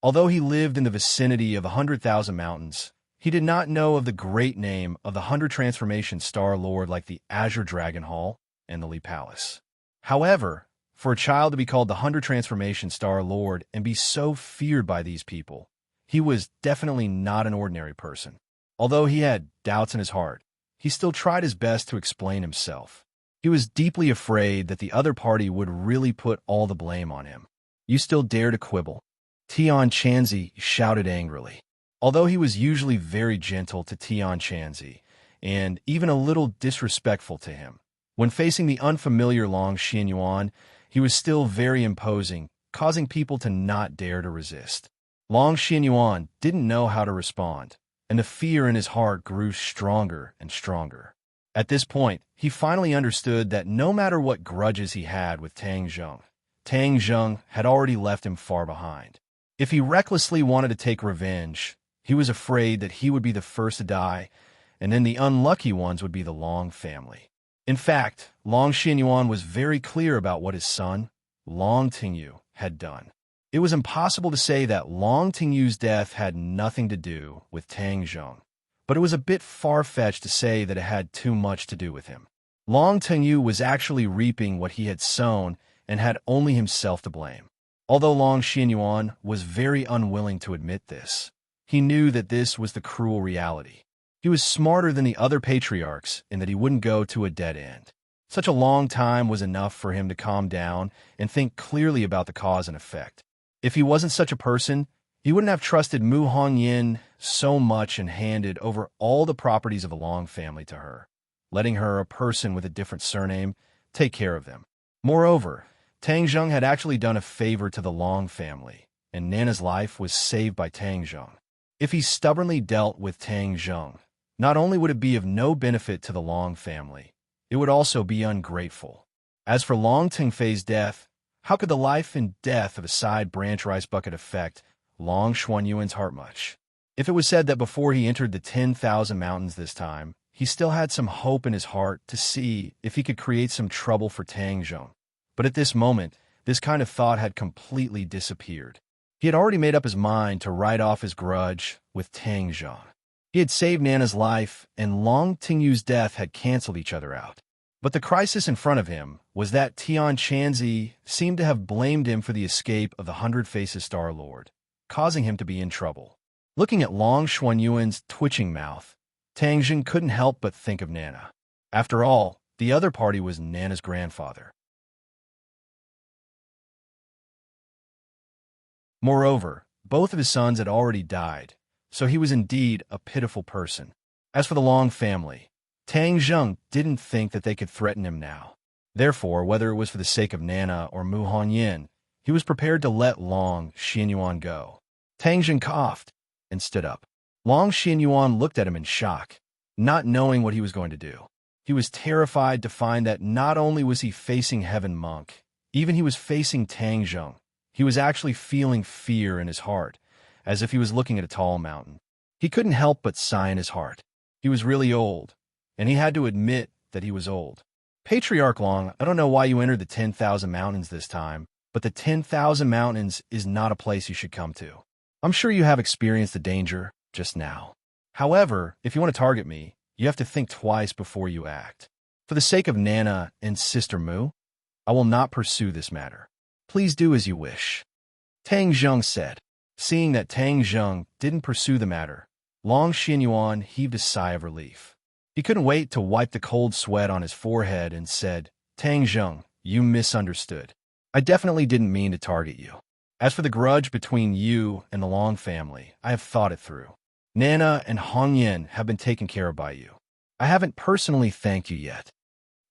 Speaker 1: Although he lived in the vicinity of 100,000 mountains, he did not know of the great name of the 100 Transformation Star Lord like the Azure Dragon Hall and the Lee Palace. However, for a child to be called the 100 Transformation Star Lord and be so feared by these people, he was definitely not an ordinary person. Although he had doubts in his heart, he still tried his best to explain himself. He was deeply afraid that the other party would really put all the blame on him. You still dare to quibble? Tian Chanzi shouted angrily. Although he was usually very gentle to Tian Chanzi, and even a little disrespectful to him, when facing the unfamiliar Long Xianyuan, he was still very imposing, causing people to not dare to resist. Long Xianyuan didn't know how to respond, and the fear in his heart grew stronger and stronger. At this point, he finally understood that no matter what grudges he had with Tang Zheng had already left him far behind. If he recklessly wanted to take revenge, he was afraid that he would be the first to die, and then the unlucky ones would be the Long family. In fact, Long Xianyuan was very clear about what his son, Long Tingyu, had done. It was impossible to say that Long Tingyu's death had nothing to do with Tang Zheng, but it was a bit far-fetched to say that it had too much to do with him. Long Tingyu was actually reaping what he had sown and had only himself to blame. Although Long Xianyuan was very unwilling to admit this, he knew that this was the cruel reality. He was smarter than the other patriarchs in that he wouldn't go to a dead end. Such a long time was enough for him to calm down and think clearly about the cause and effect. If he wasn't such a person, he wouldn't have trusted Mu Hongyin so much and handed over all the properties of the Long family to her, letting her, a person with a different surname, take care of them. Moreover, Tang Zheng had actually done a favor to the Long family, and Nana's life was saved by Tang Zheng. If he stubbornly dealt with Tang Zheng, not only would it be of no benefit to the Long family, it would also be ungrateful. As for Long Tingfei's death, how could the life and death of a side branch rice bucket affect Long Xuanyuan's heart much? If it was said that before he entered the 10,000 mountains this time, he still had some hope in his heart to see if he could create some trouble for Tang Zheng. But at this moment, this kind of thought had completely disappeared. He had already made up his mind to write off his grudge with Tang Zheng. He had saved Nana's life, and Long Tingyu's death had canceled each other out. But the crisis in front of him was that Tian Chanzi seemed to have blamed him for the escape of the 100 Faces Star Lord, causing him to be in trouble. Looking at Long Xuanyuan's twitching mouth, Tang Zheng couldn't help but think of Nana. After all, the other party was Nana's grandfather. Moreover, both of his sons had already died, so he was indeed a pitiful person. As for the Long family, Tang Zheng didn't think that they could threaten him now. Therefore, whether it was for the sake of Nana or Mu Hongyin, he was prepared to let Long Xianyuan go. Tang Zheng coughed and stood up. Long Xianyuan looked at him in shock, not knowing what he was going to do. He was terrified to find that not only was he facing Heaven Monk, even he was facing Tang Zheng. He was actually feeling fear in his heart, as if he was looking at a tall mountain. He couldn't help but sigh in his heart. He was really old, and he had to admit that he was old. Patriarch Long, I don't know why you entered the 10,000 mountains this time, but the 10,000 mountains is not a place you should come to. I'm sure you have experienced the danger just now. However, if you want to target me, you have to think twice before you act. For the sake of Nana and Sister Mu, I will not pursue this matter. Please do as you wish. Tang Zheng said. Seeing that Tang Zheng didn't pursue the matter, Long Xianyuan heaved a sigh of relief. He couldn't wait to wipe the cold sweat on his forehead and said, Tang Zheng, you misunderstood. I definitely didn't mean to target you. As for the grudge between you and the Long family, I have thought it through. Nana and Hongyan have been taken care of by you. I haven't personally thanked you yet.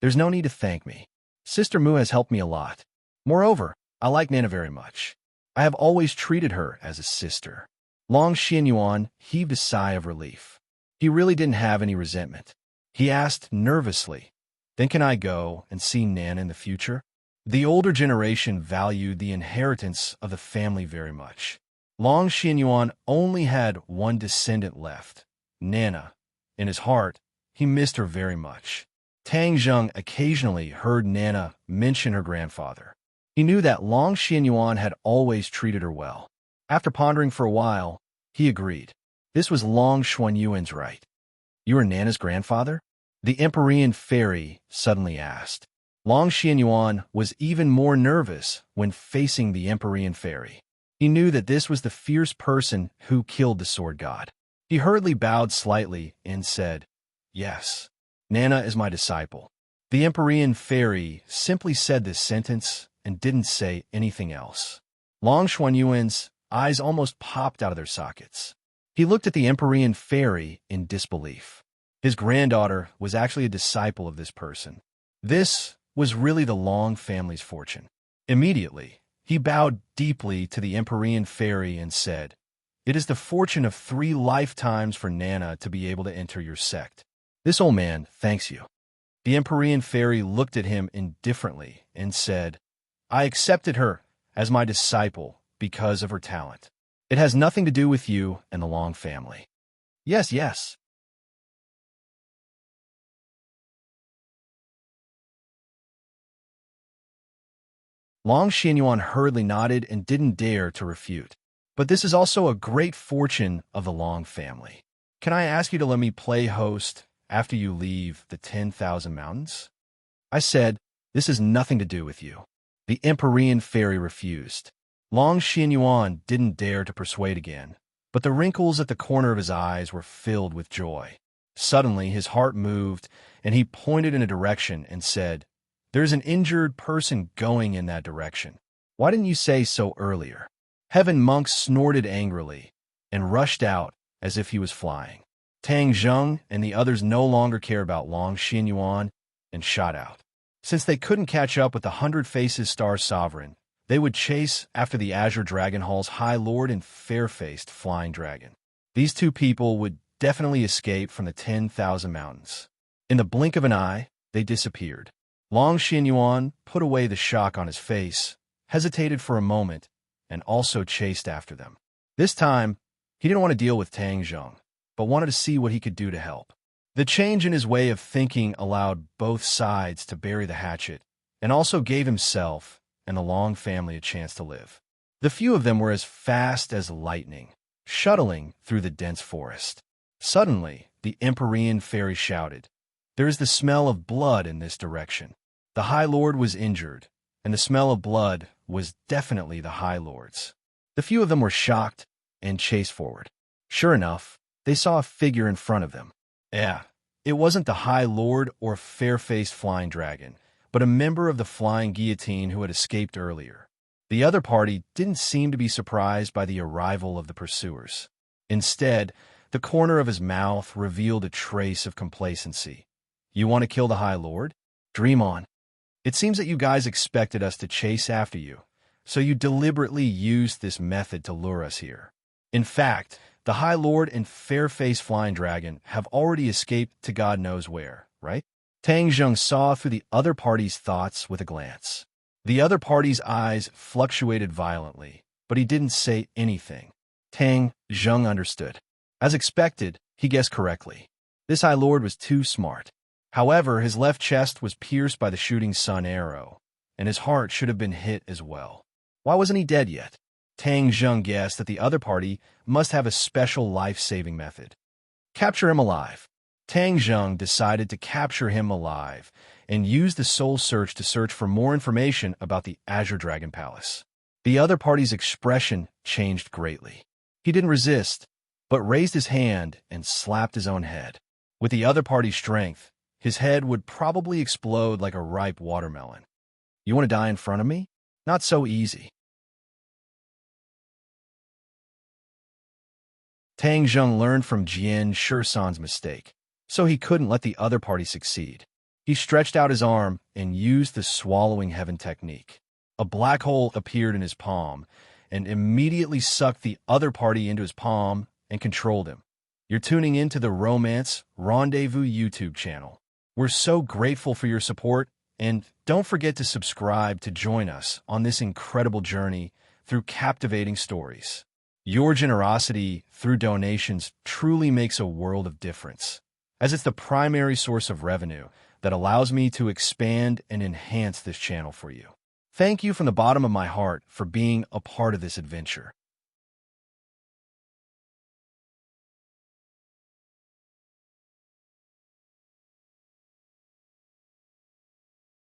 Speaker 1: There's no need to thank me. Sister Mu has helped me a lot. Moreover, I like Nana very much. I have always treated her as a sister. Long Xianyuan heaved a sigh of relief. He really didn't have any resentment. He asked nervously, "Then can I go and see Nana in the future?" The older generation valued the inheritance of the family very much. Long Xianyuan only had one descendant left, Nana. In his heart, he missed her very much. Tang Zheng occasionally heard Nana mention her grandfather. He knew that Long Xianyuan had always treated her well. After pondering for a while, he agreed. This was Long Xuanyuan's right. "You are Nana's grandfather?" the Empyrean fairy suddenly asked. Long Xianyuan was even more nervous when facing the Empyrean fairy. He knew that this was the fierce person who killed the sword god. He hurriedly bowed slightly and said, "Yes, Nana is my disciple." The Empyrean fairy simply said this sentence and didn't say anything else. Long Xuanyuan's eyes almost popped out of their sockets. He looked at the Empyrean fairy in disbelief. His granddaughter was actually a disciple of this person. This was really the Long family's fortune. Immediately, he bowed deeply to the Empyrean fairy and said, "It is the fortune of 3 lifetimes for Nana to be able to enter your sect. This old man thanks you." The Empyrean fairy looked at him indifferently and said, "I accepted her as my disciple because of her talent. It has nothing to do with you and the Long family." "Yes, yes." Long Xianyuan hurriedly nodded and didn't dare to refute. "But this is also a great fortune of the Long family. Can I ask you to let me play host after you leave the 10,000 mountains?" I said, "This has nothing to do with you." The Empyrean fairy refused. Long Xianyuan didn't dare to persuade again, but the wrinkles at the corner of his eyes were filled with joy. Suddenly, his heart moved, and he pointed in a direction and said, "There's an injured person going in that direction. Why didn't you say so earlier?" Heaven Monk snorted angrily and rushed out as if he was flying. Tang Zheng and the others no longer cared about Long Xianyuan and shot out. Since they couldn't catch up with the 100 Faces Star Sovereign, they would chase after the Azure Dragon Hall's High Lord and fair-faced Flying Dragon. These two people would definitely escape from the 10,000 mountains. In the blink of an eye, they disappeared. Long Xianyuan put away the shock on his face, hesitated for a moment, and also chased after them. This time, he didn't want to deal with Tang Zheng, but wanted to see what he could do to help. The change in his way of thinking allowed both sides to bury the hatchet, and also gave himself and the Long family a chance to live. The few of them were as fast as lightning, shuttling through the dense forest. Suddenly, the Empyrean fairy shouted, "There is the smell of blood in this direction." The High Lord was injured, and the smell of blood was definitely the High Lord's. The few of them were shocked and chased forward. Sure enough, they saw a figure in front of them. It wasn't the High Lord or fair-faced Flying Dragon, but a member of the Flying Guillotine who had escaped earlier. The other party didn't seem to be surprised by the arrival of the pursuers. Instead, the corner of his mouth revealed a trace of complacency. "You want to kill the High Lord? Dream on. It seems that you guys expected us to chase after you, so you deliberately used this method to lure us here. In fact, the High Lord and fair-faced Flying Dragon have already escaped to God knows where, right?" Tang Zheng saw through the other party's thoughts with a glance. The other party's eyes fluctuated violently, but he didn't say anything. Tang Zheng understood. As expected, he guessed correctly. This High Lord was too smart. However, his left chest was pierced by the shooting sun arrow, and his heart should have been hit as well. Why wasn't he dead yet? Tang Zheng guessed that the other party must have a special life-saving method. Capture him alive. Tang Zheng decided to capture him alive and use the soul search to search for more information about the Azure Dragon Palace. The other party's expression changed greatly. He didn't resist, but raised his hand and slapped his own head. With the other party's strength, his head would probably explode like a ripe watermelon. "You want to die in front of me? Not so easy." Tang Zheng learned from Jian Shisan's mistake, so he couldn't let the other party succeed. He stretched out his arm and used the swallowing heaven technique. A black hole appeared in his palm and immediately sucked the other party into his palm and controlled him. You're tuning into the Romance Rendezvous YouTube channel. We're so grateful for your support, and don't forget to subscribe to join us on this incredible journey through captivating stories. Your generosity through donations truly makes a world of difference, as it's the primary source of revenue that allows me to expand and enhance this channel for you. Thank you from the bottom of my heart for being a part of this adventure.